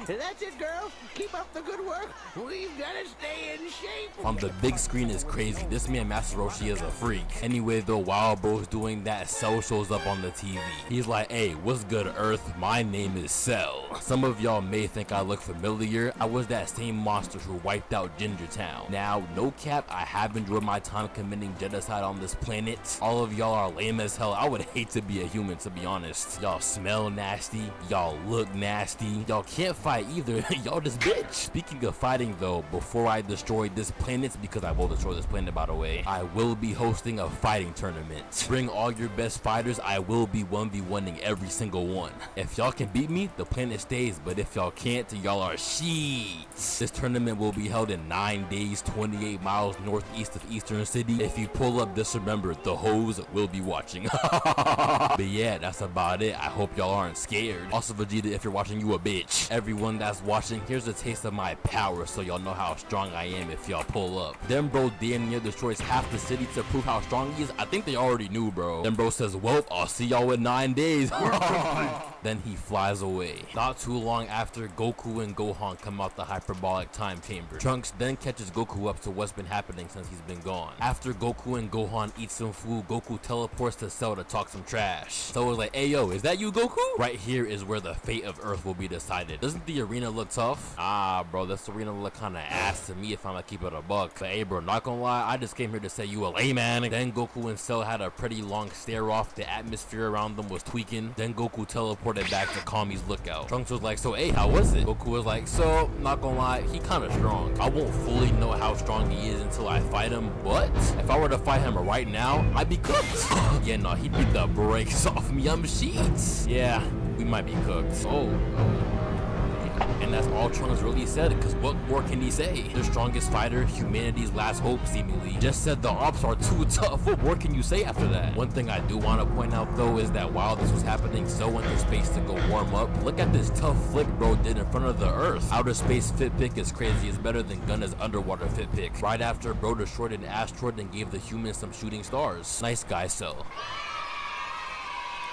That's it, girl. Keep up the good work. We've got to stay in shape. On the big screen is crazy. This man Master Roshi is a freak. Anyway, though, while bro's doing that, Cell shows up on the TV. He's like, hey, what's good, Earth? My name is Cell. Some of y'all may think I look familiar. I was that same monster who wiped out Ginger Town. Now, no cap, I have enjoyed my time committing genocide on this planet. All of y'all are lame as hell. I would hate to be a human, to be honest. Y'all smell nasty. Y'all look nasty. nasty. Y'all can't fight either. Y'all just bitch. Speaking of fighting though, before I destroy this planet, because I will destroy this planet by the way, I will be hosting a fighting tournament. Bring all your best fighters. I will be 1v1ing every single one. If y'all can beat me, the planet stays, but if y'all can't, y'all are sheets. This tournament will be held in 9 days, 28 miles northeast of Eastern City. If you pull up, just remember, the hoes will be watching. But yeah, that's about it. I hope y'all aren't scared. Also, Vegeta, if you're watching, you a bitch. Everyone that's watching, here's a taste of my power so y'all know how strong I am if y'all pull up. Then bro damn near destroys half the city to prove how strong he is. I think they already knew, bro. Then bro says, well, I'll see y'all in 9 days. Then he flies away. Not too long after, Goku and Gohan come out the hyperbolic time chamber. Trunks then catches Goku up to what's been happening since he's been gone. After Goku and Gohan eat some food, Goku teleports to Cell to talk some trash. So it's like, hey yo, is that you, Goku? Right here is where the fate of Earth will be decided. Doesn't the arena look tough? Ah, bro, this arena look kinda ass to me if I'm gonna keep it a buck. But hey bro, not gonna lie, I just came here to say you a layman. Then Goku and Cell had a pretty long stare off. The atmosphere around them was tweaking. Then Goku teleported back to Kami's lookout. Trunks was like, so hey, how was it? Goku was like, so, not gonna lie, he kinda strong. I won't fully know how strong he is until I fight him, but if I were to fight him right now, I'd be cooked. Yeah, no, he'd beat the brakes off me. I'm sheets. Yeah, we might be cooked. Oh. And that's all Trunks really said, because what more can he say? Their strongest fighter, humanity's last hope, seemingly, just said the ops are too tough. What more can you say after that? One thing I do want to point out though is that while this was happening, Cell went to space to go warm up. Look at this tough flick bro did in front of the Earth. Outer space fit pick is crazy. It's better than Gunna's underwater fit pick. Right after, bro destroyed an asteroid and gave the humans some shooting stars. Nice guy, Cell.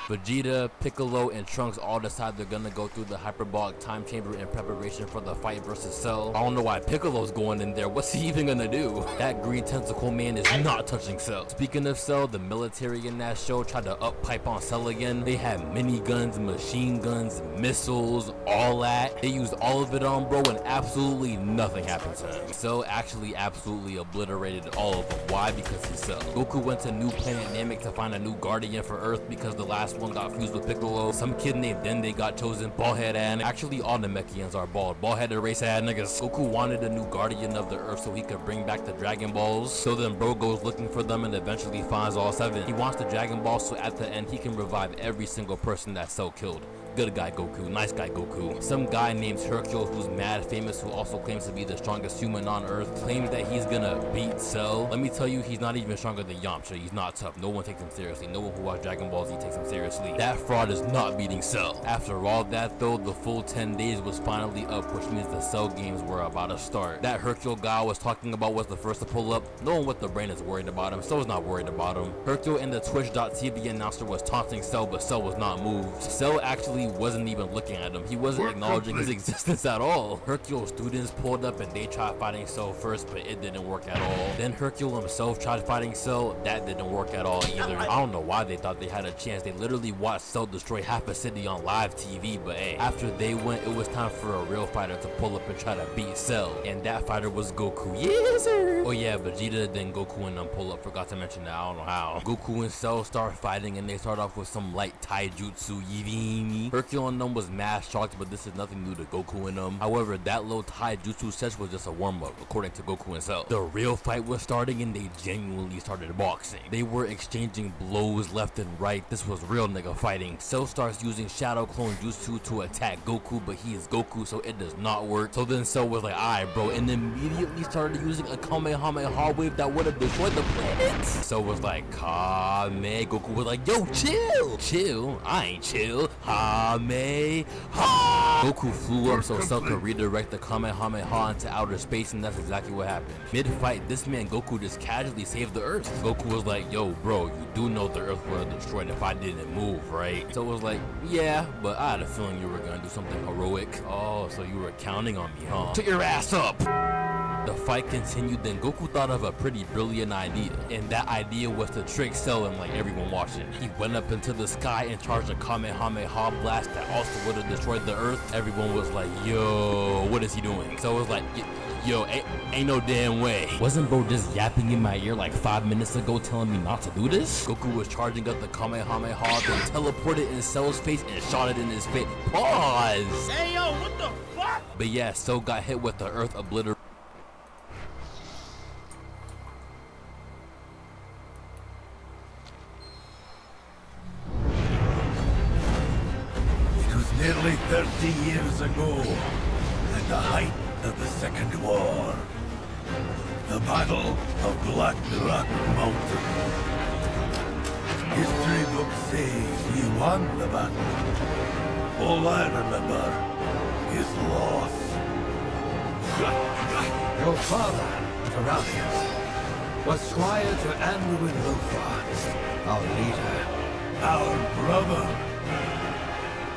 Vegeta, Piccolo, and Trunks all decide they're gonna go through the hyperbolic time chamber in preparation for the fight versus Cell. I don't know why Piccolo's going in there. What's he even gonna do? That green tentacle man is not touching Cell. Speaking of Cell, the military in that show tried to up pipe on Cell again. They had miniguns, machine guns, missiles, all that. They used all of it on bro and absolutely nothing happened to him. Cell actually absolutely obliterated all of them. Why? Because he's Cell. Goku went to New Planet Namek to find a new guardian for Earth because the last one got fused with Piccolo. Some kid named Dende got chosen. Baldhead and actually all Namekians are bald. Baldheaded race-head niggas. Goku wanted a new guardian of the Earth so he could bring back the Dragon Balls. So then bro goes looking for them and eventually finds all 7. He wants the Dragon Balls so at the end he can revive every single person that Cell killed. Good guy Goku, nice guy Goku. Some guy named Hercule who's mad famous, who also claims to be the strongest human on Earth, claims that he's gonna beat Cell. Let me tell you, he's not even stronger than Yamcha. He's not tough. No one takes him seriously. No one who watches Dragon Ball Z takes him seriously. That fraud is not beating Cell. After all that though, the full 10 days was finally up, which means the Cell games were about to start. That Hercule guy I was talking about was the first to pull up. No one with the brain is worried about him. Cell's not worried about him. Hercule and the Twitch.tv announcer was taunting Cell, but Cell was not moved. Cell actually wasn't even looking at him. He wasn't acknowledging his existence at all. Hercule students pulled up and they tried fighting Cell first, but it didn't work at all. Then Hercule himself tried fighting Cell. That didn't work at all either. I don't know why they thought they had a chance. They literally watched Cell destroy half a city on live TV, but hey, after they went, it was time for a real fighter to pull up and try to beat Cell. And that fighter was Goku. Yes, sir. Oh yeah, Vegeta, then Goku and them pull up. Forgot to mention that. I don't know how. Goku and Cell start fighting and they start off with some light taijutsu. Hercule and them was mad shocked, but this is nothing new to Goku and them. However, that low taijutsu set was just a warm-up, according to Goku and Cell. The real fight was starting and they genuinely started boxing. They were exchanging blows left and right. This was real nigga fighting. Cell starts using Shadow Clone Jutsu to attack Goku, but he is Goku, so it does not work. So then Cell was like, alright bro, and immediately started using a Kamehameha wave that would have destroyed the planet. Cell was like, Kame. Goku was like, yo, chill. Chill? I ain't chill. Hame. Goku flew up so Cell could redirect the Kamehameha into outer space, and that's exactly what happened. Mid-fight, this man Goku just casually saved the Earth. Goku was like, yo bro, you do know the Earth would have destroyed if I didn't move, right? So it was like, yeah, but I had a feeling you were gonna do something heroic. Oh, so you were counting on me, huh? Put your ass up! The fight continued, then Goku thought of a pretty brilliant idea, and that idea was to trick Cell and like everyone watching. He went up into the sky and charged a Kamehameha blast that also would have destroyed the Earth. Everyone was like, yo, what is he doing? So it was like, Yo, ain't no damn way. Wasn't bro just yapping in my ear like 5 minutes ago telling me not to do this? Goku was charging up the Kamehameha, then teleported in Cell's face and shot it in his face. Pause! Hey yo, what the fuck? But yeah, Cell got hit with the Earth Obliterator. It was nearly 30 years ago, at the height of the Second War. The Battle of Black Rock Mountain. History books say we won the battle. All I remember is loss. Your father, Terralius, was squire to Anduin Lothar, our leader, our brother.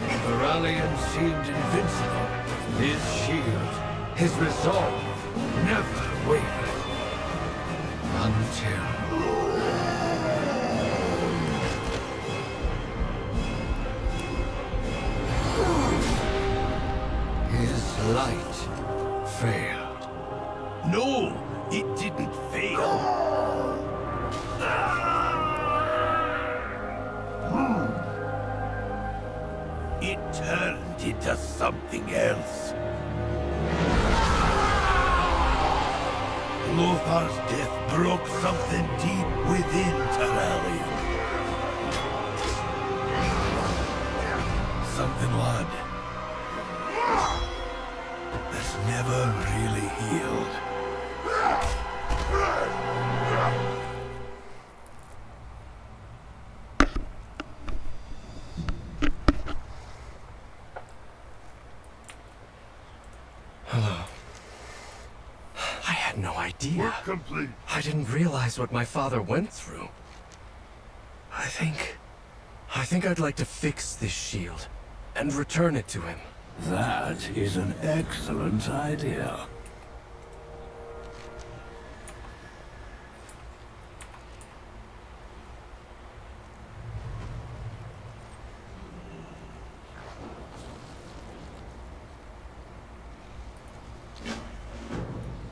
The Terralian seemed invincible. His shield, his resolve, never wavered. Until... his light failed. No, it didn't fail. It turned into something else. Lothar's death broke something deep within Terralian. Something, lad, that's never really healed. Hello. I had no idea. Work complete. I didn't realize what my father went through. I think I'd like to fix this shield and return it to him. That is an excellent idea.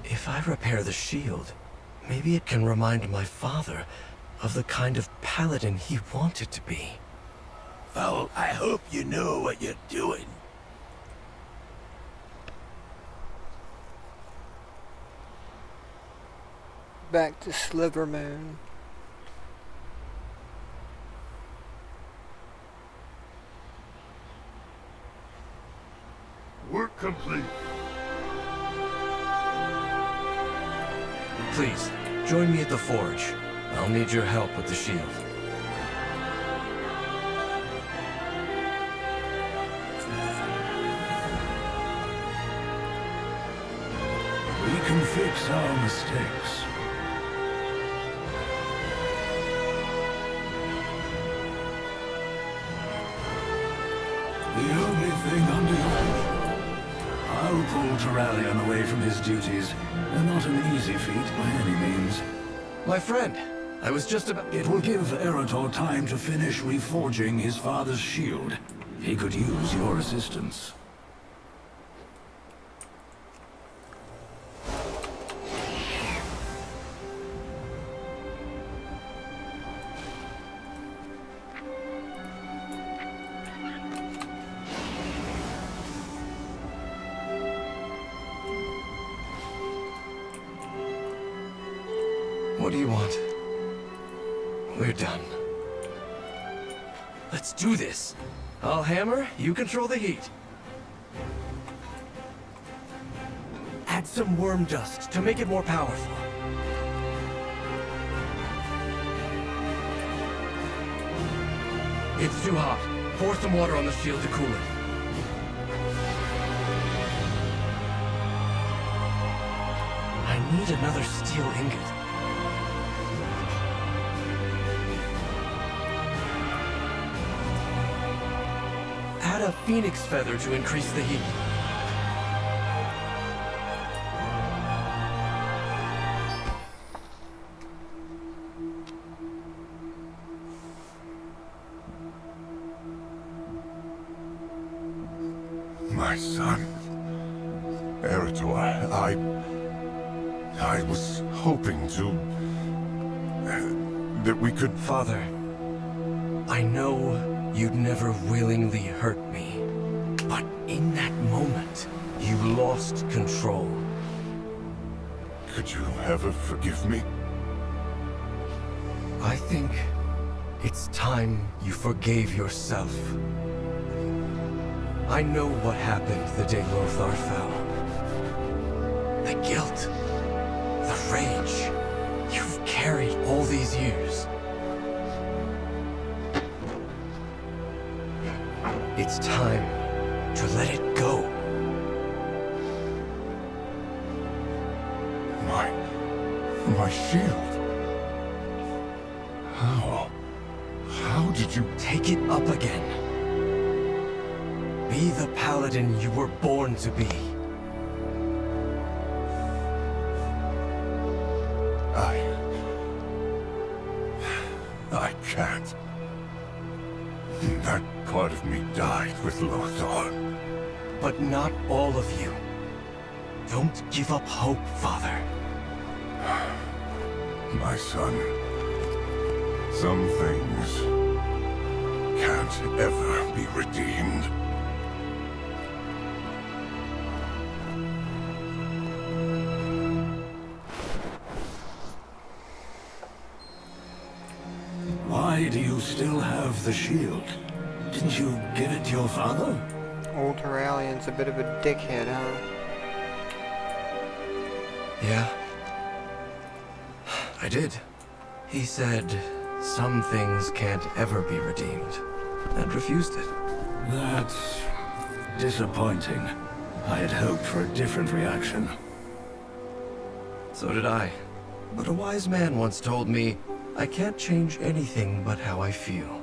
If I repair the shield, maybe it can remind my father of the kind of paladin he wanted to be. Well, I hope you know what you're doing. Back to Sliver Moon. Work complete. Please, join me at the forge. I'll need your help with the shield. We can fix our mistakes. The only thing under your control. I'll pull Terralian away from his duties. And not an easy feat by any means. My friend, I was just about... It will give Eretor time to finish reforging his father's shield. He could use your assistance. What do you want? We're done. Let's do this. I'll hammer, you control the heat. Add some worm dust to make it more powerful. It's too hot. Pour some water on the shield to cool it. I need another steel ingot. Add a phoenix feather to increase the heat. My son. Eretor, I I was hoping to... that we could... Father, I know you'd never willingly hurt me, but in that moment, you lost control. Could you ever forgive me? I think it's time you forgave yourself. I know what happened the day Lothar fell. The guilt, the rage you've carried all these years. It's time to let it go. My shield. How did you... Take it up again. Be the paladin you were born to be. I can't. That part of me died with Lothar. But not all of you. Don't give up hope, Father. My son, some things can't ever be redeemed. Why do you still have the shield? Didn't you give it to your father? Old Aurelian's a bit of a dickhead, huh? Yeah. I did. He said some things can't ever be redeemed, and refused it. That's disappointing. I had hoped for a different reaction. So did I. But a wise man once told me, I can't change anything but how I feel.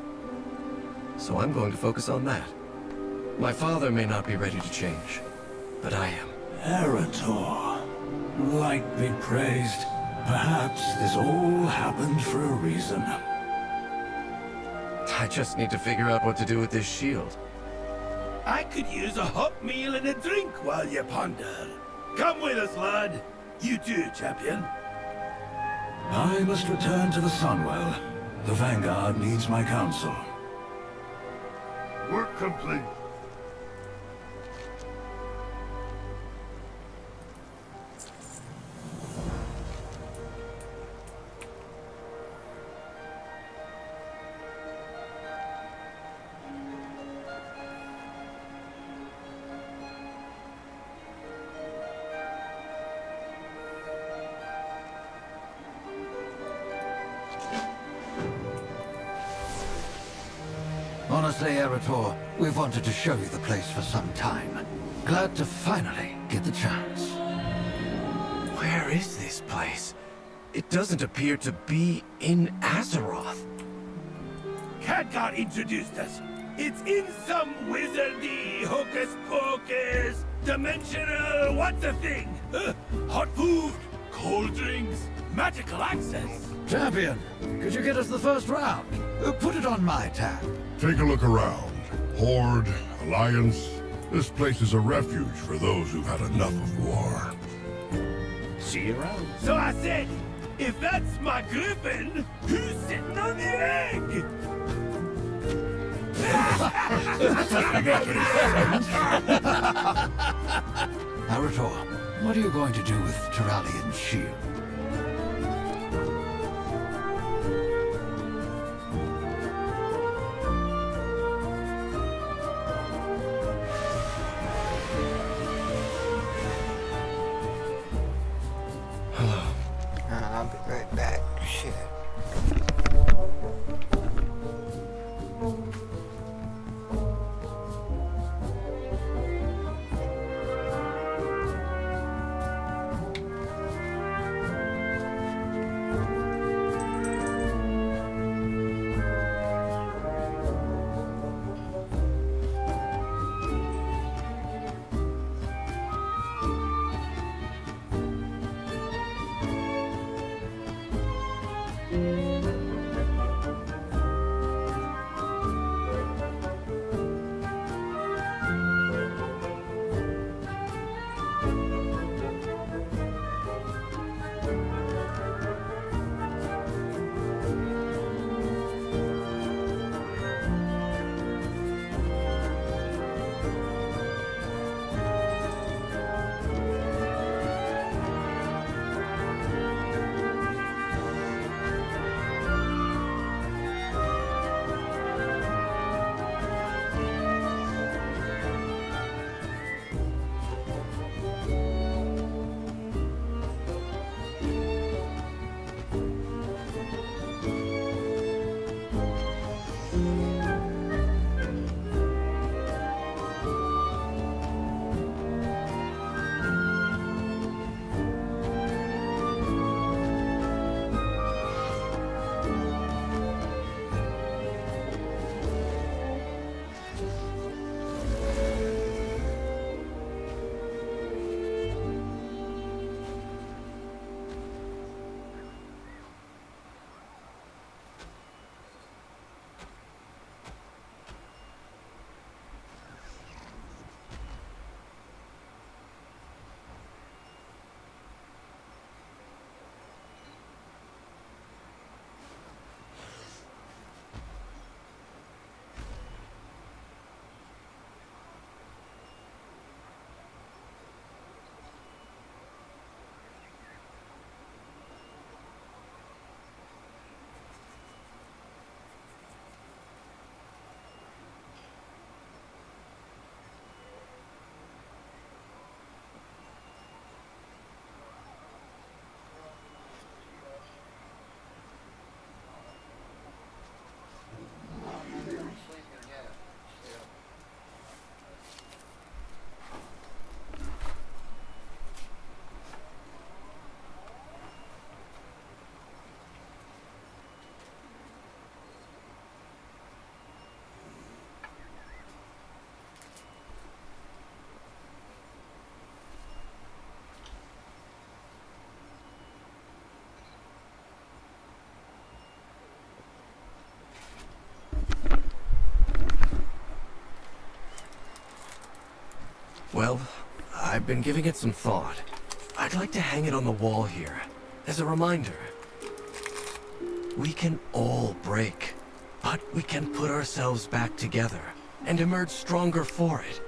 So I'm going to focus on that. My father may not be ready to change, but I am. Eretor, light be praised. Perhaps this all happened for a reason. I just need to figure out what to do with this shield. I could use a hot meal and a drink while you ponder. Come with us, lad. You too, champion. I must return to the Sunwell. The Vanguard needs my counsel. Work complete. Honestly, Eretor, we've wanted to show you the place for some time. Glad to finally get the chance. Where is this place? It doesn't appear to be in Azeroth. Khadgar introduced us. It's in some wizardy, hocus-pocus, dimensional, what's the thing? Hot food, cold drinks, magical access. Champion, could you get us the first round? Put it on my tab. Take a look around. Horde, Alliance. This place is a refuge for those who've had enough of war. See you around. So I said, if that's my griffin, who's sitting on the egg? Eretor, what are you going to do with Tyrallian's shield? I'll be right back. Shit. Well, I've been giving it some thought. I'd like to hang it on the wall here, as a reminder. We can all break, but we can put ourselves back together and emerge stronger for it.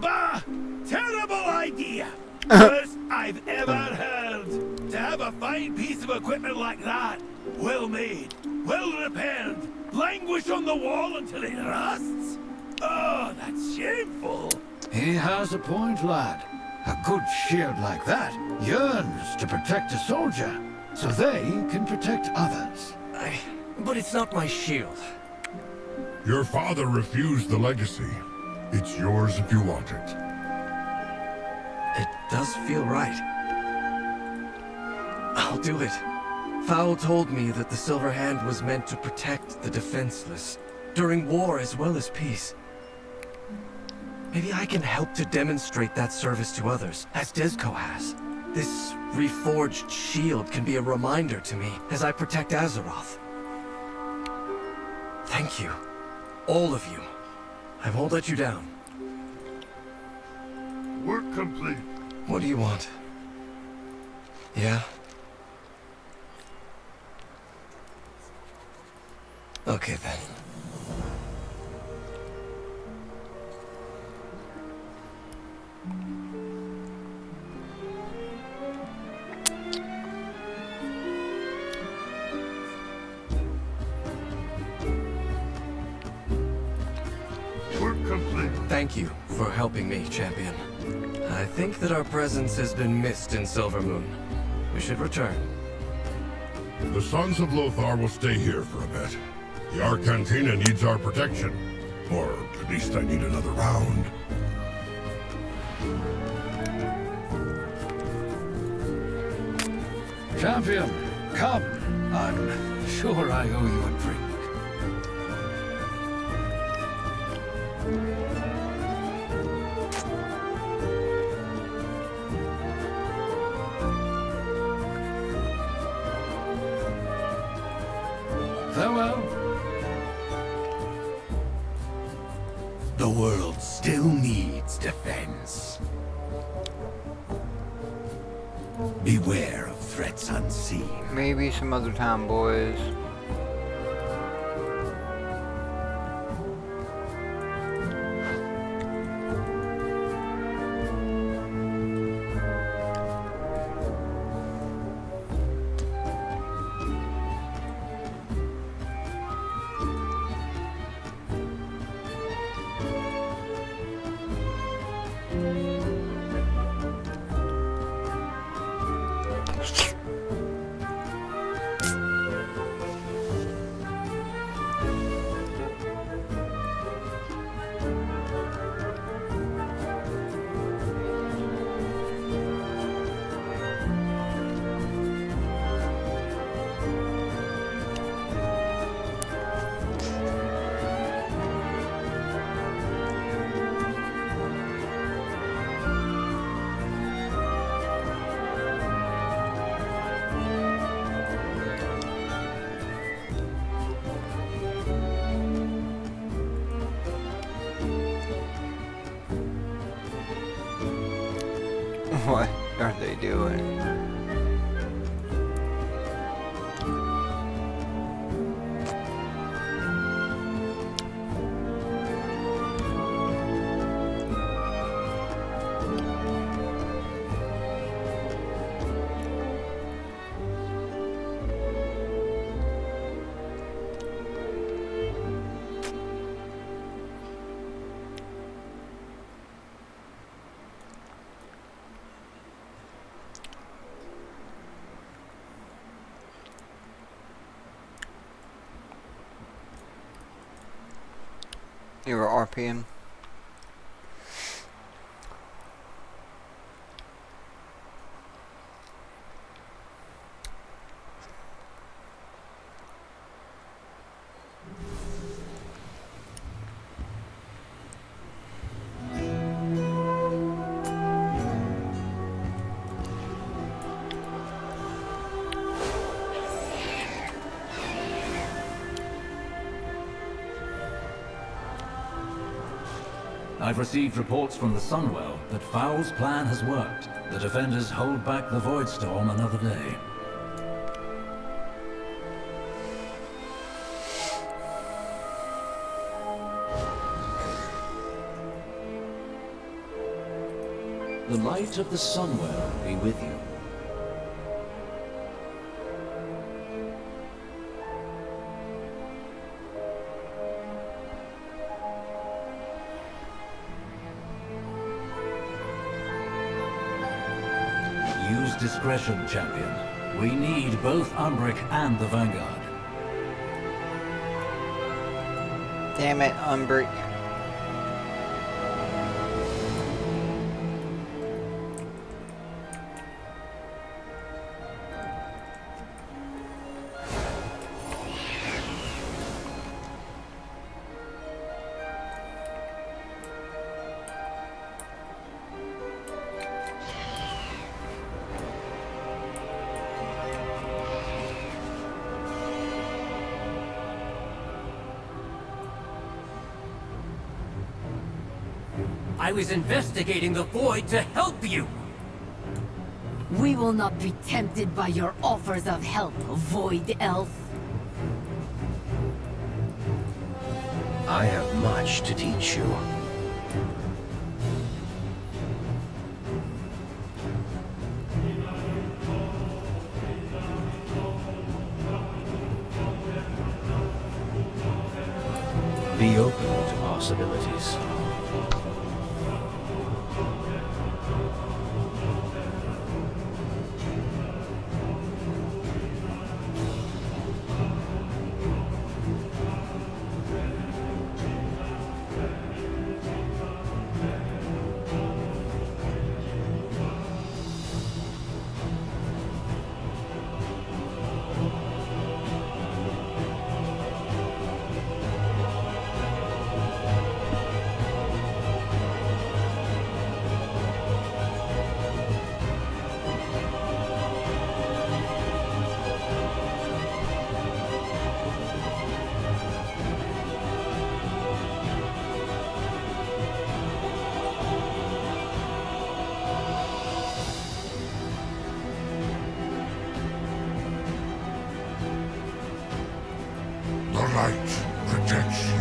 Bah! Terrible idea! Worst I've ever heard. To have a fine piece of equipment like that, well made, well repaired, languish on the wall until it rusts? Oh, that's shameful. He has a point, lad. A good shield like that yearns to protect a soldier, so they can protect others. But it's not my shield. Your father refused the legacy. It's yours if you want it. It does feel right. I'll do it. Fowl told me that the Silver Hand was meant to protect the defenseless, during war as well as peace. Maybe I can help to demonstrate that service to others, as Desco has. This reforged shield can be a reminder to me as I protect Azeroth. Thank you. All of you. I won't let you down. Work complete. What do you want? Yeah? Okay then. Thank you for helping me, champion. I think that our presence has been missed in Silvermoon. We should return. The Sons of Lothar will stay here for a bit. The Arcantina needs our protection. Or at least I need another round. Champion, come. I'm sure I owe you a drink. Farewell. The world still needs defense. Beware of threats unseen. Maybe some other time, boys. What are they doing? You were RPing? I've received reports from the Sunwell that Foul's plan has worked. The defenders hold back the Void Storm another day. The light of the Sunwell be with you. Use discretion, champion. We need both Umbric and the Vanguard. Damn it, Umbric. I was investigating the Void to help you! We will not be tempted by your offers of help, Void Elf. I have much to teach you. Be open to possibilities. The light protects you.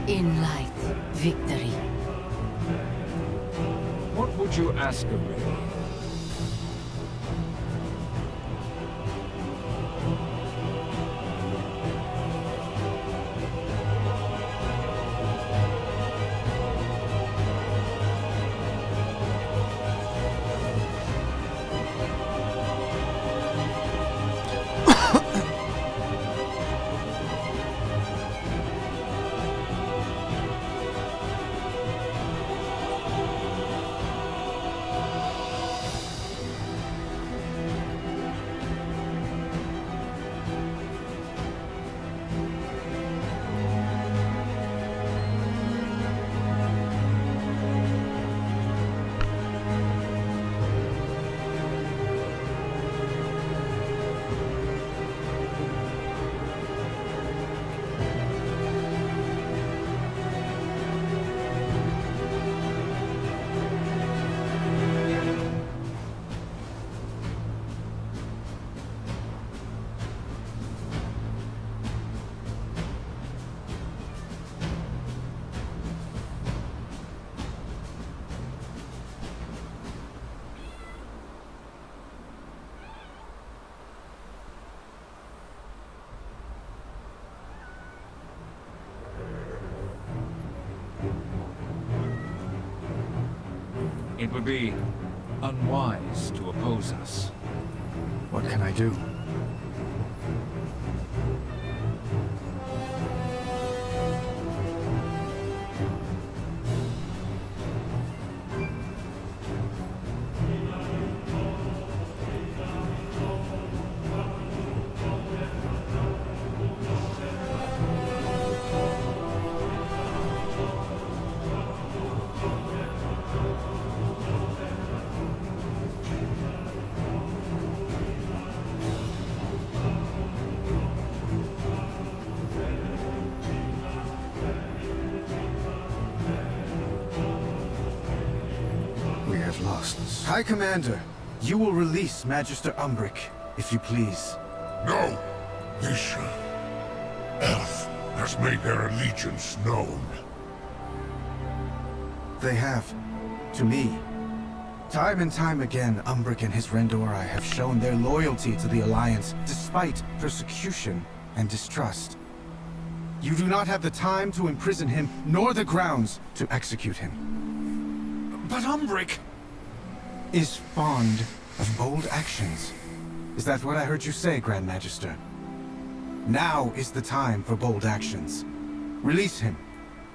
In light, victory. What would you ask of me? It would be unwise to oppose us. What can I do? We have lost. High Commander, you will release Magister Umbric, if you please. No! This elf has made their allegiance known. They have. To me. Time and time again, Umbric and his Rendori have shown their loyalty to the Alliance, despite persecution and distrust. You do not have the time to imprison him, nor the grounds to execute him. But Umbric is fond of bold actions. Is that what I heard you say, Grand Magister? Now is the time for bold actions. Release him.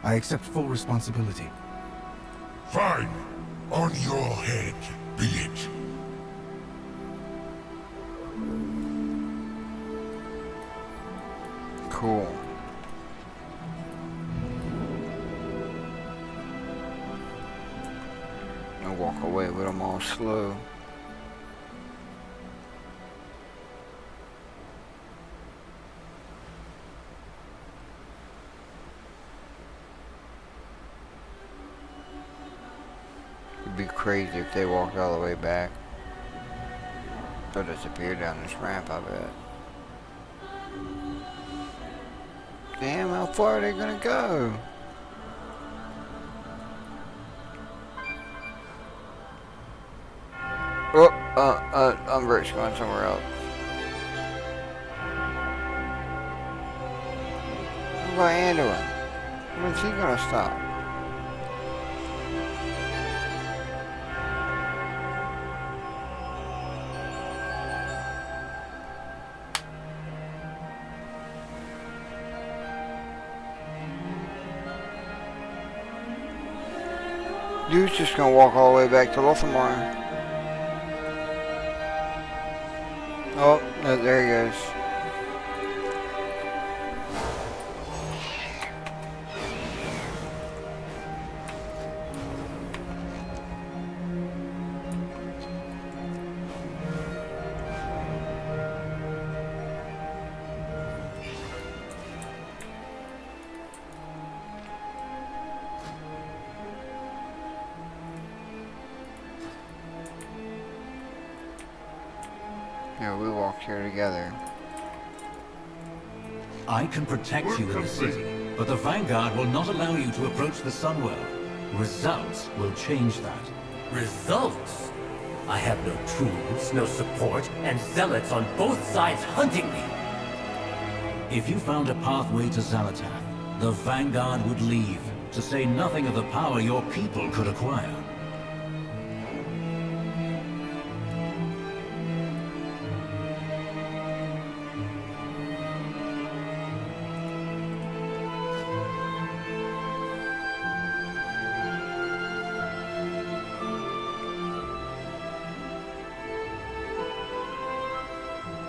I accept full responsibility. Fine. On your head, be it. Cool. I'll walk away with them all slow. It'd be crazy if they walked all the way back. Or disappeared down this ramp, I bet. Damn, how far are they gonna go? Oh, Umbric's going somewhere else. What about Anduin? When's he gonna stop? Dude's just gonna walk all the way back to Lothamar. Oh, no, there he goes. Yeah, we walked here together. I can protect you in the city, but the Vanguard will not allow you to approach the Sunwell. Results will change that. Results? I have no tools, no support, and zealots on both sides hunting me. If you found a pathway to Xalatath, the Vanguard would leave, to say nothing of the power your people could acquire.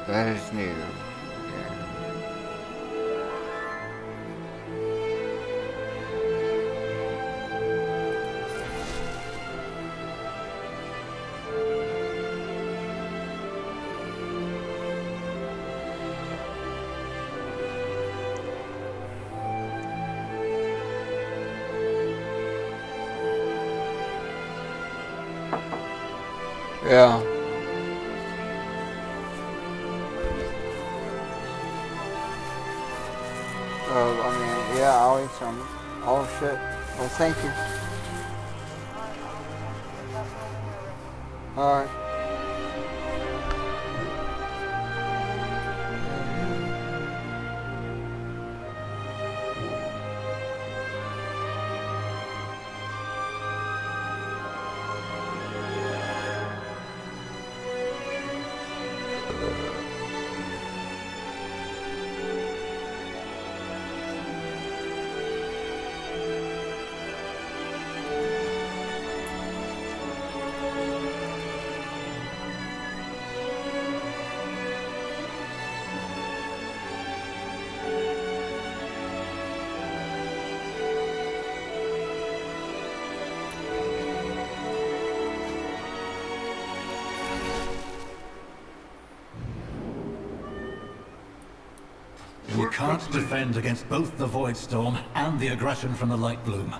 That is new. Yeah. I mean, yeah, I'll eat some. Oh shit. Well, thank you. Alright. must defend against both the Void Storm and the aggression from the Light Bloom.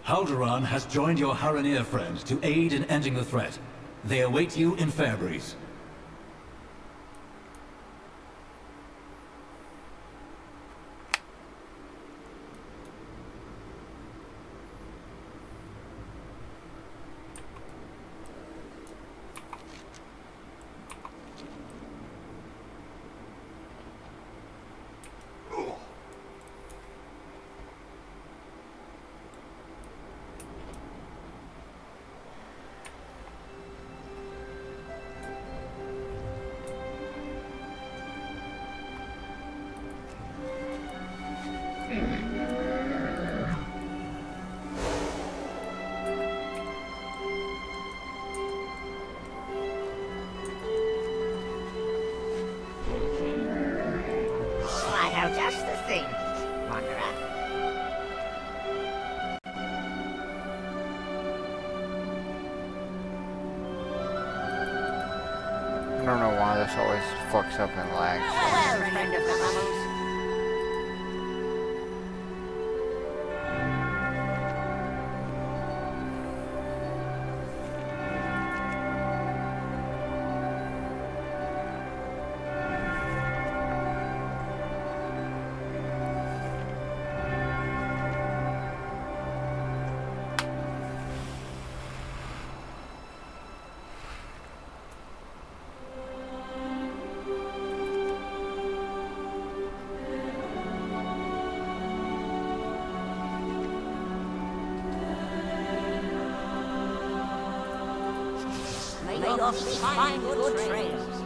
Haldoran has joined your Haranir friend to aid in ending the threat. They await you in Fairbreeze. I know just the thing, Wanderer. I don't know why this always fucks up and lags. Well, friend of the bubbles. May your feet find good trails.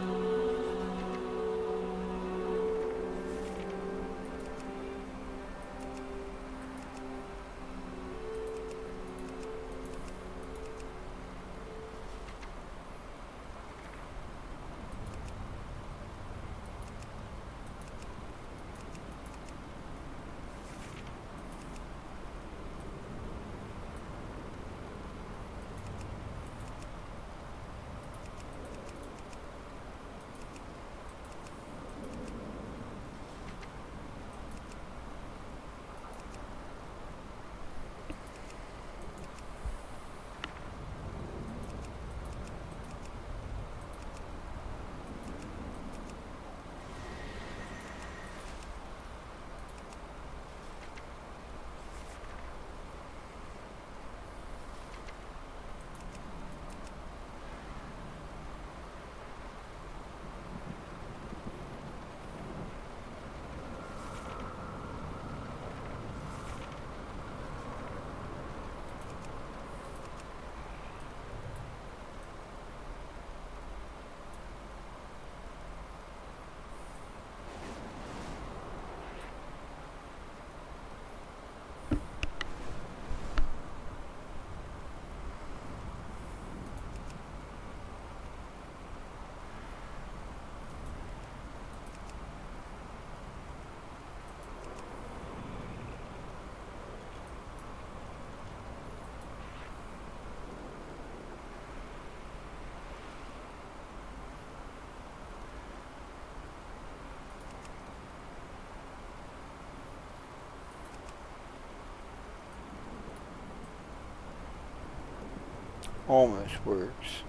Almost works.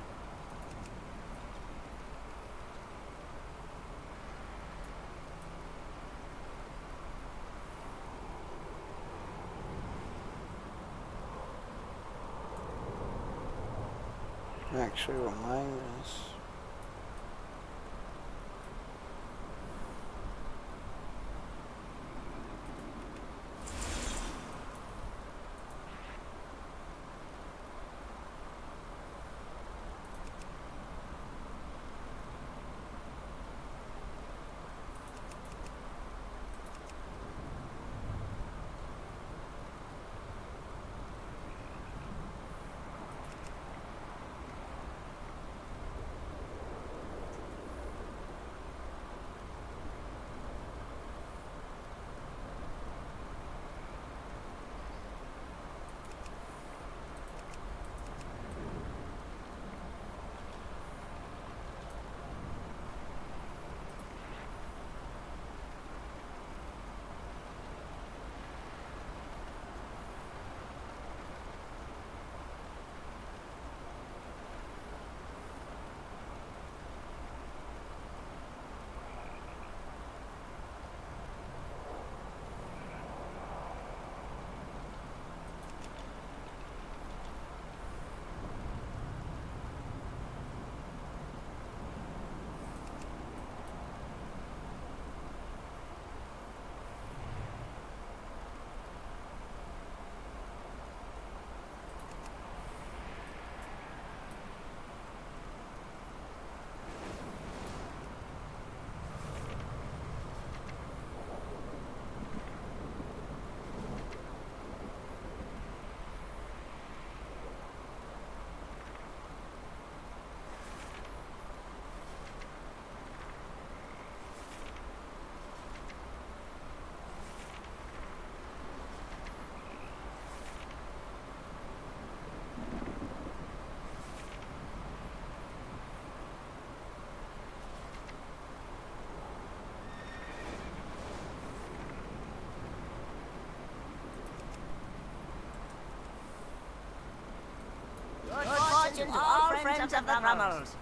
Actually, remind us. Friends of the Brummels.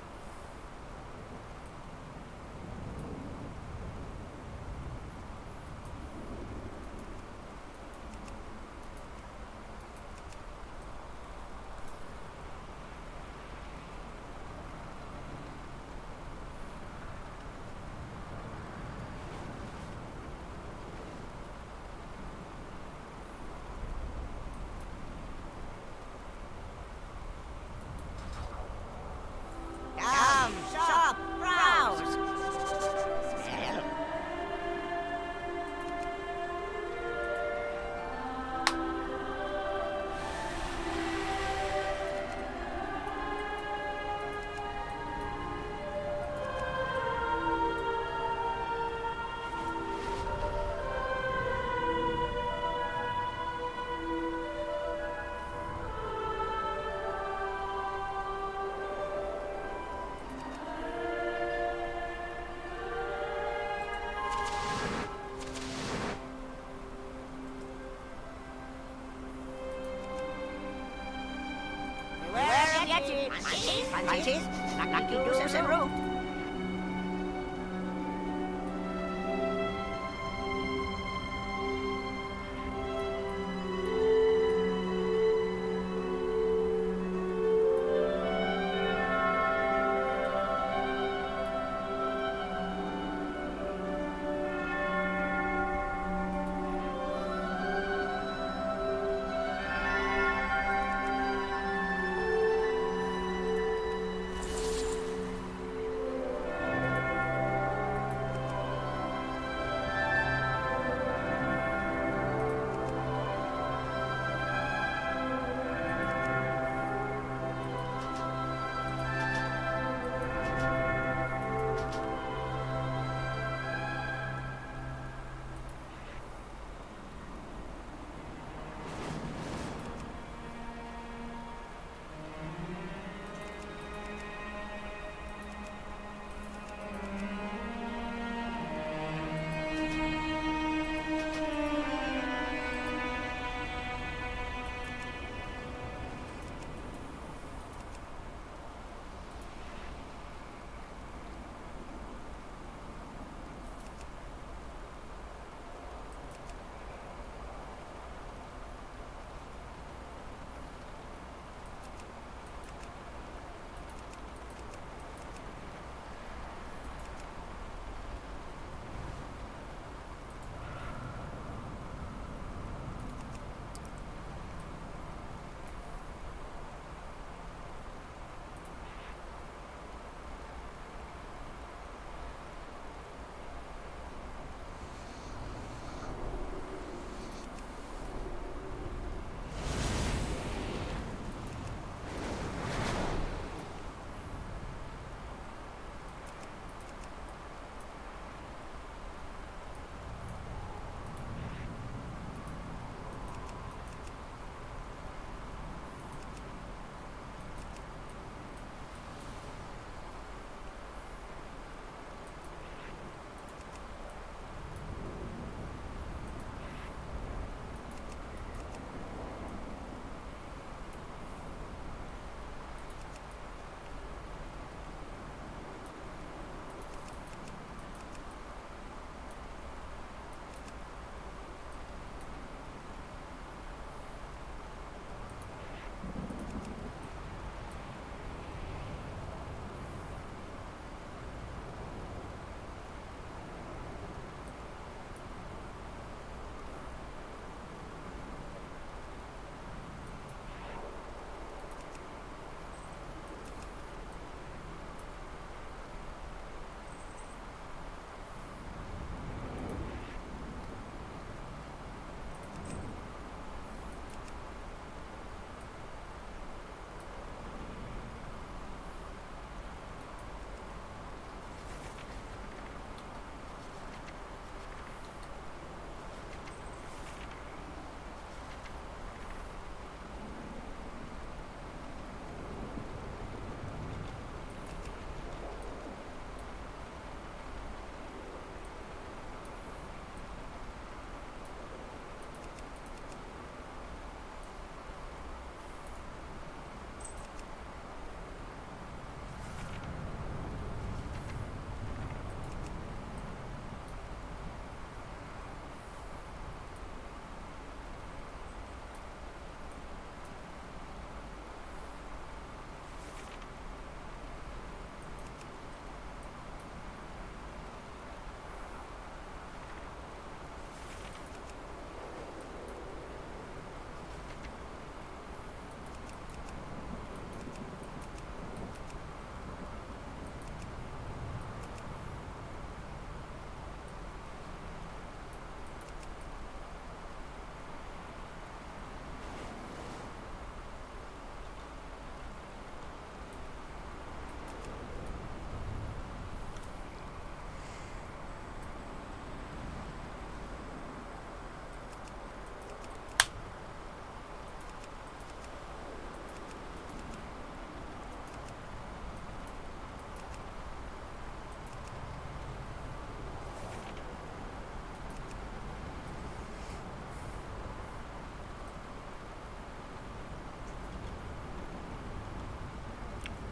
Come, shop, browse. Smell. Beware of Yeti. Munchies, lucky goose and root.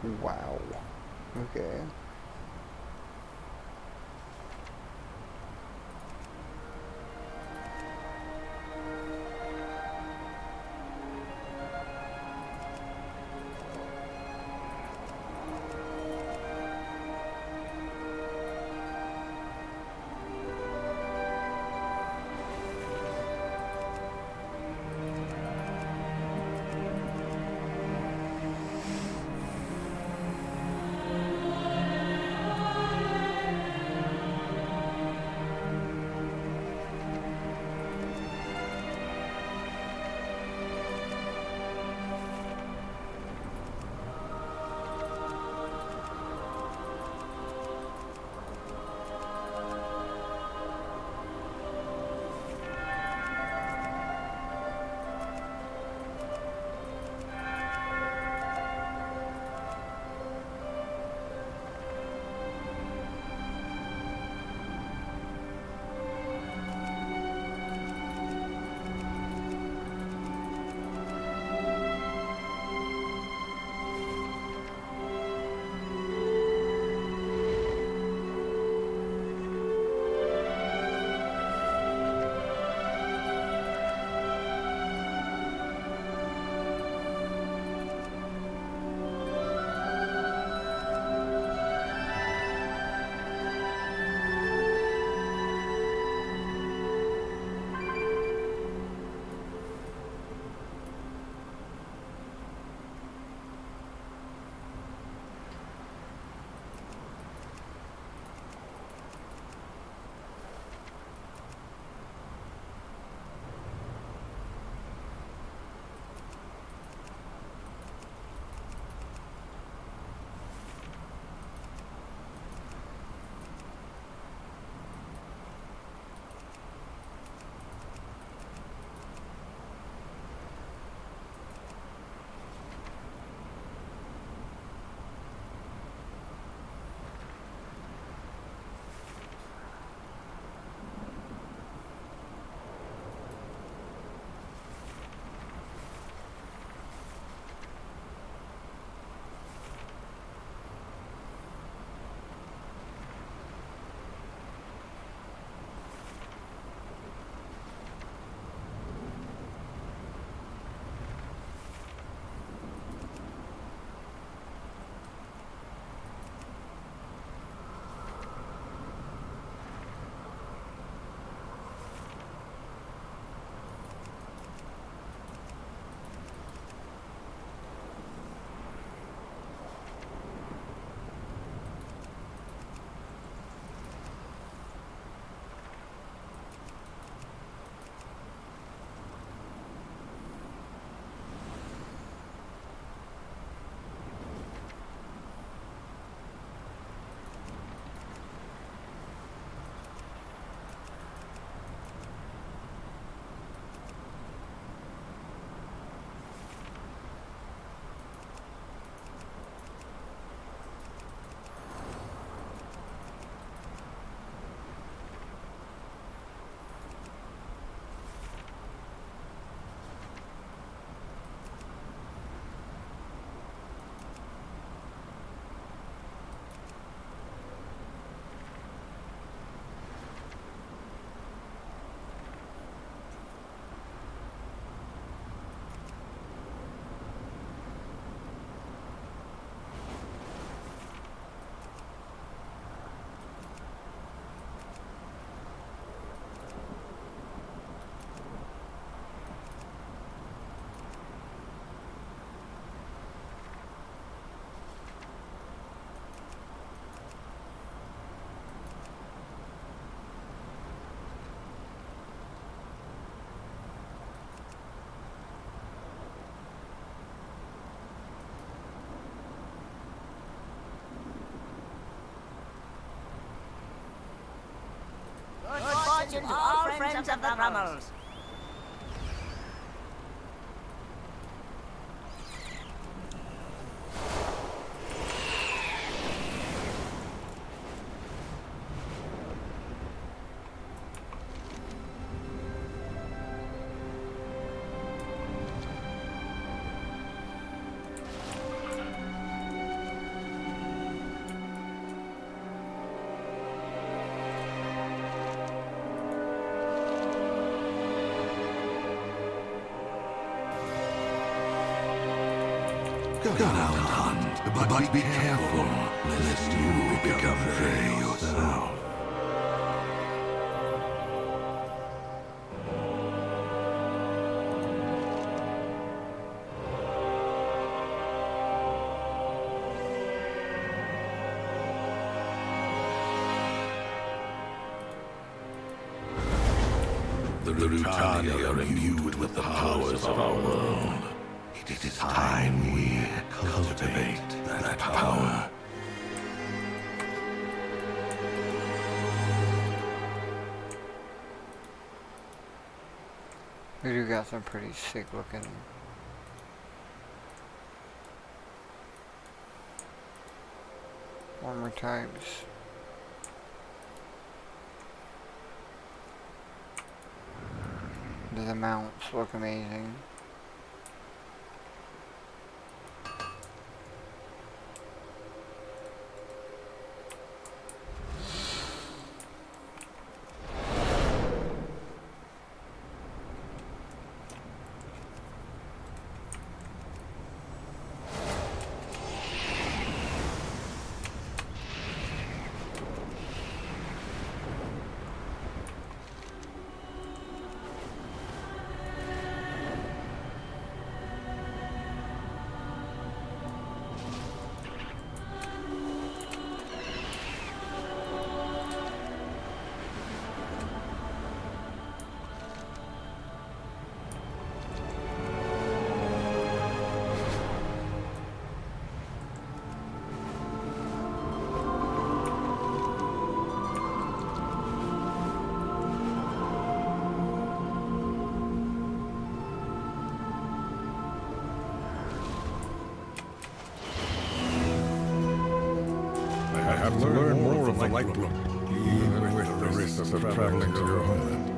Wow. Okay. To all friends of the Brummels. Go out hunt, but be careful, lest you become prey yourself. The Rutani are imbued with the powers of our world. It is time we cultivate that power. We do got some pretty sick looking armor types. The mounts look amazing. I have to learn more of the light book, even with the risks of traveling to your homeland.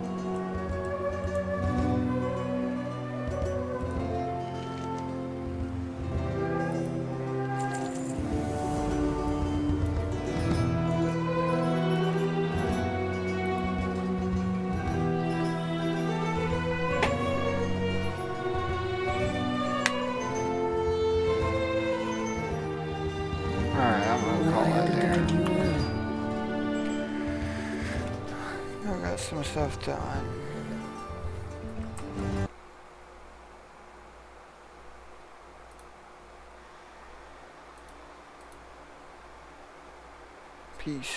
Alright, I'm gonna call it there. I got some stuff done. Peace.